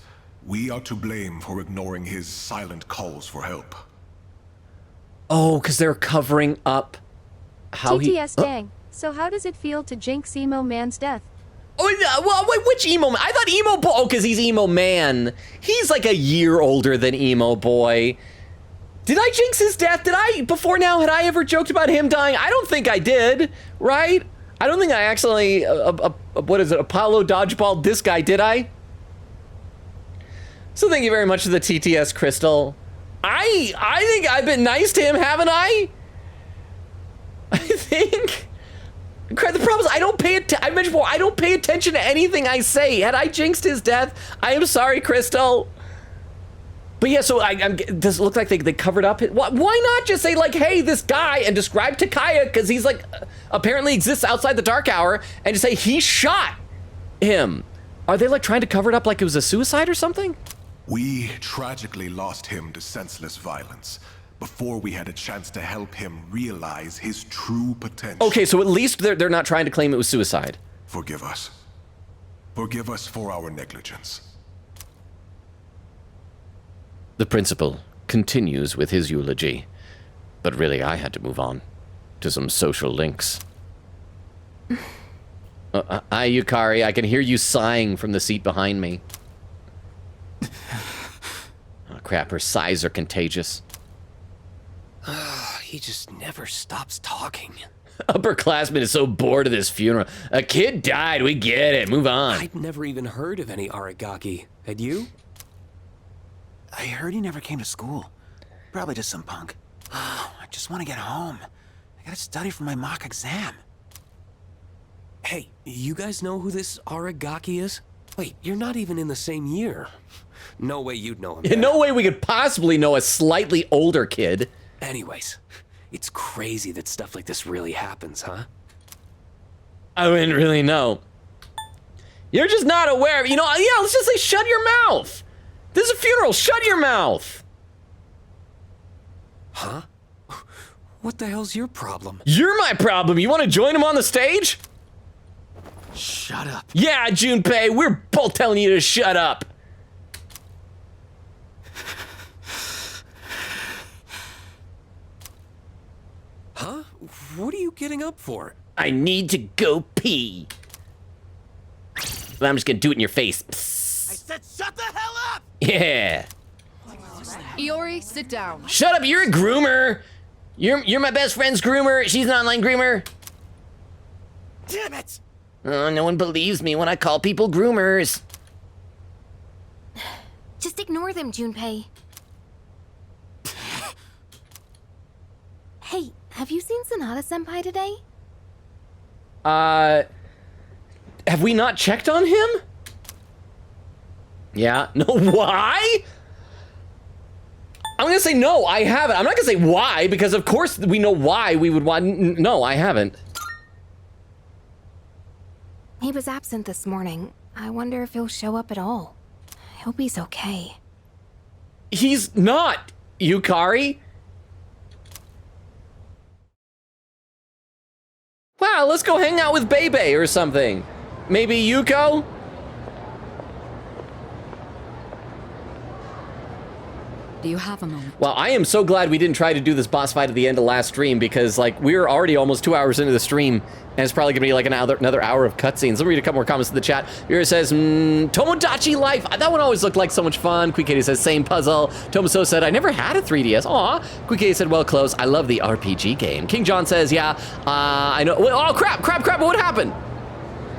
we are to blame for ignoring his silent calls for help. Oh, because they're covering up how TTS dang. So how does it feel to jinx Emo Man's death? Oh, well, wait, which Emo Man? I thought Emo Boy. Oh, because he's Emo Man. He's like a year older than Emo Boy. Did I jinx his death? Before now, had I ever joked about him dying? I don't think I did, right? I don't think I actually, what is it, Apollo dodgeball this guy, did I? So thank you very much for the TTS, Crystal. I think I've been nice to him, haven't I? I think. The problem is I don't pay I mentioned before, I don't pay attention to anything I say. Had I jinxed his death? I am sorry, Crystal. But yeah, so does it look like they covered up? Why not just say like, hey, this guy, and describe Takaya, because he's like, apparently exists outside the Dark Hour, and just say he shot him. Are they like trying to cover it up like it was a suicide or something? We tragically lost him to senseless violence before we had a chance to help him realize his true potential. Okay, so at least they're not trying to claim it was suicide. Forgive us. Forgive us for our negligence. The principal continues with his eulogy, but really I had to move on to some social links. Hi, Yukari. I can hear you sighing from the seat behind me. Oh, crap, her sighs are contagious. He just never stops talking. Upperclassman is so bored of this funeral. A kid died, we get it, move on. I'd never even heard of any Aragaki. Had you? I heard he never came to school. Probably just some punk. I just want to get home. I gotta study for my mock exam. Hey, you guys know who this Aragaki is? Wait, you're not even in the same year. No way you'd know him. In no way we could possibly know a slightly older kid. Anyways, it's crazy that stuff like this really happens, huh? I wouldn't really know. You're just not aware of, yeah, let's just say shut your mouth. This is a funeral, shut your mouth. Huh? What the hell's your problem? You're my problem. You want to join him on the stage? Shut up. Yeah, Junpei, we're both telling you to shut up. Huh? What are you getting up for? I need to go pee. But I'm just gonna do it in your face. Psst. I said shut the hell up! Yeah. Iori, sit down. Shut up, you're a groomer. You're my best friend's groomer. She's an online groomer. Damn it! Oh, no one believes me when I call people groomers. Just ignore them, Junpei. Hey, have you seen Sonata-senpai today? Have we not checked on him? Yeah, no, why? I'm gonna say no, I haven't. I'm not gonna say why, because of course we know why we would want, no, I haven't. He was absent this morning. I wonder if he'll show up at all. I hope he's okay. He's not, Yukari. Wow, let's go hang out with Bebe or something. Maybe Yuko? Do you have a moment? Well, I am so glad we didn't try to do this boss fight at the end of last stream because, like, we're already almost 2 hours into the stream, and it's probably gonna be like another hour of cutscenes. Let me read a couple more comments in the chat. Here it says, Tomodachi Life. That one always looked like so much fun. Quick Katie says, same puzzle. Tomoso said, I never had a 3DS. Aw. Quick Katie said, well, close. I love the RPG game. King John says, yeah, I know. Oh, crap, what happened?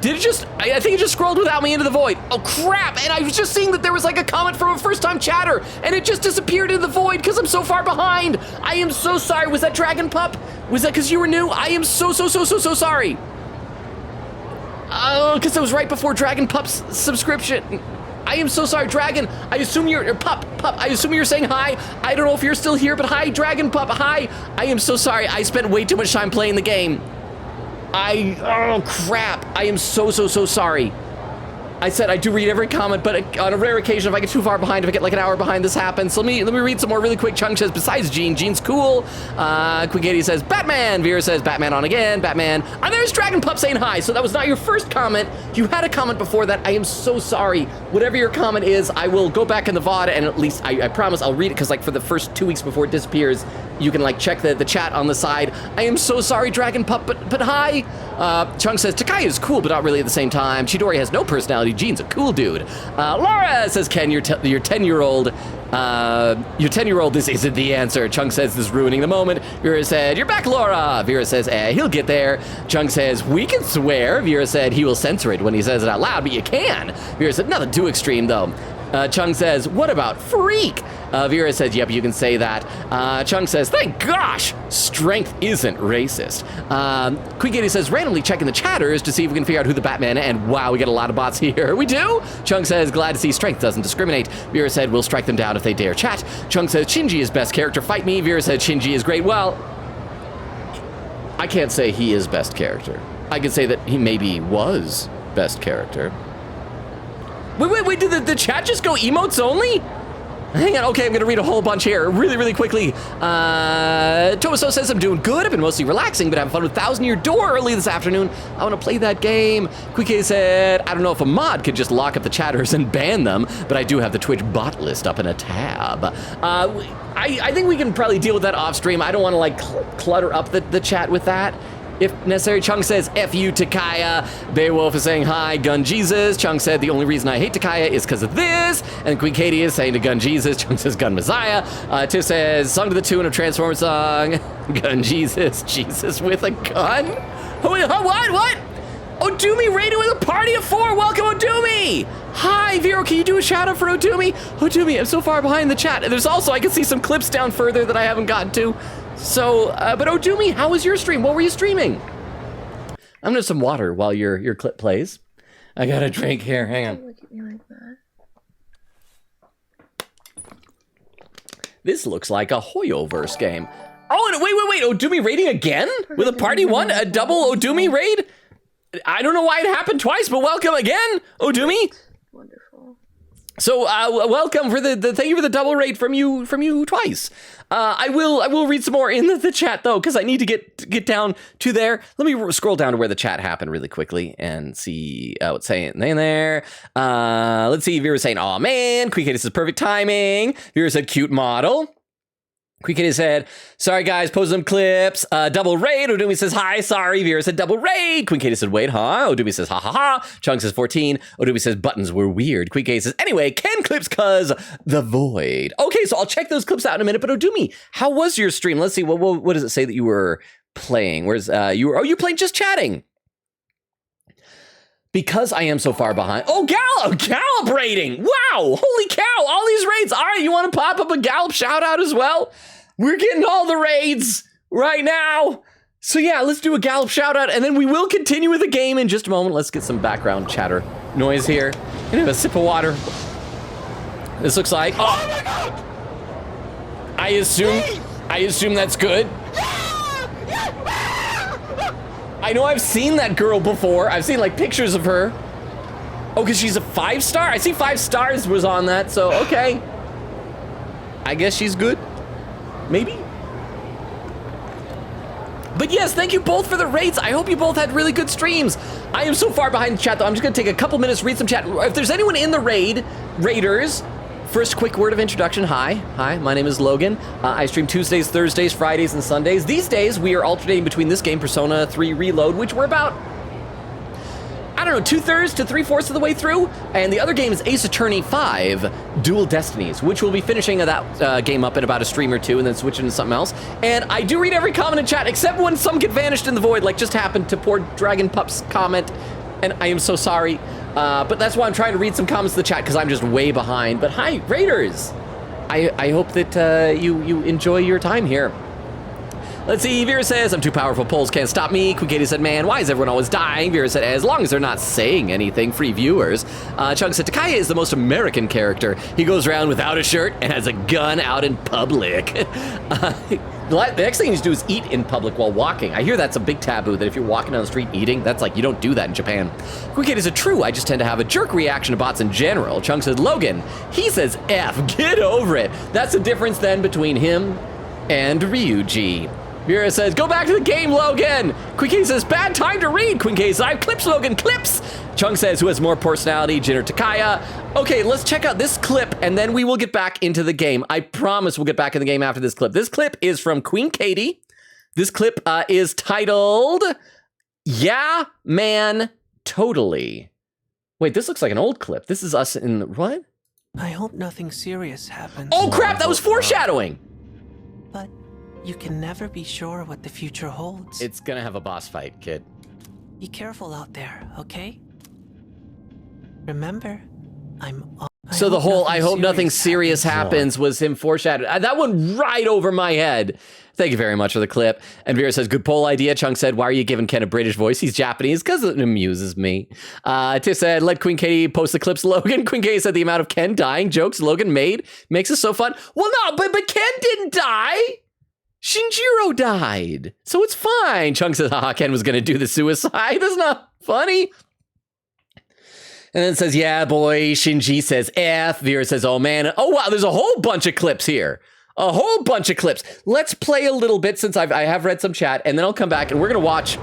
Did it just, I think it just scrolled without me into the void. Oh crap, and I was just seeing that there was like a comment from a first-time chatter, and it just disappeared in the void because I'm so far behind. I am so sorry, was that Dragon Pup? Was that because you were new? I am so sorry. Oh, because it was right before Dragon Pup's subscription. I am so sorry, Dragon. I assume you're, Pup, I assume you're saying hi. I don't know if you're still here, but hi, Dragon Pup, hi. I am so sorry, I spent way too much time playing the game. Oh crap, I am so sorry. I said I do read every comment, but on a rare occasion, if I get too far behind, if I get like an hour behind, this happens. So let me read some more really quick. Chung says, besides Gene, Gene's cool. Quiggity says, Batman. Vera says, Batman on again, Batman. And there's Dragon Pup saying hi. So that was not your first comment. You had a comment before that. I am so sorry. Whatever your comment is, I will go back in the VOD and at least, I promise I'll read it, because like for the first 2 weeks before it disappears, you can like check the chat on the side. I am so sorry, Dragon Pup, but hi. Chung says, Takaya is cool, but not really at the same time. Chidori has no personality. Gene's a cool dude. Laura says, Ken, your 10-year-old, this isn't the answer. Chung says, this is ruining the moment. Vera said, you're back, Laura. Vera says, he'll get there. Chung says, we can swear. Vera said, he will censor it when he says it out loud, but you can. Vera said, nothing too extreme, though. Chung says, what about freak? Vera says, yep, you can say that. Chung says, thank gosh, strength isn't racist. Quiggity says, randomly checking the chatters to see if we can figure out who the Batman is, and wow, we get a lot of bots here. We do? Chung says, glad to see strength doesn't discriminate. Vera said, we'll strike them down if they dare chat. Chung says, Shinji is best character, fight me. Vera said, Shinji is great. Well, I can't say he is best character. I can say that he maybe was best character. Wait, did the chat just go emotes only? Hang on, okay, I'm gonna read a whole bunch here really quickly. Tomaso says, I'm doing good. I've been mostly relaxing, but having fun with Thousand Year Door early this afternoon. I wanna play that game. Quick said, I don't know if a mod could just lock up the chatters and ban them, but I do have the Twitch bot list up in a tab. I think we can probably deal with that off stream. I don't wanna like clutter up the chat with that. If necessary. Chung says, F you, Takaya. Beowulf is saying, hi, Gun Jesus. Chung said, the only reason I hate Takaya is because of this. And Queen Katie is saying to Gun Jesus. Chung says, Gun Messiah. Tiff says, sung to the tune of Transformers song. Gun Jesus, Jesus with a gun? What? Odumi raided with a party of 4. Welcome, Odumi. Hi, Vero, can you do a shout out for Odumi? Odumi, I'm so far behind the chat. There's also, I can see some clips down further that I haven't gotten to. So, but Odumi, how was your stream? What were you streaming? I'm gonna have some water while your clip plays. I got a drink here. Hang on. Don't look at me like that. This looks like a Hoyoverse game. Oh, and wait. Odumi raiding again? With a party one? A double Odumi raid? I don't know why it happened twice, but welcome again, Odumi. Wonderful. So, welcome for the thank you for the double raid from you twice. I will read some more in the chat though, because I need to get down to there. Let me scroll down to where the chat happened really quickly and see what's saying in there. Let's see. Vera saying, "Oh man, Queen Katie says perfect timing." Vera said, "Cute model." Queen Katie said, "Sorry guys, post some clips." Double raid. Odumi says, "Hi, sorry." Vera said, "Double raid." Queen Katie said, "Wait, huh?" Odumi says, "Ha ha ha." Chung says, 14. Odumi says, "Buttons were weird." Queen Katie says, "Anyway, Ken clips cause the void." Okay, so I'll check those clips out in a minute. But Odumi, how was your stream? Let's see. What does it say that you were playing? Where's you playing just chatting? Because I am so far behind. Oh, Gallop raiding. Wow, holy cow, all these raids. All right, you want to pop up a Gallop shout out as well? We're getting all the raids right now. So yeah, let's do a Gallop shout out and then we will continue with the game in just a moment. Let's get some background chatter noise here. And have a sip of water. This looks like, oh my God. I assume that's good. I know I've seen that girl before. I've seen like pictures of her. Oh, because she's a 5-star? I see 5 stars was on that, so okay. I guess she's good. Maybe? But yes, thank you both for the raids. I hope you both had really good streams. I am so far behind the chat though. I'm just gonna take a couple minutes, read some chat. If there's anyone in the raiders, first quick word of introduction. Hi, my name is Logan. I stream Tuesdays, Thursdays, Fridays, and Sundays. These days, we are alternating between this game, Persona 3 Reload, which we're about, I don't know, 2/3 to 3/4 of the way through. And the other game is Ace Attorney 5, Dual Destinies, which we'll be finishing that game up in about a stream or two and then switching to something else. And I do read every comment in chat, except when some get vanished in the void, like just happened to poor Dragon Pup's comment. And I am so sorry. But that's why I'm trying to read some comments in the chat, because I'm just way behind. But hi, Raiders! I hope that you enjoy your time here. Let's see, Vera says, "I'm too powerful, polls can't stop me." Queen Katie said, "Man, why is everyone always dying?" Vera said, "As long as they're not saying anything, free viewers." Chung said, "Takaya is the most American character. He goes around without a shirt and has a gun out in public." The next thing you need to do is eat in public while walking. I hear that's a big taboo, that if you're walking down the street eating, that's like, you don't do that in Japan. Queen Katie said, "True, I just tend to have a jerk reaction to bots in general." Chung said, "Logan, he says F, get over it." That's the difference then between him and Ryuji. Vera says, "Go back to the game, Logan." Queen Katie says, "Bad time to read." Queen Katie says, "I have clips, Logan, clips." Chung says, "Who has more personality, Jin or Takaya?" Okay, let's check out this clip and then we will get back into the game. I promise we'll get back in the game after this clip. This clip is from Queen Katie. This clip is titled, "Yeah, Man, Totally." Wait, this looks like an old clip. This is us in the, what? I hope nothing serious happens. Oh crap, that was foreshadowing. But you can never be sure what the future holds. It's gonna have a boss fight, kid. Be careful out there, okay? Remember, So the whole "I hope nothing serious happens" was him foreshadowing. That went right over my head. Thank you very much for the clip. And Vera says, "Good poll idea." Chung said, "Why are you giving Ken a British voice? He's Japanese." Because it amuses me. Tiff said, "Let Queen Katie post the clips, Logan." Queen Katie said, "The amount of Ken dying jokes Logan made makes it so fun." Well, no, but Ken didn't die. Shinjiro died. So it's fine. Chung says, "Haha, Ken was going to do the suicide." That's not funny. And then it says, "Yeah, boy." Shinji says F. Vera says, "Oh, man." Oh, wow. There's a whole bunch of clips here. A whole bunch of clips. Let's play a little bit since I have read some chat, and then I'll come back and we're going to watch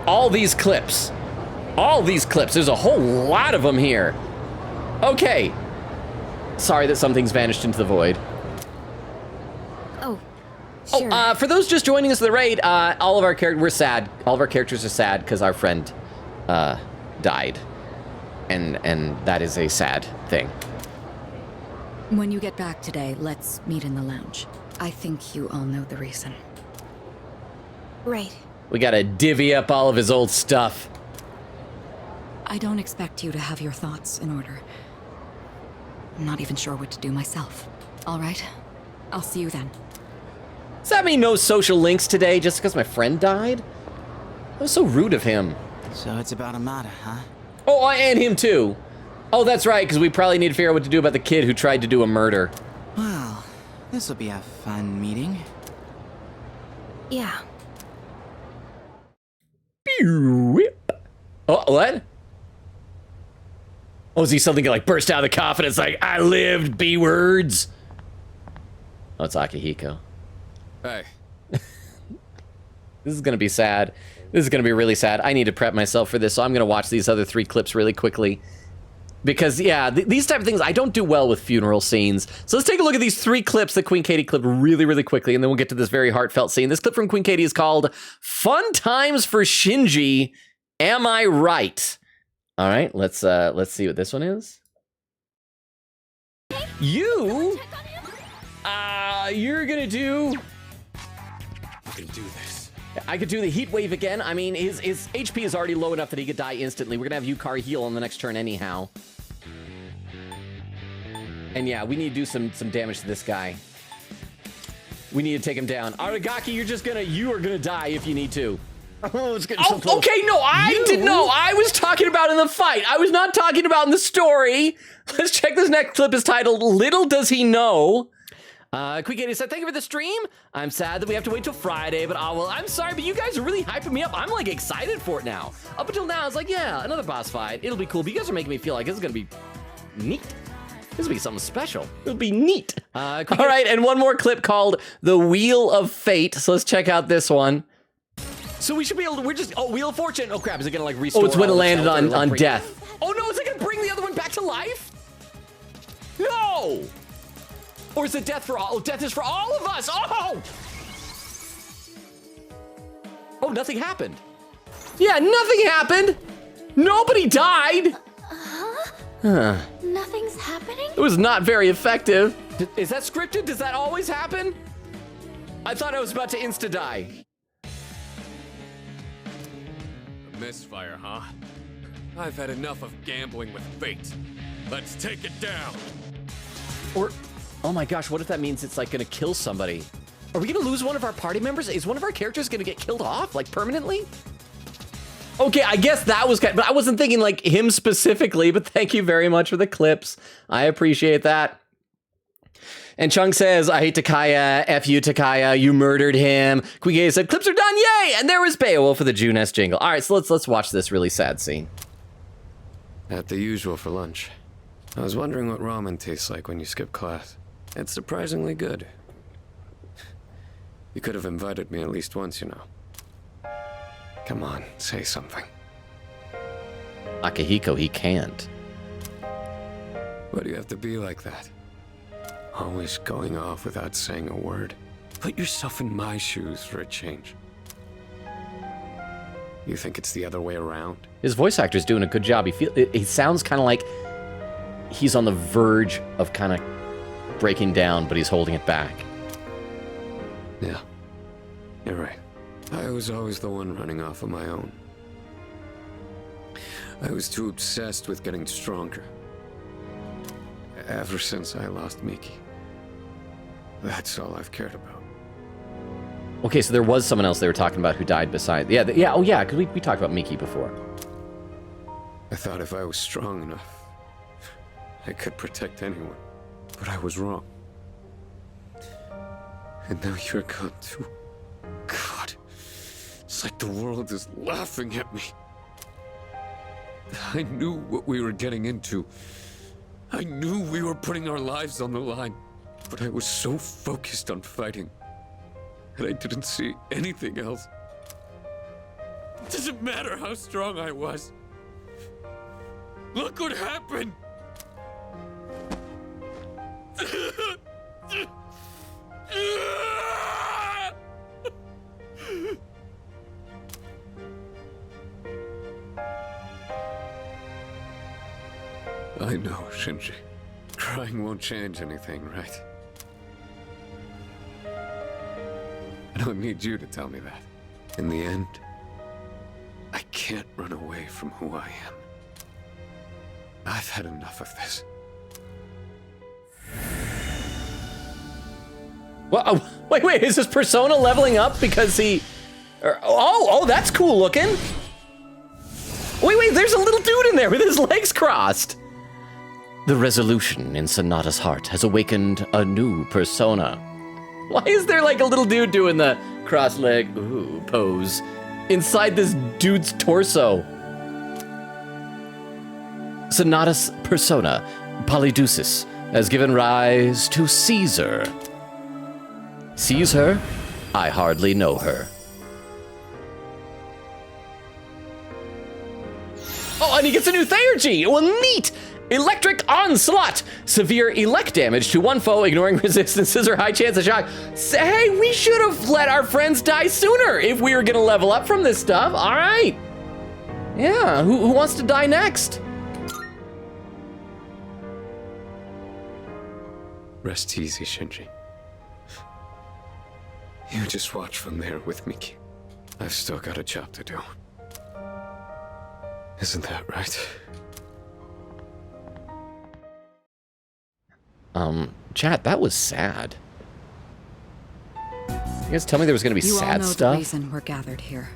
all these clips. All these clips. There's a whole lot of them here. Okay. Sorry that something's vanished into the void. Oh, sure. Oh, for those just joining us in the raid, all of our characters, we're sad. All of our characters are sad because our friend died. And that is a sad thing. When you get back today, let's meet in the lounge. I think you all know the reason. Right. We gotta divvy up all of his old stuff. I don't expect you to have your thoughts in order. I'm not even sure what to do myself. All right, I'll see you then. Does that mean no social links today just because my friend died? That was so rude of him. So it's about Amada, huh? Oh, and him too. Oh, that's right, because we probably need to figure out what to do about the kid who tried to do a murder. Well, this will be a fun meeting. Yeah. Oh, what? Oh, is he something like burst out of the coffin? It's like, I lived, B words. Oh, it's Akihiko. Hey. This is gonna be sad. This is gonna be really sad. I need to prep myself for this, so I'm gonna watch these other 3 clips really quickly. Because, yeah, these type of things, I don't do well with funeral scenes. So let's take a look at these 3 clips that Queen Katie clipped really, really quickly, and then we'll get to this very heartfelt scene. This clip from Queen Katie is called Fun Times for Shinji, Am I Right? All right, let's see what this one is. You're gonna do... I can do this. I could do the heat wave again. I mean, his HP is already low enough that he could die instantly. We're gonna have Yukari heal on the next turn anyhow. And yeah, we need to do some damage to this guy. We need to take him down. Aragaki, you are gonna die if you need to. Oh, it's getting so close. Okay, no, I didn't know. I was talking about in the fight. I was not talking about in the story. Let's check this next clip is titled Little Does He Know. Queen Katie said, thank you for the stream. I'm sad that we have to wait till Friday, but I'm sorry, but you guys are really hyping me up. I'm like excited for it now. Up until now, I was like, yeah, another boss fight. It'll be cool, but you guys are making me feel like this is gonna be neat. This will be something special. It'll be neat. All right, and one more clip called The Wheel of Fate. So let's check out this one. So we should be able to, Wheel of Fortune. Oh crap, is it gonna like restore? Oh, it's when it landed on death. Oh no, is it gonna bring the other one back to life? No! Or is it death for all? Oh, death is for all of us. Oh! Oh, nothing happened. Yeah, nothing happened. Nobody died. Huh. Nothing's happening? It was not very effective. Is that scripted? Does that always happen? I thought I was about to insta-die. A misfire, huh? I've had enough of gambling with fate. Let's take it down. Or, oh my gosh, what if that means it's like gonna kill somebody? Are we gonna lose one of our party members? Is one of our characters gonna get killed off, like permanently? Okay, I guess that was kind of, but I wasn't thinking like him specifically, but thank you very much for the clips. I appreciate that. And Chung says, I hate Takaya, F you Takaya, you murdered him. Quigay said, clips are done, yay! And there was Beowulf for the Juness jingle. All right, so let's watch this really sad scene. At the usual for lunch. I was wondering what ramen tastes like when you skip class. It's surprisingly good. You could have invited me at least once, you know. Come on, say something. Akihiko, he can't. Why do you have to be like that? Always going off without saying a word. Put yourself in my shoes for a change. You think it's the other way around? His voice actor's doing a good job. He sounds kind of like he's on the verge of kind of breaking down, but he's holding it back. Yeah, you're right. I was always the one running off on my own. I was too obsessed with getting stronger. Ever since I lost Miki. That's all I've cared about. Okay, so there was someone else they were talking about who died beside. Yeah, oh yeah, because we talked about Miki before. I thought if I was strong enough, I could protect anyone. But I was wrong. And now you're gone too. God. It's like the world is laughing at me. I knew what we were getting into. I knew we were putting our lives on the line. But I was so focused on fighting that I didn't see anything else. It doesn't matter how strong I was. Look what happened! I know, Shinji. Crying won't change anything, right? I don't need you to tell me that. In the end, I can't run away from who I am. I've had enough of this. Well, wait, is his persona leveling up because he... oh, that's cool looking. Wait, there's a little dude in there with his legs crossed. The resolution in Sonata's heart has awakened a new persona. Why is there like a little dude doing the cross leg pose inside this dude's torso? Sonata's persona, Polydeuces, has given rise to Caesar. Sees her? I hardly know her. Oh, and he gets a new Theurgy! Well, neat! Electric Onslaught! Severe elect damage to one foe, ignoring resistances or high chance of shock. Hey, we should have let our friends die sooner if we were gonna level up from this stuff. All right. Yeah, who wants to die next? Rest easy, Shinji. You just watch from there with Miki. I've still got a job to do. Isn't that right? Chat, that was sad. You guys tell me there was gonna be You all sad know stuff? the reason we're gathered here.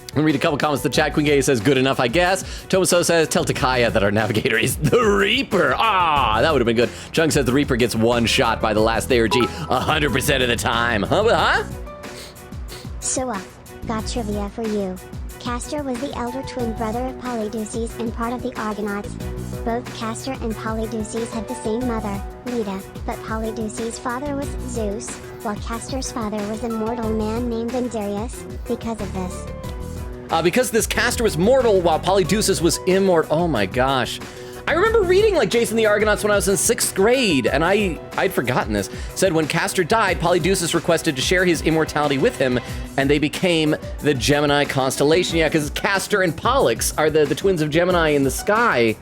I'm gonna read a couple comments. The chat, Queen Katie says, good enough, I guess. Tomaso says, tell Takaya that our navigator is the Reaper. Ah, that would have been good. Chung says the Reaper gets one shot by the last Theurgy 100% of the time. Huh? So got trivia for you. Castor was the elder twin brother of Polydeuces and part of the Argonauts. Both Castor and Polydeuces had the same mother, Leda, but Polydeuces' father was Zeus, while Castor's father was a mortal man named Vendarius. Because of this, Because this Castor was mortal while Polydeuces was immortal. Oh my gosh. I remember reading like Jason the Argonauts when I was in 6th grade, and I'd forgotten this. Said when Castor died, Polydeuces requested to share his immortality with him, and they became the Gemini constellation. Yeah, because Castor and Pollux are the twins of Gemini in the sky.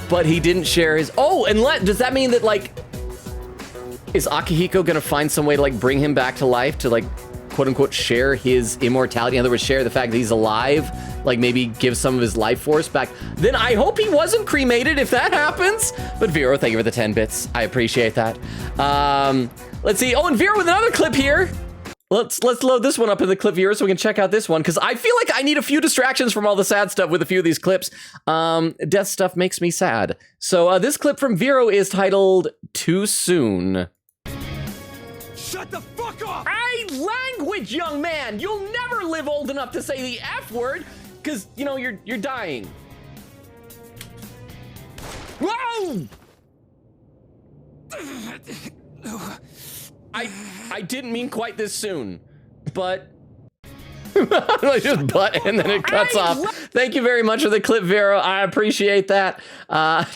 But he didn't share his... Oh, and does that mean that, like... Is Akihiko gonna find some way to, like, bring him back to life to, like, quote-unquote share his immortality? In other words, share the fact that he's alive? Like, maybe give some of his life force back? Then I hope he wasn't cremated if that happens. But Vero, thank you for the 10 bits. I appreciate that. Let's see. Oh, and Vero with another clip here. Let's load this one up in the clip viewer so we can check out this one, because I feel like I need a few distractions from all the sad stuff with a few of these clips. Death stuff makes me sad. So this clip from Vero is titled Too Soon. Shut the fuck up! Language, young man! You'll never live old enough to say the F word, because, you know, you're dying. Whoa! I didn't mean quite this soon, but... Like just butt and then it cuts off. Thank you very much for the clip, Vero. I appreciate that.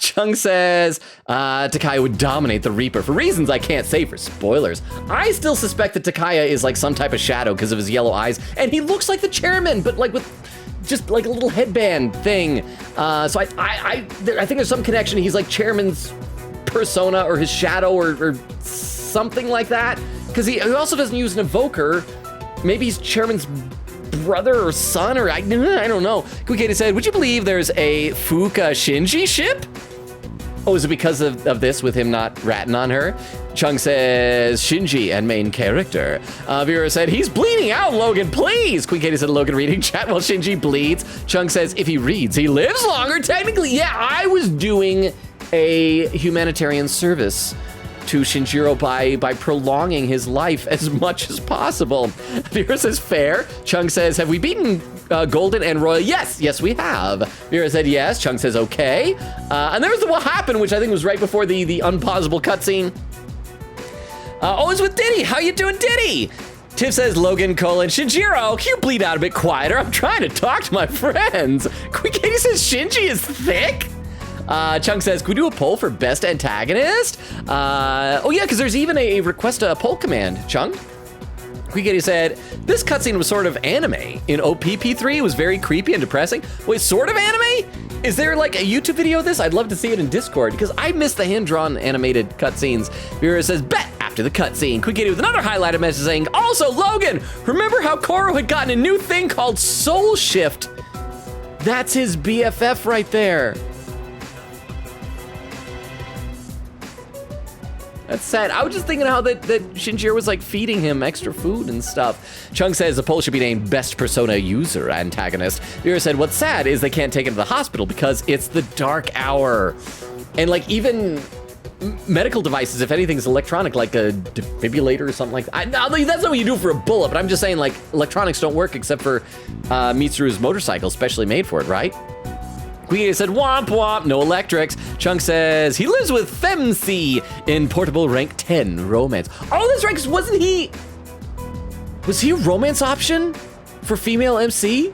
Chung says Takaya would dominate the Reaper for reasons I can't say for spoilers. I still suspect that Takaya is like some type of shadow because of his yellow eyes, and he looks like the chairman, but like with just like a little headband thing. So I think there's some connection. He's like chairman's persona or his shadow or something like that, because he also doesn't use an evoker. Maybe he's chairman's brother or son, or I don't know. Kuketa said, would you believe there's a Fuka Shinji ship? Oh, is it because of this with him not ratting on her? Chung says, Shinji and main character. Vera said, he's bleeding out, Logan, please. Queen Katie said, Logan reading chat while Shinji bleeds. Chung says, if he reads, he lives longer, technically. Yeah, I was doing a humanitarian service to Shinjiro by prolonging his life as much as possible. Vera says, fair. Chung says, have we beaten Golden and Royal? Yes, we have. Vera said, yes. Chung says, okay. And there was the what happened, which I think was right before the unpausable cutscene. Oh, it's with Diddy. How you doing, Diddy? Tiff says, Logan, Shinjiro, can you bleed out a bit quieter? I'm trying to talk to my friends. Queen Katie says, Shinji is thick? Chung says, could we do a poll for best antagonist? Oh yeah, because there's even a request a poll command, Chung. Quigeti said, this cutscene was sort of anime. In OPP3, it was very creepy and depressing. Wait, sort of anime? Is there like a YouTube video of this? I'd love to see it in Discord, because I miss the hand-drawn animated cutscenes. Vera says, bet after the cutscene. Quigeti with another highlighted message saying, also, Logan, remember how Koro had gotten a new thing called Soul Shift? That's his BFF right there. That's sad. I was just thinking how that Shinjiro was like feeding him extra food and stuff. Chung says the poll should be named Best Persona User Antagonist. Yura said, what's sad is they can't take him to the hospital because it's the dark hour. And like even medical devices, if anything's electronic, like a defibrillator or something like that. That's not what you do for a bullet, but I'm just saying like electronics don't work except for Mitsuru's motorcycle, specially made for it, right? Queen said, womp womp, no electrics. Chung says, he lives with Femc in portable rank 10 romance. Oh, this rank, was he a romance option for female MC?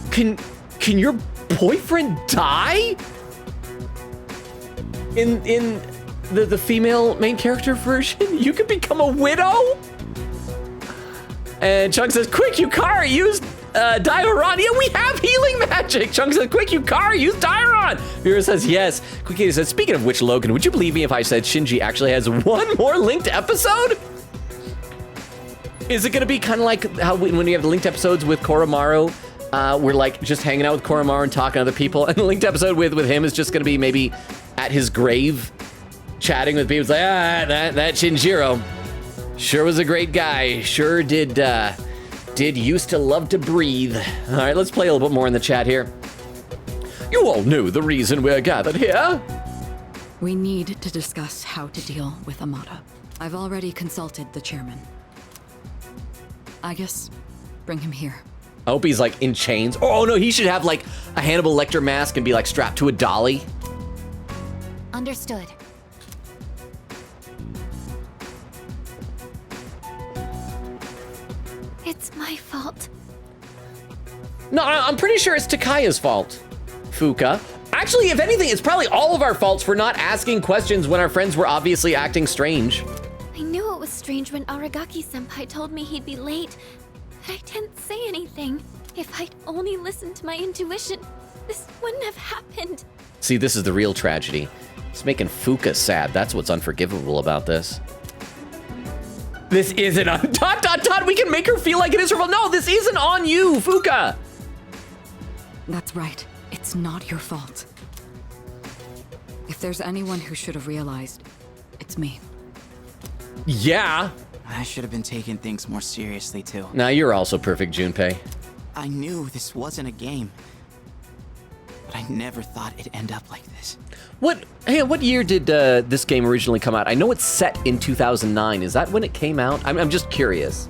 Can your boyfriend die? In the female main character version, you could become a widow? And Chung says, quick, Yukari, use Dairon. Yeah, we have healing magic. Chung says, quick, Yukari, use Dairon. Mira says, yes. Quick says, speaking of which, Logan, would you believe me if I said Shinji actually has one more linked episode? Is it going to be kind of like how when you have the linked episodes with Koromaru, we're like just hanging out with Koromaru and talking to other people, and the linked episode with him is just going to be maybe at his grave, chatting with people. It's like, that Shinjiro sure was a great guy. Sure did used to love to breathe. All right, let's play a little bit more in the chat here. You all know the reason we're gathered here. We need to discuss how to deal with Amada. I've already consulted the chairman. I guess bring him here. I hope he's like in chains. Oh no, he should have like a Hannibal Lecter mask and be like strapped to a dolly. Understood. It's my fault. No, I'm pretty sure it's Takaya's fault, Fuka. Actually, if anything, it's probably all of our faults for not asking questions when our friends were obviously acting strange. I knew it was strange when Aragaki-senpai told me he'd be late, but I didn't say anything. If I'd only listened to my intuition, this wouldn't have happened. See, this is the real tragedy. It's making Fuka sad. That's what's unforgivable about this. This isn't on... ... We can make her feel like it is her fault. No, this isn't on you, Fuka. That's right. It's not your fault. If there's anyone who should have realized, it's me. Yeah. I should have been taking things more seriously, too. Now, you're also perfect, Junpei. I knew this wasn't a game, but I never thought it'd end up like this. What year did this game originally come out? I know it's set in 2009. Is that when it came out? I'm just curious.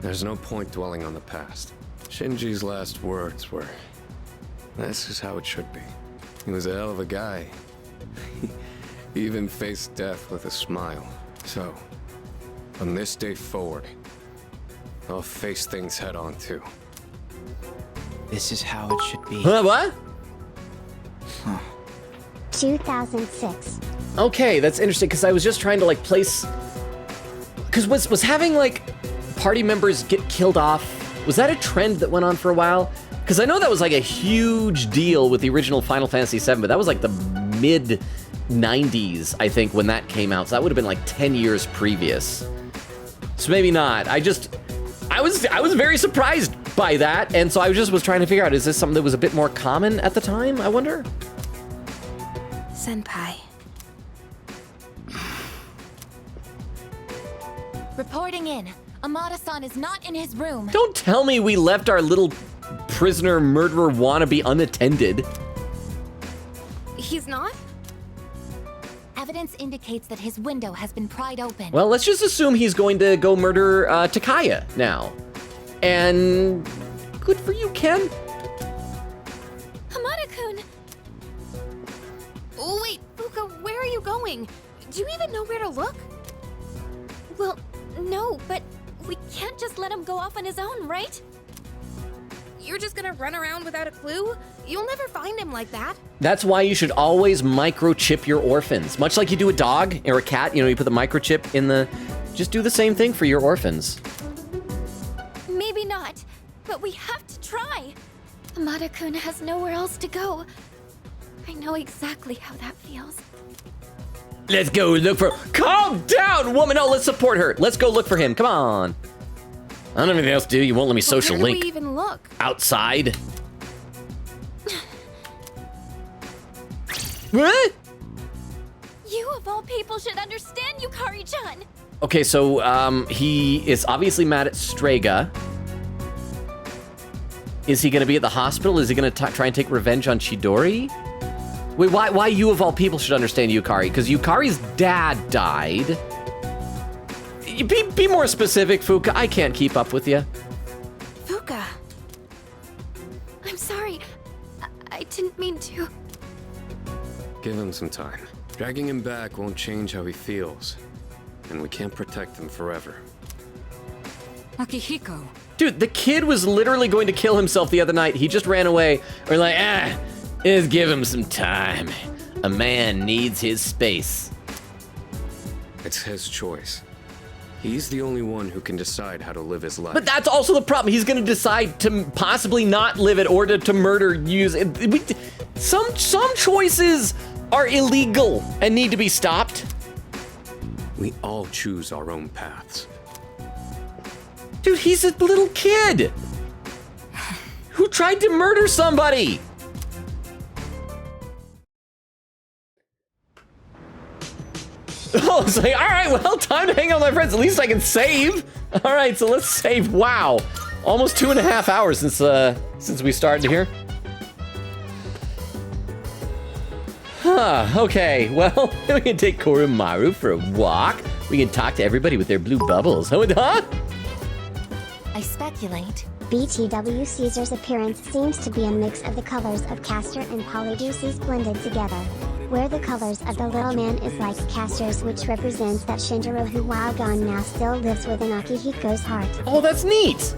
There's no point dwelling on the past. Shinji's last words were, this is how it should be. He was a hell of a guy. He even faced death with a smile. So, from this day forward, I'll face things head on too. This is how it should be. What? Huh. 2006. Okay, that's interesting, because I was just trying to like place... Because was having like party members get killed off, was that a trend that went on for a while? Because I know that was like a huge deal with the original Final Fantasy VII, but that was like the mid-90s, I think, when that came out. So that would have been like 10 years previous. So maybe not. I was very surprised by that, and so I was trying to figure out, is this something that was a bit more common at the time, I wonder? Senpai. Reporting in. Amada-san is not in his room. Don't tell me we left our little prisoner murderer wannabe unattended. He's not? Evidence indicates that his window has been pried open. Well, let's just assume he's going to go murder Takaya now. And good for you, Ken. Hamada-kun! Oh, wait, Fuka, where are you going? Do you even know where to look? Well, no, but we can't just let him go off on his own, right? You're just gonna run around without a clue? You'll never find him like that. That's why you should always microchip your orphans. Much like you do a dog or a cat, you know, you put the microchip in the... Just do the same thing for your orphans. Maybe not, but we have to try. Amada-kun has nowhere else to go. I know exactly how that feels. Let's go look for... Calm down, woman! No, let's support her. Let's go look for him. Come on. I don't have anything else to do. You won't let me social link. link. Where do we even look? Outside. What? You... of all people should understand Yukari-chan. Okay, so he is obviously mad at Strega. Is he going to be at the hospital? Is he going to try and take revenge on Chidori? Wait, why you of all people should understand Yukari? Because Yukari's dad died. Be more specific, Fuka. I can't keep up with you. Fuka. I'm sorry. I didn't mean to. Give him some time. Dragging him back won't change how he feels. And we can't protect him forever. Akihiko. Dude, the kid was literally going to kill himself the other night. He just ran away. We're like, just give him some time. A man needs his space. It's his choice. He's the only one who can decide how to live his life. But that's also the problem. He's going to decide to possibly not live it or to murder, use it. Some choices are illegal and need to be stopped. We all choose our own paths. Dude, he's a little kid who tried to murder somebody. Oh, it's like, all right, well, time to hang out with my friends. At least I can save. All right, so let's save. Wow, almost 2.5 hours since we started here. Huh, okay, well, we can take Koromaru for a walk. We can talk to everybody with their blue bubbles. Huh? I speculate. BTW Caesar's appearance seems to be a mix of the colors of Castor and Polydeuces blended together. Where the colors of the little man is like Castor's, which represents that Shinjiro, who while gone now still lives within Akihiko's heart. Oh, that's neat.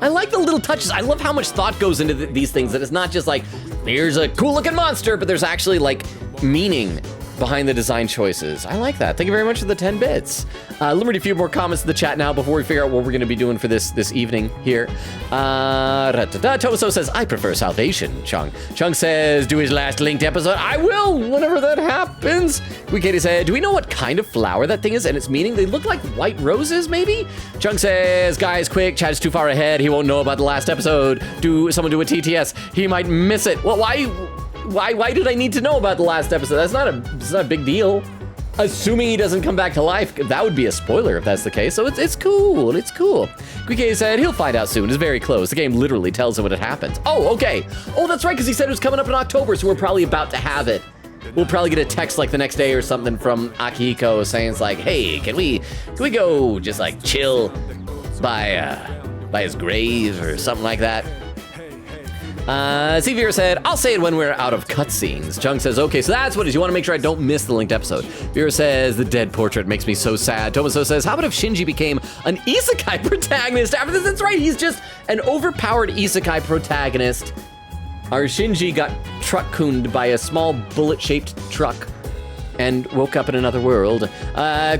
I like the little touches. I love how much thought goes into these things, that it's not just like, here's a cool looking monster, but there's actually like meaning behind the design choices. I like that. Thank you very much for the 10 bits. Let me read a few more comments in the chat now before we figure out what we're going to be doing for this evening here. Tomaso says, I prefer Salvation, Chung. Chung says, do his last linked episode. I will, whenever that happens. Katie said, do we know what kind of flower that thing is and its meaning? They look like white roses, maybe? Chung says, guys, quick, Chad is too far ahead. He won't know about the last episode. Someone do a TTS. He might miss it. Well, why did I need to know about the last episode? It's not a big deal. Assuming he doesn't come back to life, that would be a spoiler if that's the case. So it's cool. It's cool. Quike said he'll find out soon. It's very close. The game literally tells him when it happens. Oh, okay. Oh, that's right, because he said it was coming up in October, so we're probably about to have it. We'll probably get a text like the next day or something from Akihiko saying it's like, hey, can we go just like chill by his grave or something like that? Xavier said, I'll say it when we're out of cutscenes. Chung says, okay, so that's what it is. You want to make sure I don't miss the linked episode. Vera says, the dead portrait makes me so sad. Tomaso says, how about if Shinji became an isekai protagonist after this? That's right, he's just an overpowered isekai protagonist. Our Shinji got truck-cooned by a small bullet-shaped truck and woke up in another world.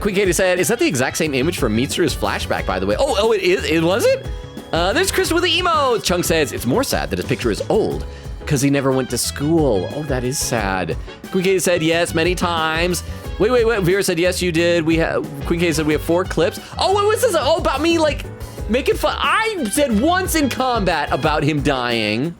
Queen Katie said, is that the exact same image from Mitsuru's flashback, by the way? Oh, it is? Was it? There's Chris with the emo. Chung says, it's more sad that his picture is old because he never went to school. Oh, that is sad. Queen Katie said, yes, many times. Wait. Vera said, yes, you did. Queen Katie said, we have 4 clips. Oh, what's this? Oh, about me, like, making fun. I said once in combat about him dying.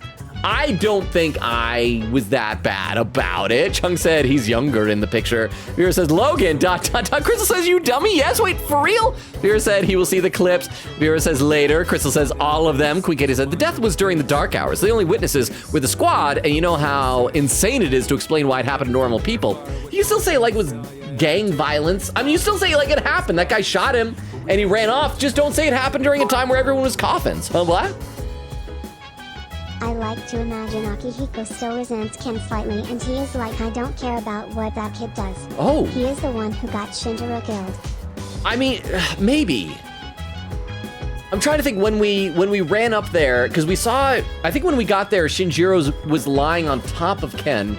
I don't think I was that bad about it. Chung said he's younger in the picture. Vera says, Logan, ... Crystal says, you dummy. Yes, wait, for real? Vera said he will see the clips. Vera says later. Crystal says all of them. Queen Katie said, the death was during the dark hours. The only witnesses were the squad, and you know how insane it is to explain why it happened to normal people. You still say like it was gang violence. I mean, you still say like it happened. That guy shot him, and he ran off. Just don't say it happened during a time where everyone was coffins. Huh, what? I like to imagine Akihiko still resents Ken slightly, and he is like, I don't care about what that kid does. Oh. He is the one who got Shinjiro killed. I mean, maybe. I'm trying to think when we ran up there, because we saw, I think when we got there, Shinjiro was lying on top of Ken.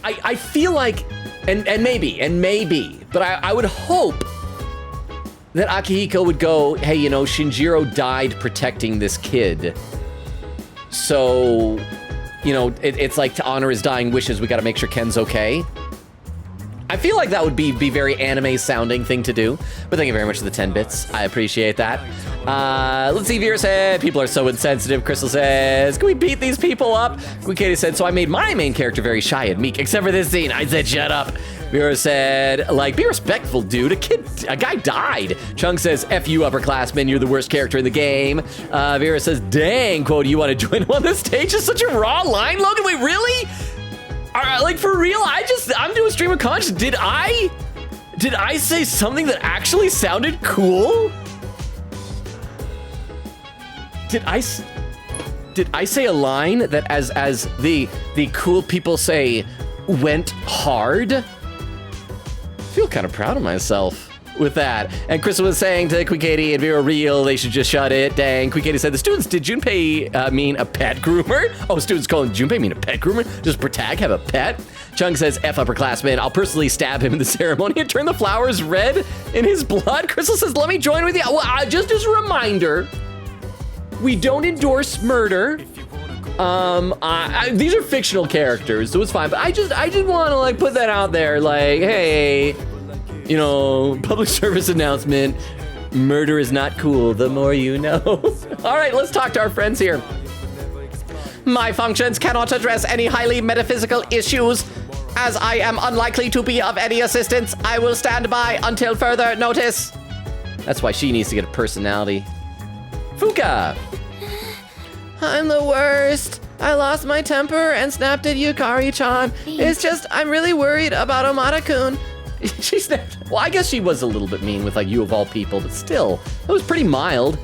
I feel like, and maybe, but I would hope that Akihiko would go, hey, you know, Shinjiro died protecting this kid. So, you know, it's like to honor his dying wishes, we gotta make sure Ken's okay. I feel like that would be very anime sounding thing to do, but thank you very much for the 10 bits. I appreciate that. Let's see, Vera said, people are so insensitive. Crystal says, can we beat these people up? Katie said, so I made my main character very shy and meek, except for this scene. I said, shut up. Vera said, like, be respectful, dude. A guy died. Chung says, F you, upperclassmen. You're the worst character in the game. Vera says, dang, quote, you want to join him on this stage? Is such a raw line, Logan. Wait, really? Like, for real? I'm doing stream of conscience. Did I say something that actually sounded cool? Did I say a line that, as the cool people say, went hard? I feel kind of proud of myself with that. And Crystal was saying to Queen Katie and Vera real, they should just shut it. Dang, Queen Katie said, the students, did Junpei mean a pet groomer? Oh, students calling Junpei mean a pet groomer? Does Protag have a pet? Chung says, F upperclassman, I'll personally stab him in the ceremony and turn the flowers red in his blood. Crystal says, let me join with you. Well, just as a reminder, we don't endorse murder. These are fictional characters, so it's fine. But I just want to like put that out there, like, hey, you know, public service announcement. Murder is not cool. The more you know. All right, let's talk to our friends here. My functions cannot address any highly metaphysical issues. As I am unlikely to be of any assistance, I will stand by until further notice. That's why she needs to get a personality. Fuka. I'm the worst. I lost my temper and snapped at Yukari-chan. It's just, I'm really worried about Amada-kun. She snapped. Well, I guess she was a little bit mean with like you of all people, but still, it was pretty mild.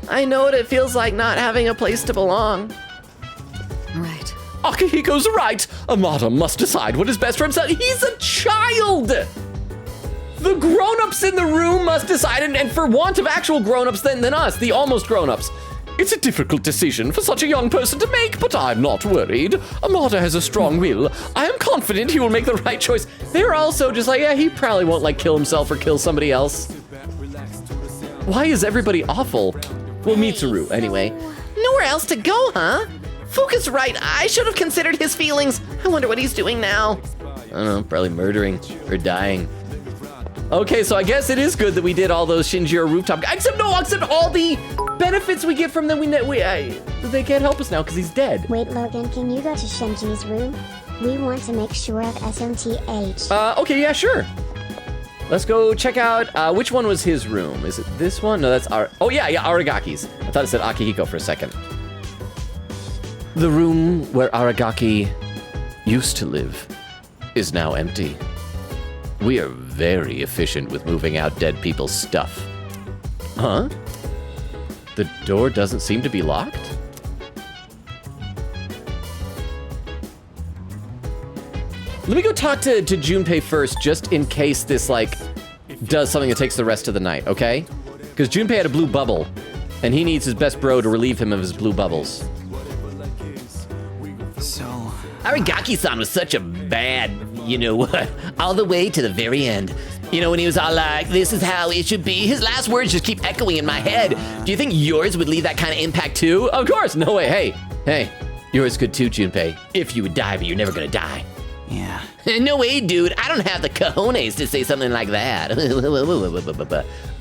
I know what it feels like not having a place to belong. Right. Akihiko's right. Amada must decide what is best for himself. He's a child. The grown-ups in the room must decide, and for want of actual grown-ups than us, the almost grown-ups. It's a difficult decision for such a young person to make, but I'm not worried. Amada has a strong will. I am confident he will make the right choice. They're also just like, yeah, he probably won't like kill himself or kill somebody else. Why is everybody awful? Well, Mitsuru, anyway. Nowhere else to go, huh? Fuka's right. I should have considered his feelings. I wonder what he's doing now. I don't know, probably murdering or dying. Okay, so I guess it is good that we did all those Shinjiro rooftop, except all the benefits we get from them. They can't help us now because he's dead. Wait, Logan, can you go to Shinji's room? We want to make sure of SMTH. Okay, yeah, sure. Let's go check out, which one was his room? Is it this one? No, that's Aragaki's. I thought it said Akihiko for a second. The room where Aragaki used to live is now empty. We are very efficient with moving out dead people's stuff. Huh? The door doesn't seem to be locked? Let me go talk to Junpei first, just in case this, like, does something that takes the rest of the night, okay? Because Junpei had a blue bubble, and he needs his best bro to relieve him of his blue bubbles. So... Aragaki-san was such a bad, you know, all the way to the very end. You know, when he was all like, this is how it should be. His last words just keep echoing in my head. Do you think yours would leave that kind of impact too? Of course, no way. Hey, yours could too, Junpei. If you would die, but you're never gonna die. Yeah. No way, dude. I don't have the cojones to say something like that.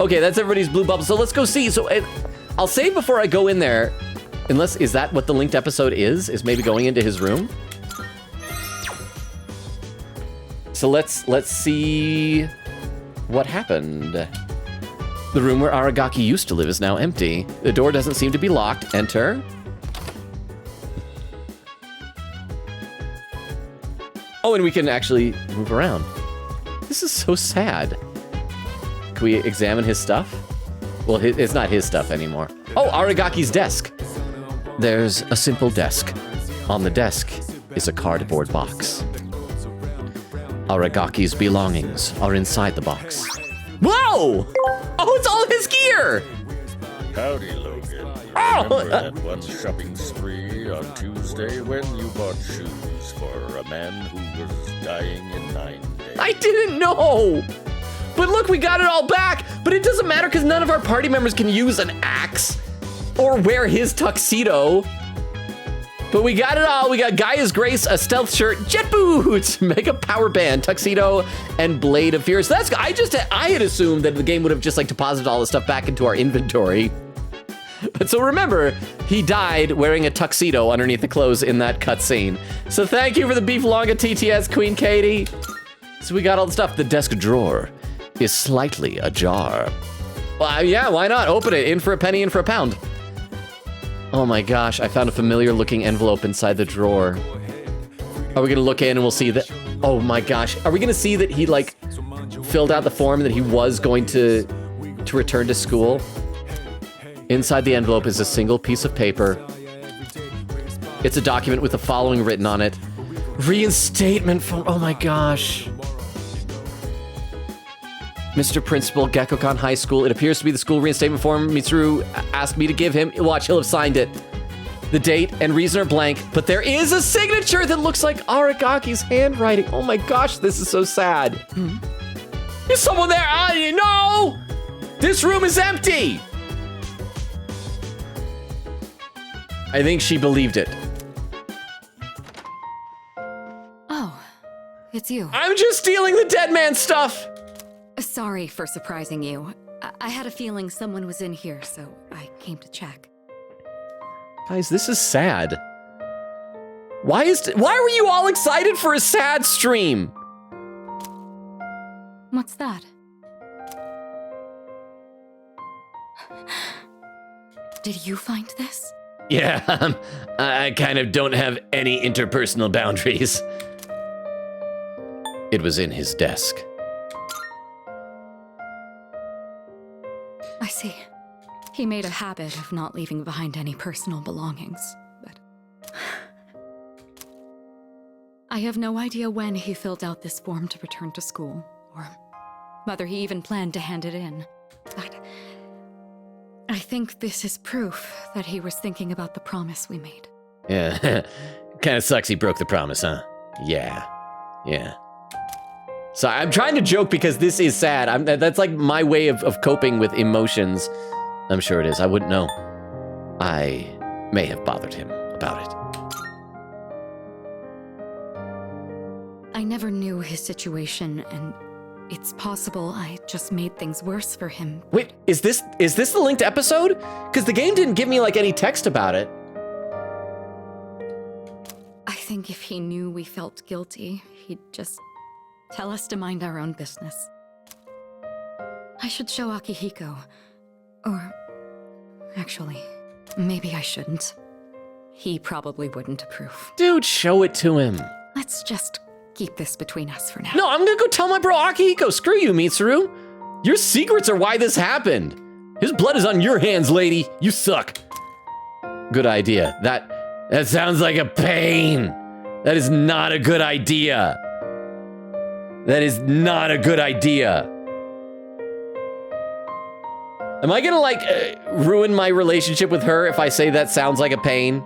Okay, that's everybody's blue bubble. So let's go see. So I'll say before I go in there, unless, is that what the linked episode is? Is maybe going into his room? So let's see what happened. The room where Aragaki used to live is now empty. The door doesn't seem to be locked. Enter. Oh, and we can actually move around. This is so sad. Can we examine his stuff? Well, it's not his stuff anymore. Oh, Aragaki's desk. There's a simple desk. On the desk is a cardboard box. Aragaki's belongings are inside the box. Whoa! Oh, it's all his gear! Howdy, Logan. Oh! Remember that one shopping spree on Tuesday when you bought shoes for a man who was dying in 9 days? I didn't know! But look, we got it all back! But it doesn't matter because none of our party members can use an axe or wear his tuxedo. But we got it all. We got Gaia's Grace, a stealth shirt, jet boots, mega power band, tuxedo, and Blade of Fear. So that's, I had assumed that the game would have just like deposited all this stuff back into our inventory. But so remember, he died wearing a tuxedo underneath the clothes in that cutscene. So thank you for the beef longa TTS, Queen Katie. So we got all the stuff. The desk drawer is slightly ajar. Well, yeah, why not? Open it. In for a penny, in for a pound. Oh my gosh, I found a familiar looking envelope inside the drawer. Are we gonna look in and we'll see that? Oh my gosh, are we gonna see that he like filled out the form that he was going to return to school? Inside the envelope is a single piece of paper. It's a document with the following written on it. Reinstatement form, oh my gosh. Mr. Principal, Gekkoukan High School. It appears to be the school reinstatement form Mitsuru asked me to give him. Watch, he'll have signed it. The date and reason are blank, but there is a signature that looks like Aragaki's handwriting. Oh my gosh, this is so sad. Is someone there? No! This room is empty! I think she believed it. Oh, it's you. I'm just stealing the dead man stuff! Sorry for surprising you. I had a feeling someone was in here, so I came to check. Guys, this is sad. Why were you all excited for a sad stream? What's that? Did you find this? Yeah, I kind of don't have any interpersonal boundaries. It was in his desk. I see. He made a habit of not leaving behind any personal belongings, but... I have no idea when he filled out this form to return to school, or whether he even planned to hand it in. But I think this is proof that he was thinking about the promise we made. Yeah, kind of sucks he broke the promise, huh? Yeah. So I'm trying to joke because this is sad. That's like my way of coping with emotions. I'm sure it is. I wouldn't know. I may have bothered him about it. I never knew his situation, and it's possible I just made things worse for him. Wait, is this the linked episode? Because the game didn't give me like any text about it. I think if he knew we felt guilty, he'd just tell us to mind our own business. I should show Akihiko. Or... actually, maybe I shouldn't. He probably wouldn't approve. Dude, show it to him. Let's just keep this between us for now. No, I'm gonna go tell my bro Akihiko. Screw you, Mitsuru. Your secrets are why this happened. His blood is on your hands, lady. You suck. Good idea. That sounds like a pain. That is not a good idea. That is not a good idea. Am I gonna like ruin my relationship with her if I say that sounds like a pain?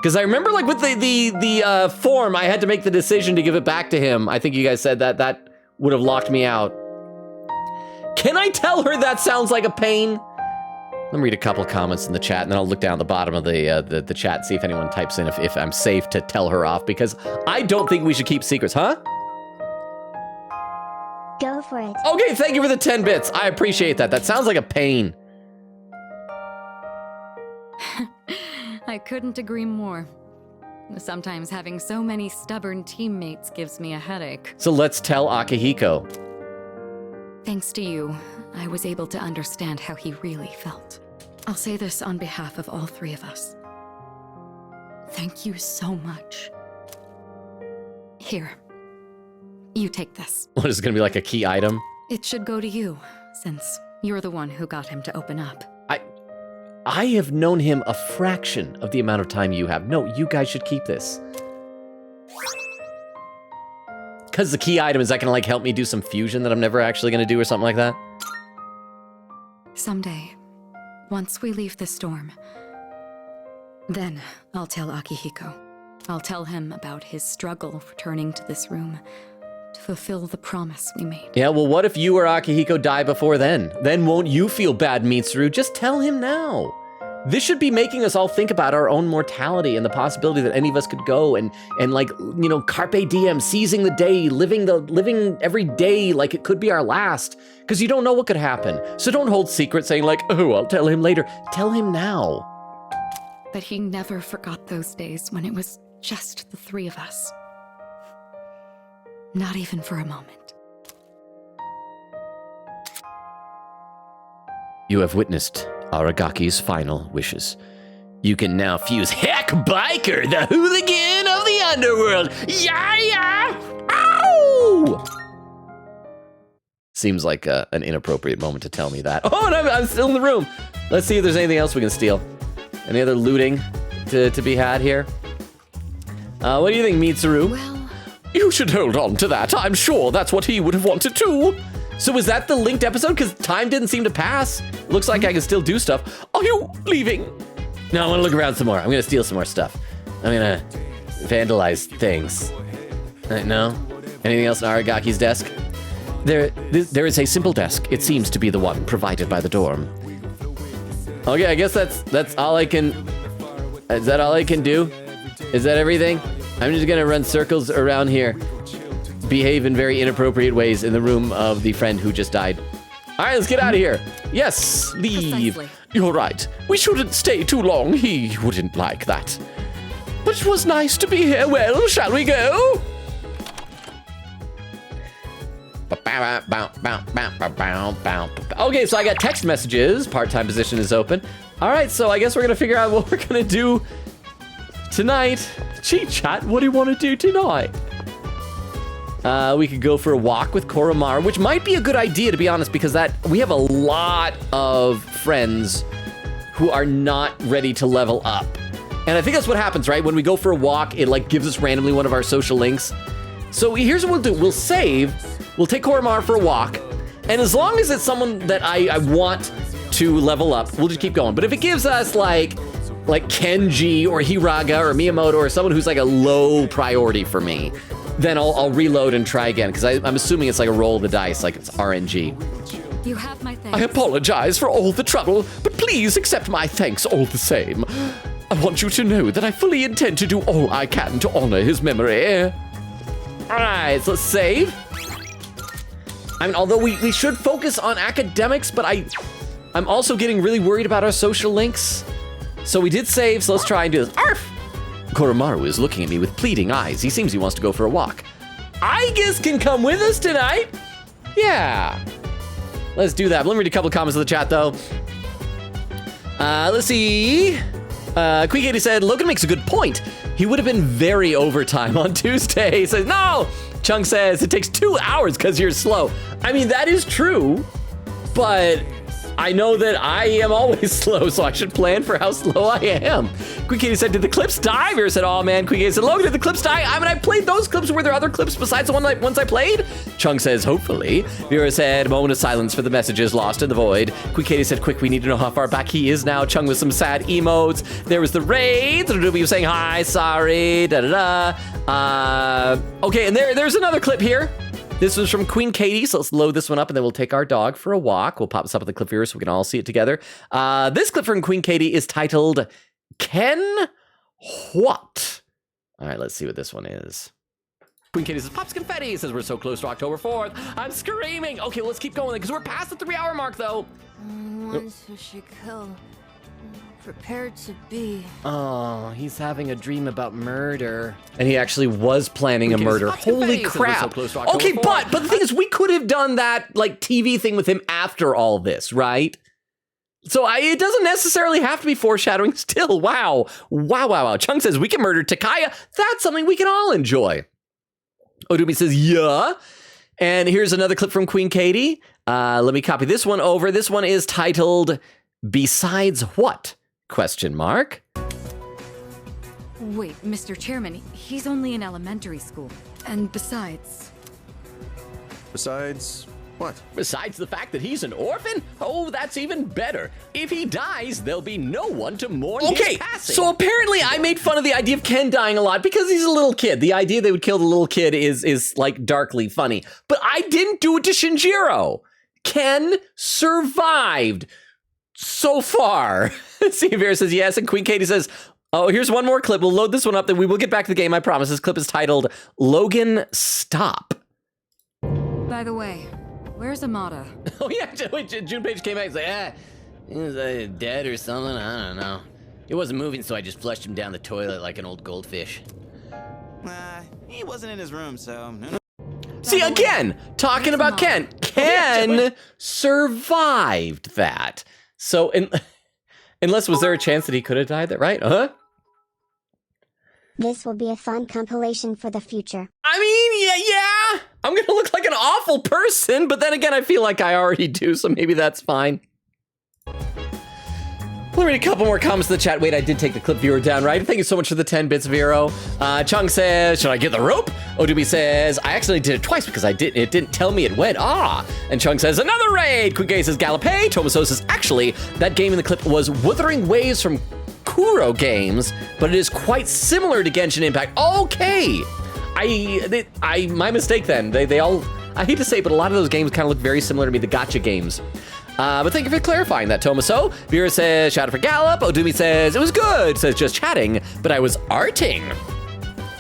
Because I remember like with the form, I had to make the decision to give it back to him. I think you guys said that would have locked me out. Can I tell her that sounds like a pain? Let me read a couple comments in the chat, and then I'll look down at the bottom of the chat, see if anyone types in if I'm safe to tell her off, because I don't think we should keep secrets, huh? Go for it. Okay, thank you for the 10 bits. I appreciate that. That sounds like a pain. I couldn't agree more. Sometimes having so many stubborn teammates gives me a headache. So let's tell Akihiko. Thanks to you, I was able to understand how he really felt. I'll say this on behalf of all three of us. Thank you so much. Here. You take this. What, is it gonna be like a key item? It should go to you, since you're the one who got him to open up. I have known him a fraction of the amount of time you have. No, you guys should keep this. Because the key item, is that gonna like help me do some fusion that I'm never actually gonna do or something like that? Someday, once we leave the storm, then I'll tell Akihiko. I'll tell him about his struggle returning to this room to fulfill the promise we made. Yeah, well, what if you or Akihiko die before then? Then won't you feel bad, Mitsuru? Just tell him now. this should be making us all think about our own mortality and the possibility that any of us could go and like, you know, carpe diem, seizing the day, living every day like it could be our last, because you don't know what could happen. So don't hold secrets saying like, oh, I'll tell him later. Tell him now. But he never forgot those days when it was just the three of us. Not even for a moment. You have witnessed Aragaki's final wishes. You can now fuse Heck Biker, the hooligan of the underworld. Yeah! Ow! Seems like an inappropriate moment to tell me that. Oh, and I'm still in the room. Let's see if there's anything else we can steal. Any other looting to be had here? What do you think, Mitsuru? Well, you should hold on to that. I'm sure that's what he would have wanted too. So was that the linked episode? Because time didn't seem to pass. Looks like I can still do stuff. Are you leaving? No, I want to look around some more. I'm going to steal some more stuff. I'm going to vandalize things. No? Anything else on Aragaki's desk? There is a simple desk. It seems to be the one provided by the dorm. Okay, I guess that's all I can... Is that all I can do? Is that everything? I'm just going to run circles around here. Behave in very inappropriate ways in the room of the friend who just died. All right, let's get out of here. Yes, leave. Precisely. You're right. We shouldn't stay too long. He wouldn't like that. But it was nice to be here. Well, shall we go? Okay, so I got text messages. Part-time position is open. All right, so I guess we're going to figure out what we're going to do tonight. Cheat chat, what do you want to do tonight? We could go for a walk with Koromaru, which might be a good idea, to be honest, because we have a lot of friends who are not ready to level up. And I think that's what happens, right? When we go for a walk, it like gives us randomly one of our social links. So here's what we'll do. We'll save, we'll take Koromaru for a walk, and as long as it's someone that I want to level up, we'll just keep going. But if it gives us like Kenji or Hiraga or Miyamoto or someone who's like a low priority for me, then I'll reload and try again, because I'm assuming it's like a roll of the dice, like it's RNG. You have my thanks. I apologize for all the trouble, but please accept my thanks all the same. I want you to know that I fully intend to do all I can to honor his memory. All right, so let's save. I mean, although we should focus on academics, but I'm also getting really worried about our social links. So we did save, so let's try and do this. Arf! Koromaru is looking at me with pleading eyes. He seems he wants to go for a walk. I guess can come with us tonight. Yeah. Let's do that. Let me read a couple of comments in the chat, though. Let's see. Queen Katie said, Logan makes a good point. He would have been very overtime on Tuesday. He says, no. Chung says, it takes 2 hours because you're slow. I mean, that is true, but I know that I am always slow, so I should plan for how slow I am. Queen Katie said, did the clips die? Vera said, oh man. Queen Katie said, Logan, did the clips die? I mean, I played those clips. Were there other clips besides the ones I played? Chung says, hopefully. Vera said, moment of silence for the messages lost in the void. Queen Katie said, quick, we need to know how far back he is now. Chung with some sad emotes. There was the raid. Ruby was saying, hi, sorry, da-da-da. Okay, and there's another clip here. This was from Queen Katie, so let's load this one up, and then we'll take our dog for a walk. We'll pop this up at the clip here so we can all see it together. This clip from Queen Katie is titled, Ken What? All right, let's see what this one is. Queen Katie says, Pops Confetti says, we're so close to October 4th. I'm screaming. Okay, well, let's keep going, because we're past the 3-hour mark, though. Once she killed, prepared to be. Oh, he's having a dream about murder. And he actually was planning a murder. Holy crap. Okay, but the thing is, we could have done that like TV thing with him after all this, right? So it doesn't necessarily have to be foreshadowing still. Wow. Chung says, we can murder Takaya. That's something we can all enjoy. Odumi says, yeah. And here's another clip from Queen Katie. Let me copy this one over. This one is titled, Besides What? ? Wait, Mr. Chairman, he's only in elementary school. And besides... Besides what? Besides the fact that he's an orphan? Oh, that's even better. If he dies, there'll be no one to mourn his passing. So apparently I made fun of the idea of Ken dying a lot because he's a little kid. The idea they would kill the little kid is like darkly funny. But I didn't do it to Shinjiro. Ken survived so far. Steve Vera says yes, and Queen Katie says, oh, here's one more clip. We'll load this one up, then we will get back to the game, I promise. This clip is titled Logan Stop. By the way, where's Amada? Oh yeah, June Page came back and said, he was dead or something, I don't know. He wasn't moving, so I just flushed him down the toilet like an old goldfish. He wasn't in his room, so... See, again, talking about Ken. Ken survived that. So, unless was there a chance that he could have died there, right? This will be a fun compilation for the future. I mean, yeah. I'm going to look like an awful person, but then again, I feel like I already do, so maybe that's fine. We'll read a couple more comments in the chat. Wait, I did take the clip viewer down, right? Thank you so much for the 10 bits, Vero. Chung says, should I get the rope? Odubi says, I actually did it twice because it didn't tell me it went. And Chung says, another raid. Quick says, Gallopay. Tomaso says, actually, that game in the clip was Wuthering Waves from Kuro Games, but it is quite similar to Genshin Impact. Okay. My mistake then. They all, I hate to say it, but a lot of those games kind of look very similar to me, the gacha games. But thank you for clarifying that, Tomaso. Vera says, shout out for Gallop. Odumi says, it was good. Says, just chatting, but I was arting.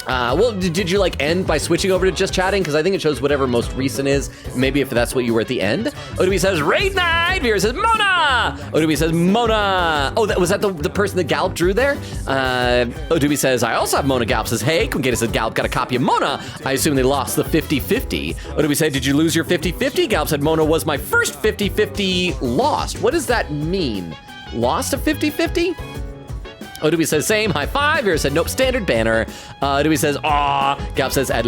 Well, did you like end by switching over to just chatting? Because I think it shows whatever most recent is. Maybe if that's what you were at the end. Odumi says, raid night. Vera says, Mona. Odumi says, Mona. Oh, was that the person that Gallop drew there? Odumi says, I also have Mona. Gallop says, hey. Quingata said, Gallop got a copy of Mona. I assume they lost the 50-50. Odumi said, did you lose your 50-50? Gallop said, Mona was my first 50-50 lost. What does that mean? Lost a 50-50? Odumi says, same, high five. Vera said, nope, standard banner. Odumi says, aw. Gallop says, at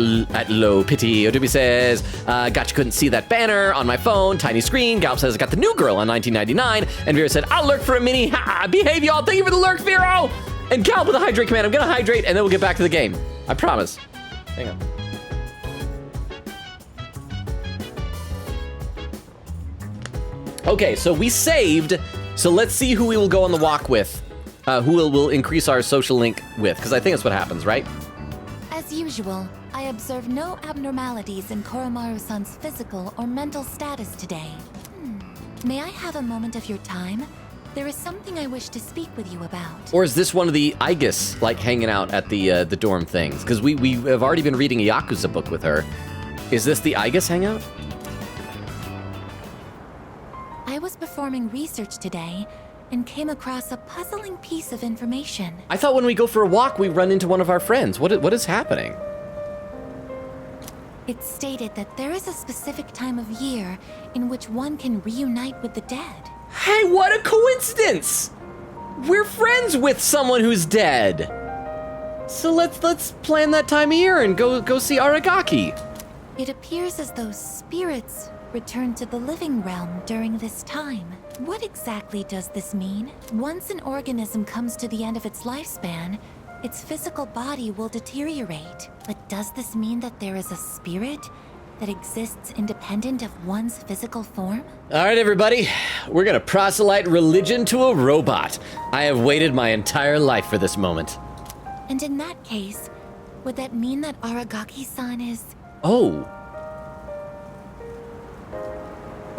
low pity. Odumi says, gotcha, couldn't see that banner on my phone, tiny screen. Gallop says, I got the new girl on 1999. And Vera said, I'll lurk for a mini. Ha, behave, y'all. Thank you for the lurk, Vero. And Gallop with a hydrate command. I'm gonna hydrate, and then we'll get back to the game. I promise. Hang on. Okay, so we saved. So let's see who we will go on the walk with. Who will increase our social link with, because I think that's what happens, right? As usual, I observe no abnormalities in Koromaru-san's physical or mental status today. May I have a moment of your time? There is something I wish to speak with you about. Or is this one of the Aigis, like, hanging out at the dorm things? Because we have already been reading a Yakuza book with her. Is this the Aigis hangout? I was performing research today, and came across a puzzling piece of information. I thought when we go for a walk, we run into one of our friends. What is happening? It stated that there is a specific time of year in which one can reunite with the dead. Hey, what a coincidence! We're friends with someone who's dead. So let's plan that time of year and go see Aragaki. It appears as though spirits return to the living realm during this time. What exactly does this mean? Once an organism comes to the end of its lifespan, its physical body will deteriorate. But does this mean that there is a spirit that exists independent of one's physical form? All right, everybody, we're gonna proselyte religion to a robot. I have waited my entire life for this moment. And in that case, would that mean that Aragaki-san is... Oh,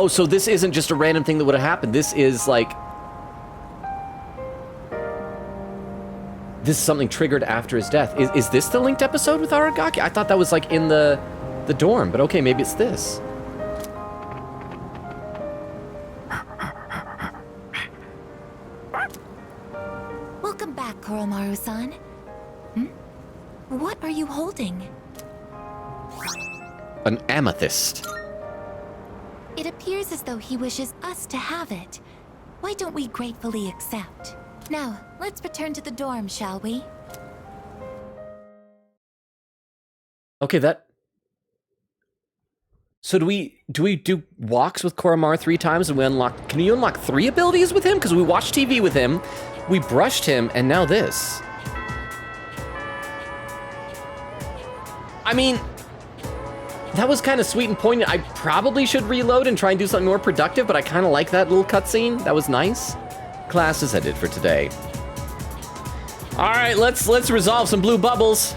so this isn't just a random thing that would have happened. This is like... This is something triggered after his death. Is this the linked episode with Aragaki? I thought that was like in the dorm, but okay, maybe it's this. Welcome back, Koromaru-san. What are you holding? An amethyst. It appears as though he wishes us to have it. Why don't we gratefully accept? Now, let's return to the dorm, shall we? Okay, So do we do walks with Koromaru 3 times and we unlock... Can you unlock 3 abilities with him? Because we watched TV with him, we brushed him, and now this. I mean... That was kind of sweet and poignant. I probably should reload and try and do something more productive, but I kind of like that little cutscene. That was nice. Class is ended for today. All right, let's resolve some blue bubbles.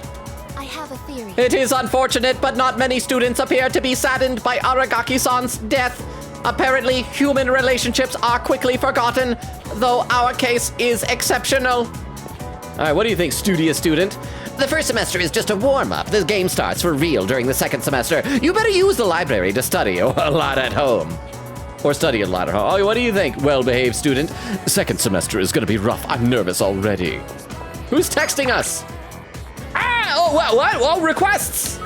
I have a theory. It is unfortunate, but not many students appear to be saddened by Aragaki-san's death. Apparently, human relationships are quickly forgotten, though our case is exceptional. All right, what do you think, studious student? The first semester is just a warm-up. The game starts for real during the second semester. You better use the library to study a lot at home. Or study a lot at home. Oh, what do you think, well-behaved student? Second semester is gonna be rough. I'm nervous already. Who's texting us? What? Oh, requests!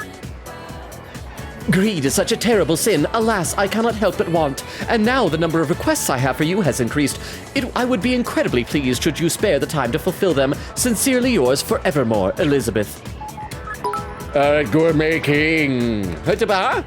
Greed is such a terrible sin. Alas, I cannot help but want. And now the number of requests I have for you has increased. I would be incredibly pleased should you spare the time to fulfill them. Sincerely yours forevermore, Elizabeth. Gourmet King. Hutaba?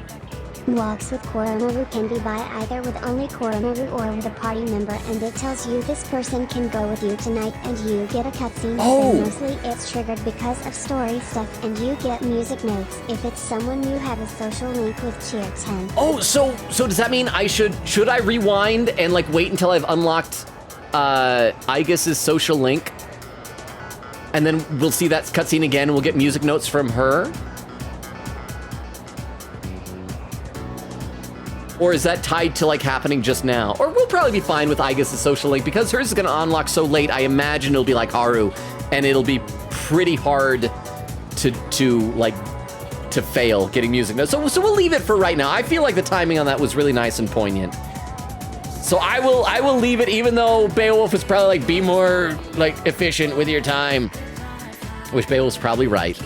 Walks with Koromaru can be by either with only Koromaru or with a party member, and it tells you this person can go with you tonight, and you get a cutscene. Oh. So mostly it's triggered because of story stuff, and you get music notes. If it's someone you have a social link with, cheer 10. Oh, so does that mean I should I rewind and like wait until I've unlocked Aigis' social link? And then we'll see that cutscene again and we'll get music notes from her? Or is that tied to like happening just now? Or we'll probably be fine with Aigis' social link because hers is gonna unlock so late. I imagine it'll be like Haru, and it'll be pretty hard to fail getting music notes. So we'll leave it for right now. I feel like the timing on that was really nice and poignant. So I will leave it, even though Beowulf was probably like, be more like efficient with your time. Which Beowulf's probably right.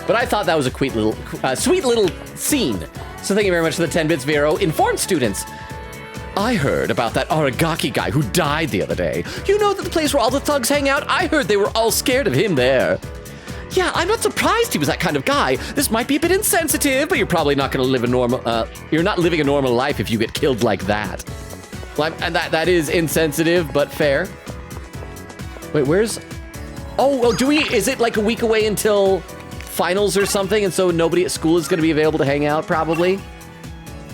But I thought that was a sweet little scene. So thank you very much for the 10 bits, Vero. Informed students. I heard about that Aragaki guy who died the other day. You know that the place where all the thugs hang out? I heard they were all scared of him there. Yeah, I'm not surprised he was that kind of guy. This might be a bit insensitive, but you're probably not going to live a normal, you're not living a normal life if you get killed like that. Well, and that is insensitive, but fair. Wait, where's... Oh, is it like a week away until finals or something, and so nobody at school is going to be available to hang out, probably?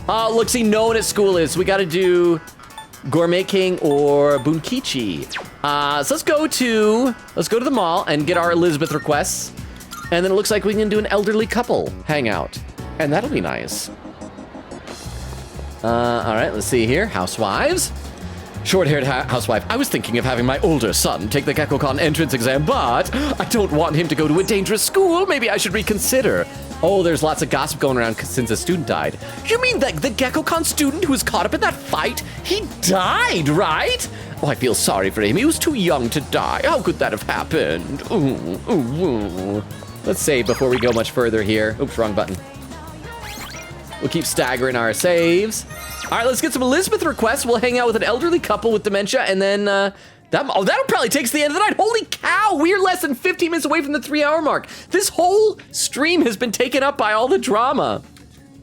Look, see, no one at school is. We got to do Gourmet King or Bunkichi. So let's go to the mall and get our Elizabeth requests, and then it looks like we can do an elderly couple hangout, and that'll be nice. All right, let's see here. Housewives. Short-haired housewife. I was thinking of having my older son take the GeckoCon entrance exam, but I don't want him to go to a dangerous school. Maybe I should reconsider. Oh, there's lots of gossip going around since a student died. You mean the GeckoCon student who was caught up in that fight? He died, right? Oh, I feel sorry for him. He was too young to die. How could that have happened? Ooh. Let's save before we go much further here. Oops, wrong button. We'll keep staggering our saves. All right, let's get some Elizabeth requests. We'll hang out with an elderly couple with dementia, and then that'll probably take us to the end of the night. Holy cow, we're less than 15 minutes away from the 3-hour mark. This whole stream has been taken up by all the drama.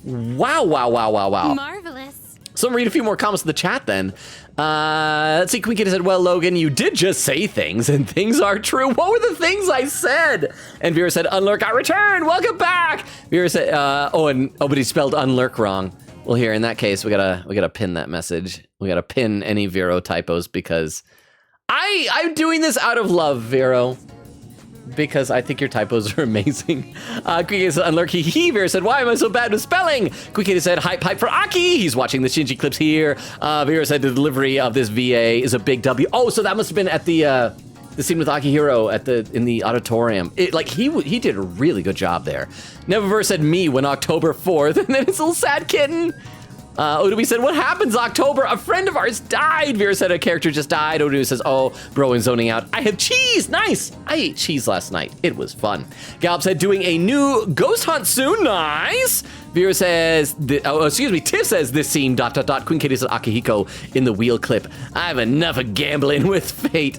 Wow. Marvelous. So I'm gonna read a few more comments in the chat then. Let's see, Queen Kitty said, well, Logan, you did just say things, and things are true. What were the things I said? And Vera said, Unlurk, I returned, welcome back. Vera said, but he spelled Unlurk wrong. Well, here, in that case, we gotta pin that message. We gotta pin any Vero typos because I'm doing this out of love, Vero. Because I think your typos are amazing. Queen said, Unlurk, he Vera said, why am I so bad with spelling? Queen said, hype for Aki. He's watching the Shinji clips here. Vera said, the delivery of this VA is a big W. Oh, so that must have been at the scene with Akihiro in the auditorium. He did a really good job there. Neververse said me when October 4th, and then his little sad kitten. Odubi said, what happens October? A friend of ours died. Vera said a character just died. Odubi says, oh, bro is zoning out. I have cheese, nice. I ate cheese last night. It was fun. Gallup said, doing a new ghost hunt soon, nice. Vera says, Tiff says, this scene, ... Queen Katie said Akihiko in the wheel clip. I have enough of gambling with fate.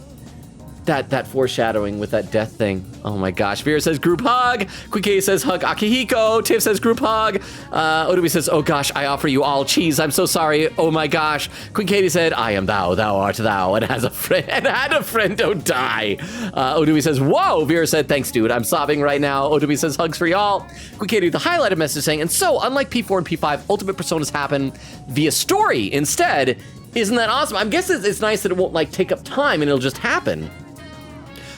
That foreshadowing with that death thing. Oh my gosh. Vera says group hug. Queen Katie says hug Akihiko. Tiff says group hug. Odubi says, oh gosh, I offer you all cheese. I'm so sorry. Oh my gosh. Queen Katie said, I am thou, thou art thou, and had a friend, don't die. Odubi says, whoa. Vera said, thanks, dude. I'm sobbing right now. Odubi says, hugs for y'all. Queen Katie, the highlighted message saying, and so unlike P4 and P5, ultimate personas happen via story instead. Isn't that awesome? I'm guessing it's nice that it won't like take up time and it'll just happen.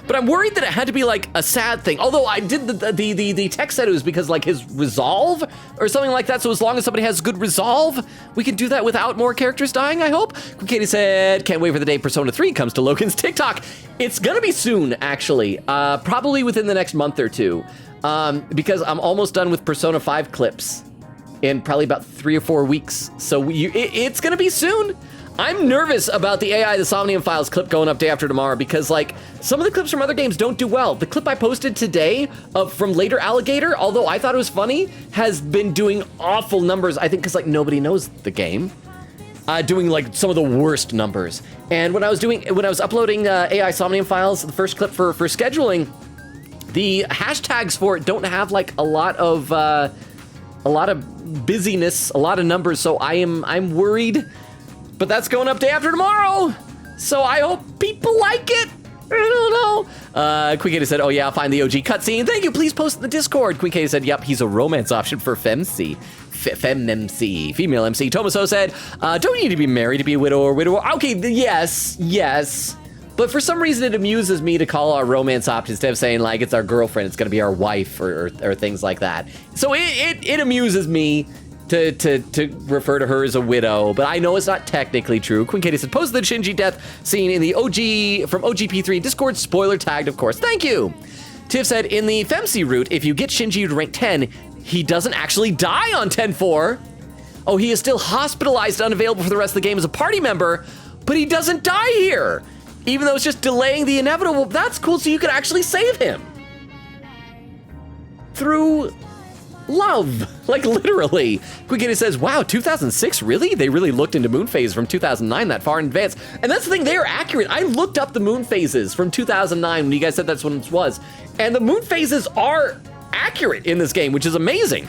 but I'm worried that it had to be like a sad thing. Although I did the text said it was because like his resolve or something like that. So as long as somebody has good resolve, we can do that without more characters dying, I hope. Katie said, can't wait for the day Persona 3 comes to Logan's TikTok. It's gonna be soon, actually. Probably within the next month or two. Because I'm almost done with Persona 5 clips in probably about 3 or 4 weeks. So it's gonna be soon. I'm nervous about the AI the Somnium Files clip going up day after tomorrow because like some of the clips from other games don't do well. The clip I posted today from Later Alligator, although I thought it was funny, has been doing awful numbers. I think because like nobody knows the game. Doing like some of the worst numbers. And when I was uploading AI Somnium Files, the first clip for scheduling, the hashtags for it don't have like a lot of busyness, a lot of numbers. So I'm worried. But that's going up day after tomorrow, so I hope people like it. I don't know. Queen Katie said, oh yeah, I'll find the OG cutscene. Thank you, please post in the Discord. Queen Katie said, yep, he's a romance option for FemC. Female MC. Tomaso said, don't you need to be married to be a widow or widower? Okay, yes. But for some reason it amuses me to call our romance option instead of saying like it's our girlfriend, it's gonna be our wife or things like that. So it amuses me to refer to her as a widow, but I know it's not technically true. Queen Katie said, post the Shinji death scene in the OG from OGP3 Discord, spoiler tagged, of course. Thank you. Tiff said, in the FemC route, if you get Shinji to rank 10, he doesn't actually die on 10-4. Oh, he is still hospitalized, unavailable for the rest of the game as a party member, but he doesn't die here, even though it's just delaying the inevitable. That's cool, so you can actually save him. Through love, like literally. Queen Katie says, wow, 2006, really? They really looked into moon phases from 2009 that far in advance. And that's the thing, they are accurate. I looked up the moon phases from 2009 when you guys said that's when it was. And the moon phases are accurate in this game, which is amazing.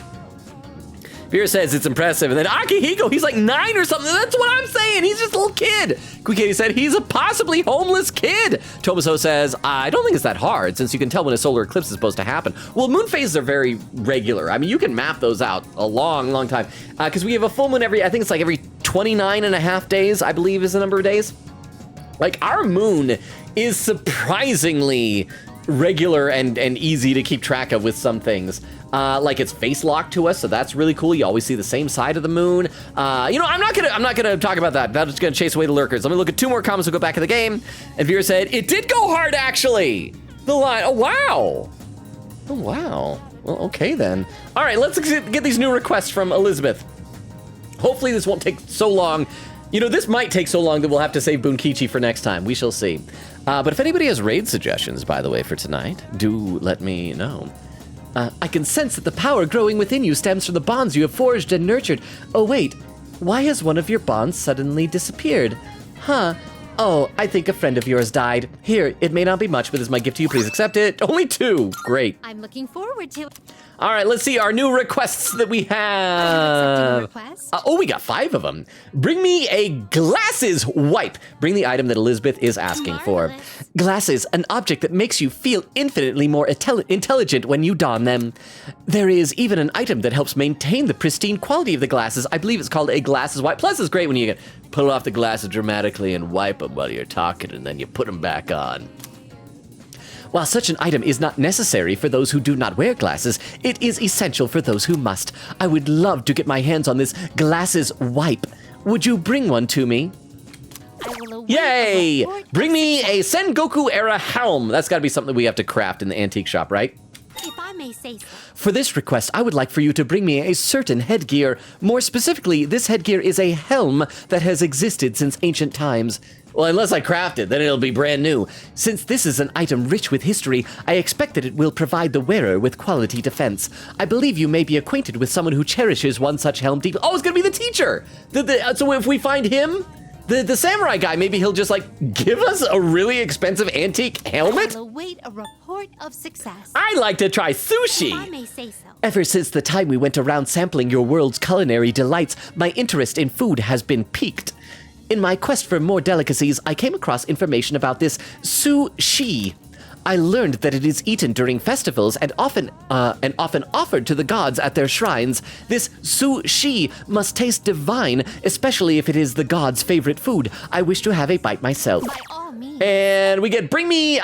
Vera says it's impressive. And then Akihiko, he's like 9 or something. That's what I'm saying. He's just a little kid. Queen Katie said he's a possibly homeless kid. Tomaso says, I don't think it's that hard since you can tell when a solar eclipse is supposed to happen. Well, moon phases are very regular. I mean, you can map those out a long time. Because we have a full moon I think it's like every 29 and a half days, I believe is the number of days. Like our moon is surprisingly regular and easy to keep track of with some things. Like it's face locked to us, so that's really cool. You always see the same side of the moon. You know, I'm not gonna talk about that. That's gonna chase away the lurkers. Let me look at 2 more comments. We'll go back to the game. And Vera said it did go hard actually. The line. Oh wow. Oh wow. Well, okay then. All right, let's get these new requests from Elizabeth. Hopefully this won't take so long. You know, this might take so long that we'll have to save Bunkichi for next time. We shall see. But if anybody has raid suggestions, by the way, for tonight, do let me know. I can sense that the power growing within you stems from the bonds you have forged and nurtured. Oh wait, why has one of your bonds suddenly disappeared? Huh? Oh, I think a friend of yours died. Here, it may not be much, but it's my gift to you. Please accept it. Only 2. Great. I'm looking forward to it. All right, let's see our new requests that we have. We got 5 of them. Bring me a glasses wipe. Bring the item that Elizabeth is asking for. Glasses, an object that makes you feel infinitely more intelligent when you don them. There is even an item that helps maintain the pristine quality of the glasses. I believe it's called a glasses wipe. Plus, it's great when you can pull off the glasses dramatically and wipe them while you're talking, and then you put them back on. While such an item is not necessary for those who do not wear glasses, it is essential for those who must. I would love to get my hands on this glasses wipe. Would you bring one to me? Yay! Bring me a Sengoku era helm. That's gotta be something we have to craft in the antique shop, right? If I may say so. For this request, I would like for you to bring me a certain headgear. More specifically, this headgear is a helm that has existed since ancient times. Well, unless I craft it, then it'll be brand new. Since this is an item rich with history, I expect that it will provide the wearer with quality defense. I believe you may be acquainted with someone who cherishes one such helm deeply. Oh, it's gonna be the teacher! So if we find him, the samurai guy, maybe he'll just like give us a really expensive antique helmet? I will await a report of success. I'd like to try sushi! If I may say so. Ever since the time we went around sampling your world's culinary delights, my interest in food has been piqued. In my quest for more delicacies, I came across information about this sushi. I learned that it is eaten during festivals and often offered to the gods at their shrines. This sushi must taste divine, especially if it is the god's favorite food. I wish to have a bite myself. And we get bring me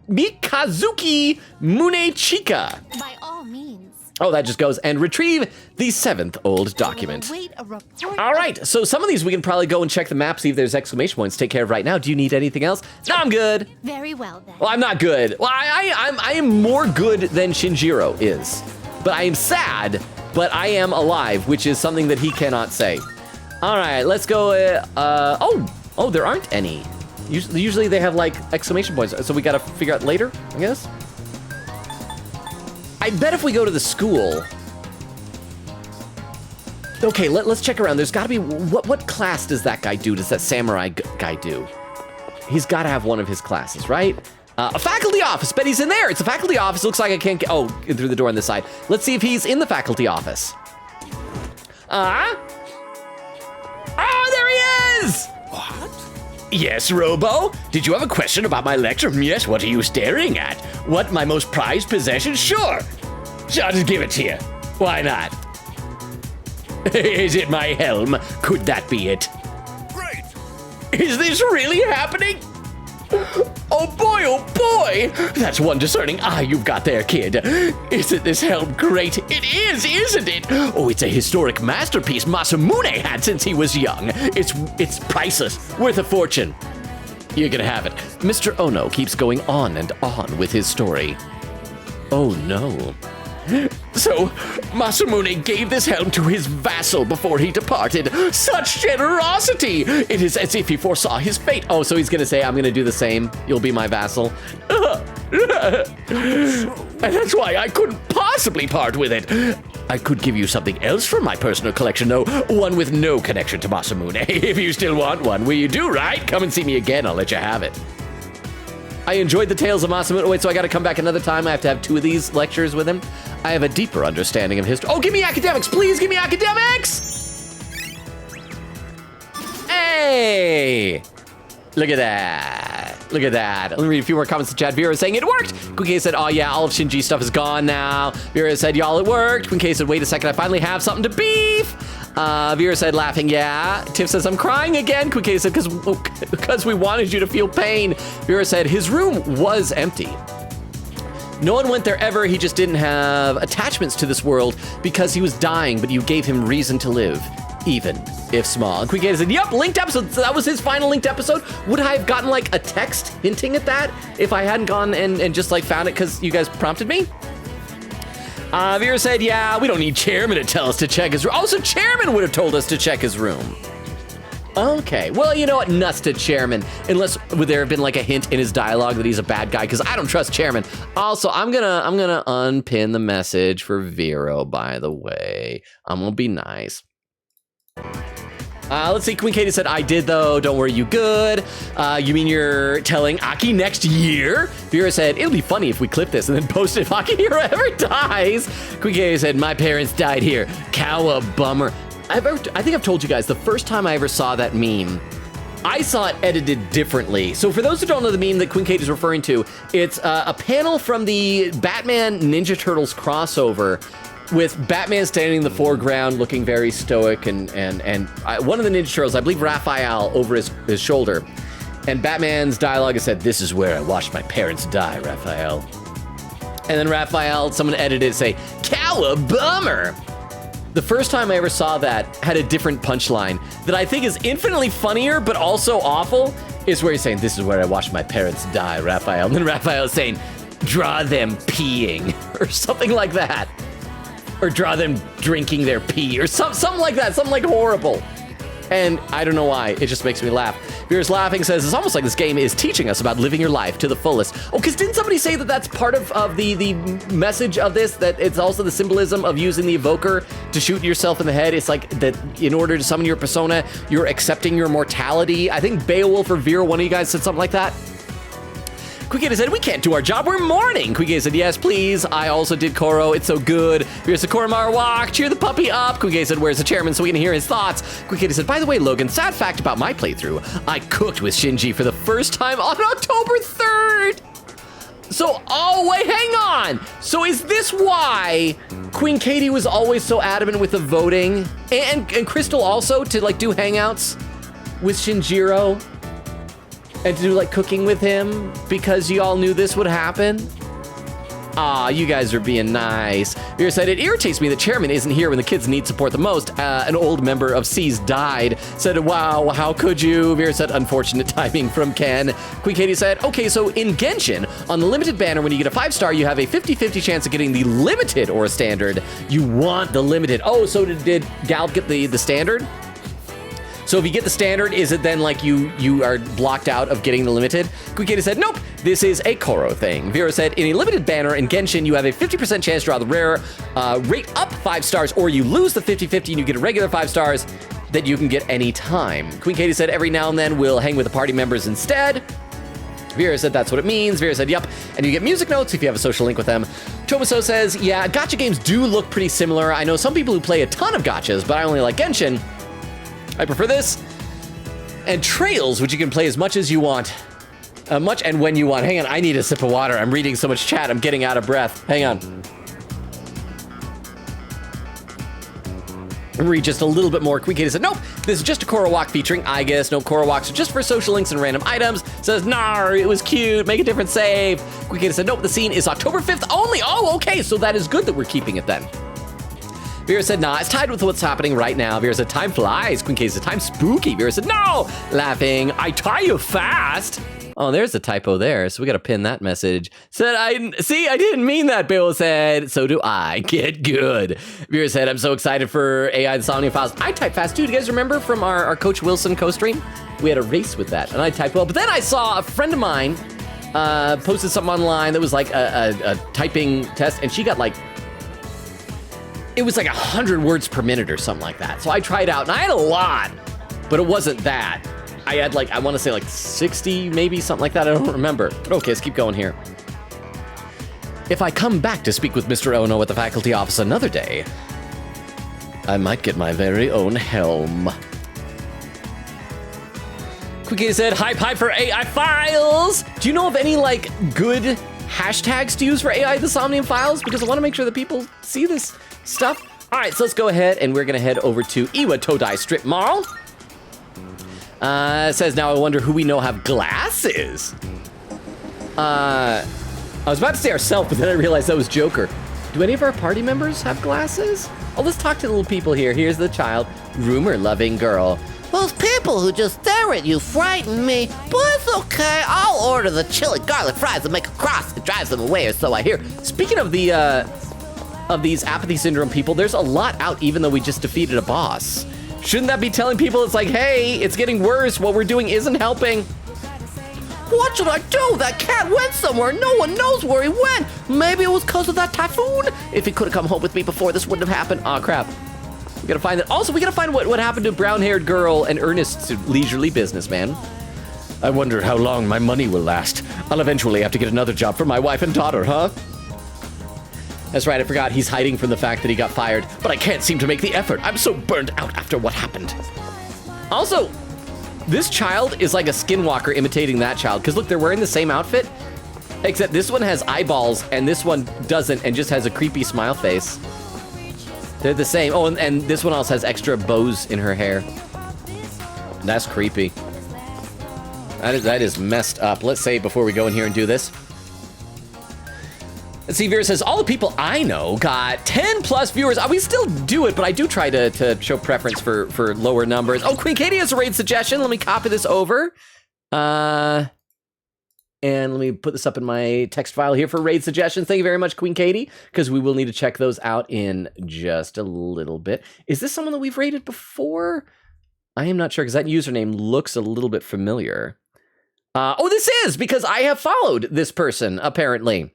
Mikazuki Munechika. By all means. Oh, that just goes and retrieve the 7th old document. Wait a report. All right, so some of these we can probably go and check the map, see if there's exclamation points. Take care of right now. Do you need anything else? No, I'm good. Very well then. Well, I'm not good. Well, I am more good than Shinjiro is, but I am sad. But I am alive, which is something that he cannot say. All right, let's go. Oh, there aren't any. Usually they have like exclamation points, so we got to figure out later, I guess. I bet if we go to the school. Okay, let's check around. There's got to be, what class does that guy do? Does that samurai guy do? He's got to have one of his classes, right? A faculty office. Bet he's in there. It's a faculty office. Looks like I can't get, oh, through the door on this side. Let's see if he's in the faculty office. Oh, there he is! What? Yes, Robo? Did you have a question about my lecture? Yes, what are you staring at? What, my most prized possession? Sure. I'll just give it to you. Why not? Is it my helm? Could that be it? Great! Is this really happening? Oh boy, that's one discerning eye you've got there, kid. Isn't this helm great? It is, isn't it? Oh, it's a historic masterpiece Masamune had since he was young. It's priceless, worth a fortune. You're gonna have it. Mr. Ono keeps going on and on with his story. Oh no. So, Masamune gave this helm to his vassal before he departed. Such generosity! It is as if he foresaw his fate. Oh, so he's gonna say, I'm gonna do the same. You'll be my vassal. And that's why I couldn't possibly part with it. I could give you something else from my personal collection, though. One with no connection to Masamune. If you still want one, well, you do, right? Come and see me again. I'll let you have it. I enjoyed the Tales of Masamune. Wait, so I gotta come back another time? I have to have 2 of these lectures with him? I have a deeper understanding of history. Oh, give me academics, please give me academics! Hey! Look at that. Look at that. Let me read a few more comments to chat. Vera saying it worked. Queen K said, oh yeah, all of Shinji's stuff is gone now. Vera said, y'all, it worked. Queen K said, wait a second, I finally have something to beef. Vera said, laughing, yeah. Tiff says, I'm crying again. Queen K said, because we wanted you to feel pain. Vera said, his room was empty. No one went there ever. He just didn't have attachments to this world because he was dying, but you gave him reason to live, even if small. And Queen K said, yep, linked episode. So that was his final linked episode. Would I have gotten like a text hinting at that if I hadn't gone and just like found it because you guys prompted me? Vera said, yeah, we don't need Chairman to tell us to check his room. Also, Chairman would have told us to check his room. Okay, well, you know what? Nuts to Chairman. Unless would there have been like a hint in his dialogue that he's a bad guy? Because I don't trust Chairman. Also, I'm gonna unpin the message for Vero, by the way. I'm gonna be nice. Let's see, Queen Katie said, I did though, don't worry, you good. You mean you're telling Aki next year? Vera said, it'll be funny if we clip this and then post it if Aki Hero ever dies. Queen Katie said, my parents died here. Cow a bummer. I think I've told you guys, the first time I ever saw that meme, I saw it edited differently. So for those who don't know the meme that Queen Kate is referring to, it's a panel from the Batman Ninja Turtles crossover with Batman standing in the foreground looking very stoic and one of the Ninja Turtles, I believe Raphael, over his shoulder. And Batman's dialogue has said, this is where I watched my parents die, Raphael. And then Raphael, someone edited it, say, cow a bummer. The first time I ever saw that had a different punchline that I think is infinitely funnier, but also awful, is where he's saying, this is where I watched my parents die, Raphael. And then Raphael is saying, draw them peeing, or something like that. Or draw them drinking their pee, or something like that, something like horrible. And I don't know why, it just makes me laugh. Vera's laughing, says, it's almost like this game is teaching us about living your life to the fullest. Oh, because didn't somebody say that that's part of the message of this, that it's also the symbolism of using the evoker to shoot yourself in the head? It's like that in order to summon your persona, you're accepting your mortality. I think Beowulf or Vera, one of you guys said something like that. Quiketa said, we can't do our job, we're mourning. Quiketa said, yes, please. I also did Koro, it's so good. Vera said, Koromar walk, cheer the puppy up. Quiketa said, where's the chairman so we can hear his thoughts? Quiketa said, by the way, Logan, sad fact about my playthrough. I cooked with Shinji for the first time on October 3rd. So, oh, wait, hang on. So is this why Queen Katie was always so adamant with the voting? And Crystal also to like do hangouts with Shinjiro? and to do like cooking with him because you all knew this would happen? Aw, you guys are being nice. Vera said, it irritates me the chairman isn't here when the kids need support the most. An old member of C's died. Said, wow, how could you? Vera said, unfortunate timing from Ken. Queen Katie said, okay, so in Genshin, on the limited banner, when you get a 5-star, you have a 50-50 chance of getting the limited or a standard. You want the limited. Oh, so did Galb get the standard? So if you get the standard, is it then like you are blocked out of getting the limited? Queen Katie said, nope, this is a Koro thing. Vera said, in a limited banner in Genshin, you have a 50% chance to draw the rare rate up 5 stars, or you lose the 50-50 and you get a regular 5 stars that you can get any time. Queen Katie said, every now and then we'll hang with the party members instead. Vera said, that's what it means. Vera said, yep. And you get music notes if you have a social link with them. Tomaso says, yeah, gacha games do look pretty similar. I know some people who play a ton of gachas, but I only like Genshin. I prefer this. And Trails, which you can play as much as you want. Much and when you want. Hang on, I need a sip of water. I'm reading so much chat, I'm getting out of breath. Hang on. Read just a little bit more. Queen Katie said, nope, this is just a Korowalk featuring Aigis. No Korowalks are just for social links and random items. Says, nar, it was cute. Make a different save. Queen Katie said, nope, the scene is October 5th only. Oh, okay, so that is good that we're keeping it then. Vera said, nah, it's tied with what's happening right now. Vera said, time flies. Queen Katie said, time spooky. Vera said, no, laughing. I tie you fast. Oh, there's a typo there, so we gotta pin that message. Said, I didn't mean that, Bill said. So do I. Get good. Vera said, I'm so excited for AI the Somnium Files. I type fast too. Do you guys remember from our Coach Wilson co-stream? We had a race with that, and I typed well. But then I saw a friend of mine posted something online that was like a typing test, and she got like, it was like 100 words per minute or something like that. So I tried out, and I had a lot, but it wasn't that. I had like, I want to say like 60, maybe something like that. I don't remember. But okay, let's keep going here. If I come back to speak with Mr. Ono at the faculty office another day, I might get my very own helm. Quickie said, hype for AI Files. Do you know of any like good hashtags to use for AI the Somnium Files? Because I want to make sure that people see this stuff. All right, so let's go ahead and we're gonna head over to Iwa Todai Strip Mall. Says, now I wonder who we know have glasses. I was about to say ourselves, but then I realized that was Joker. Do any of our party members have glasses? Oh, let's talk to the little people here. Here's the child, rumor-loving girl. Those people who just stare at you frighten me, but it's okay. I'll order the chili garlic fries and make a cross. It drives them away, or so I hear. Speaking of the, of these apathy syndrome people, there's a lot out even though we just defeated a boss. Shouldn't that be telling people it's like, hey, it's getting worse. What we're doing isn't helping. What should I do? That cat went somewhere. No one knows where he went. Maybe it was because of that typhoon. If he could have come home with me before, this wouldn't have happened. Aw, crap. We gotta find that. Also, we gotta find what happened to brown-haired girl and Ernest's leisurely businessman. I wonder how long my money will last. I'll eventually have to get another job for my wife and daughter, huh? That's right, I forgot he's hiding from the fact that he got fired, but I can't seem to make the effort. I'm so burned out after what happened. Also, this child is like a skinwalker imitating that child, because look, they're wearing the same outfit, except this one has eyeballs and this one doesn't and just has a creepy smile face. They're the same. Oh, and this one also has extra bows in her hair. That's creepy. That is messed up. Let's save before we go in here and do this. Let's see, Vera says, all the people I know got 10 plus viewers. We still do it, but I do try to show preference for lower numbers. Oh, Queen Katie has a raid suggestion. Let me copy this over. And let me put this up in my text file here for raid suggestions. Thank you very much, Queen Katie, because we will need to check those out in just a little bit. Is this someone that we've raided before? I am not sure, because that username looks a little bit familiar. Oh, this is, because I have followed this person, apparently.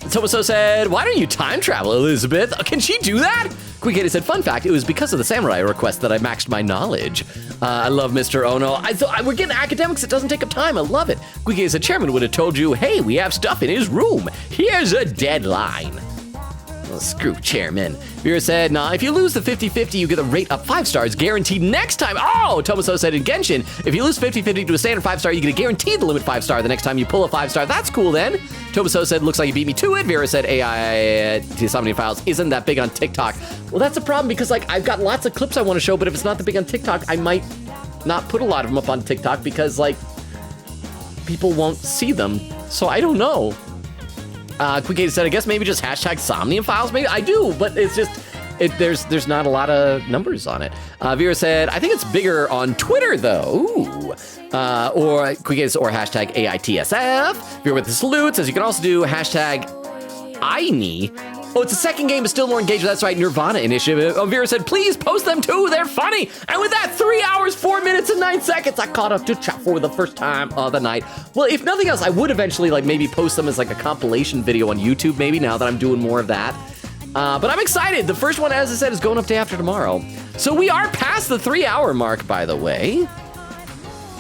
Tomaso said, why don't you time travel, Elizabeth? Can she do that? Queen Katie said, fun fact, it was because of the samurai request that I maxed my knowledge. I love Mr. Ono. We're getting academics. It doesn't take up time. I love it. Queen Katie said, chairman would have told you, hey, we have stuff in his room. Here's a deadline. Well, screw chairman. Vera said, nah, if you lose the 50-50, you get a rate up 5 stars guaranteed next time. Oh, Tomaso said in Genshin, if you lose 50-50 to a standard 5-star, you get a guaranteed limit 5-star the next time you pull a 5-star. That's cool then. Tomaso said, looks like you beat me to it. Vera said, AI the Somnium Files isn't that big on TikTok. Well, that's a problem because like I've got lots of clips I want to show, but if it's not that big on TikTok, I might not put a lot of them up on TikTok because like people won't see them. So I don't know. Quick Katie said, I guess maybe just hashtag Somnium Files. Maybe I do, but it's just there's not a lot of numbers on it. Vera said, I think it's bigger on Twitter though. Ooh. Or Quick Katie, or hashtag AITSF. Vera with the salute says you can also do hashtag INI. Oh, it's a second game, but still more engaged. That's right, Nirvana Initiative. Vera said, please post them too. They're funny. And with that, 3 hours, 4 minutes, and 9 seconds, I caught up to chat for the first time of the night. Well, if nothing else, I would eventually like maybe post them as like a compilation video on YouTube, maybe now that I'm doing more of that. But I'm excited. The first one, as I said, is going up day after tomorrow. So we are past the 3 hour mark, by the way.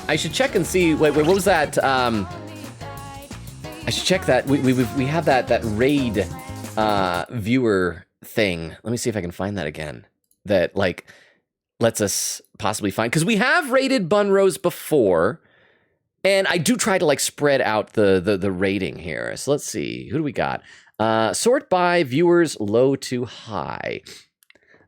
I should check and see. Wait, what was that? I should check that. We have that raid viewer thing. Let me see if I can find that again. That like lets us possibly find, because we have rated Bunrose before, and I do try to like spread out the rating here. So let's see, who do we got? Sort by viewers low to high.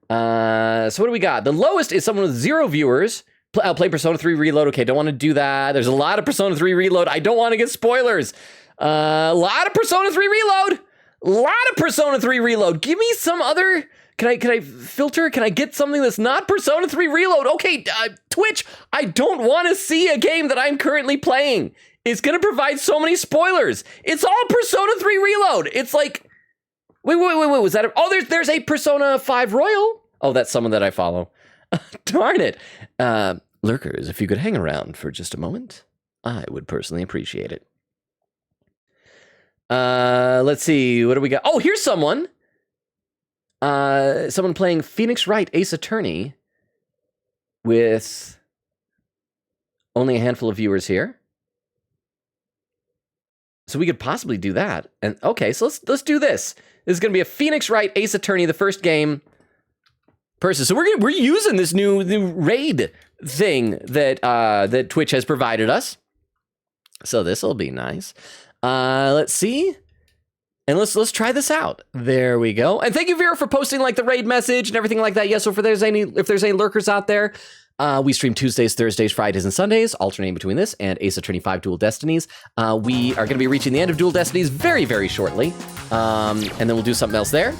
So what do we got? The lowest is someone with 0 viewers. Play Persona 3 Reload. Okay, don't want to do that. There's a lot of Persona 3 Reload. I don't want to get spoilers. A lot of Persona 3 Reload. A lot of Persona 3 Reload. Give me some other. Can I filter? Can I get something that's not Persona 3 Reload? Okay, Twitch, I don't want to see a game that I'm currently playing. It's going to provide so many spoilers. It's all Persona 3 Reload. It's like, wait, was that? There's a Persona 5 Royal. Oh, that's someone that I follow. Darn it. Lurkers, if you could hang around for just a moment, I would personally appreciate it. Let's see, what do we got? Oh, here's someone. Someone playing Phoenix Wright Ace Attorney with only a handful of viewers here. So we could possibly do that. And okay, so let's do this. This is going to be a Phoenix Wright Ace Attorney, the first game person. So we're using this new raid thing that that Twitch has provided us. So this will be nice. Let's see. And let's try this out. There we go. And thank you, Vera, for posting like the raid message and everything like that. Yes, so if there's any lurkers out there, we stream Tuesdays, Thursdays, Fridays, and Sundays, alternating between this and Ace Attorney 5 Dual Destinies. We are going to be reaching the end of Dual Destinies very, very shortly. And then we'll do something else there.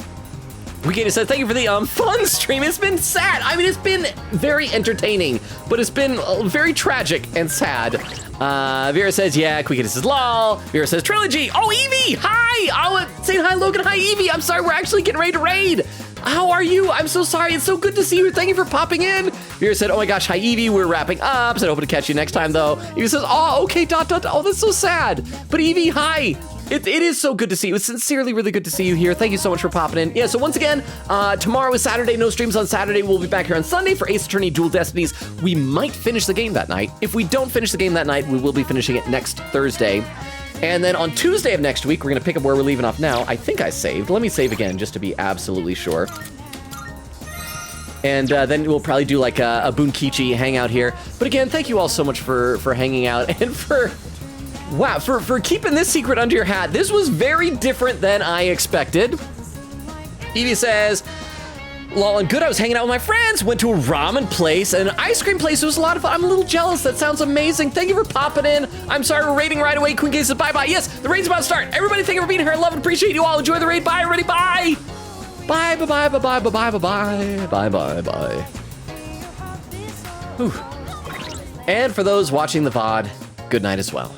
Wikita said, thank you for the fun stream. It's been sad. I mean, it's been very entertaining, but it's been very tragic and sad. Vera says, yeah, Quikita says, lol. Vera says, Trilogy. Oh, Evie, hi. Saying hi, Logan. Hi, Evie. I'm sorry, we're actually getting ready to raid. How are you? I'm so sorry. It's so good to see you. Thank you for popping in. Vera said, oh my gosh, hi, Evie. We're wrapping up. Said, hoping to catch you next time, though. Evie says, oh, okay, ... Oh, that's so sad. But Evie, hi. It is so good to see you. It's sincerely really good to see you here. Thank you so much for popping in. Yeah, so once again, tomorrow is Saturday. No streams on Saturday. We'll be back here on Sunday for Ace Attorney Dual Destinies. We might finish the game that night. If we don't finish the game that night, we will be finishing it next Thursday. And then on Tuesday of next week, we're going to pick up where we're leaving off now. I think I saved. Let me save again just to be absolutely sure. And then we'll probably do like a Bunkichi hangout here. But again, thank you all so much for hanging out and for... Wow, for keeping this secret under your hat. This was very different than I expected. Evie says, lol and good, I was hanging out with my friends, went to a ramen place and an ice cream place. It was a lot of fun. I'm a little jealous. That sounds amazing. Thank you for popping in. I'm sorry we're raiding right away. Queen Gay says bye-bye. Yes, the raid's about to start. Everybody, thank you for being here. I love and appreciate you all. Enjoy the raid. Bye, everybody. Bye. Bye, bye, bye, bye, bye, bye, bye, bye, bye, bye, bye. Whew. And for those watching the VOD, good night as well.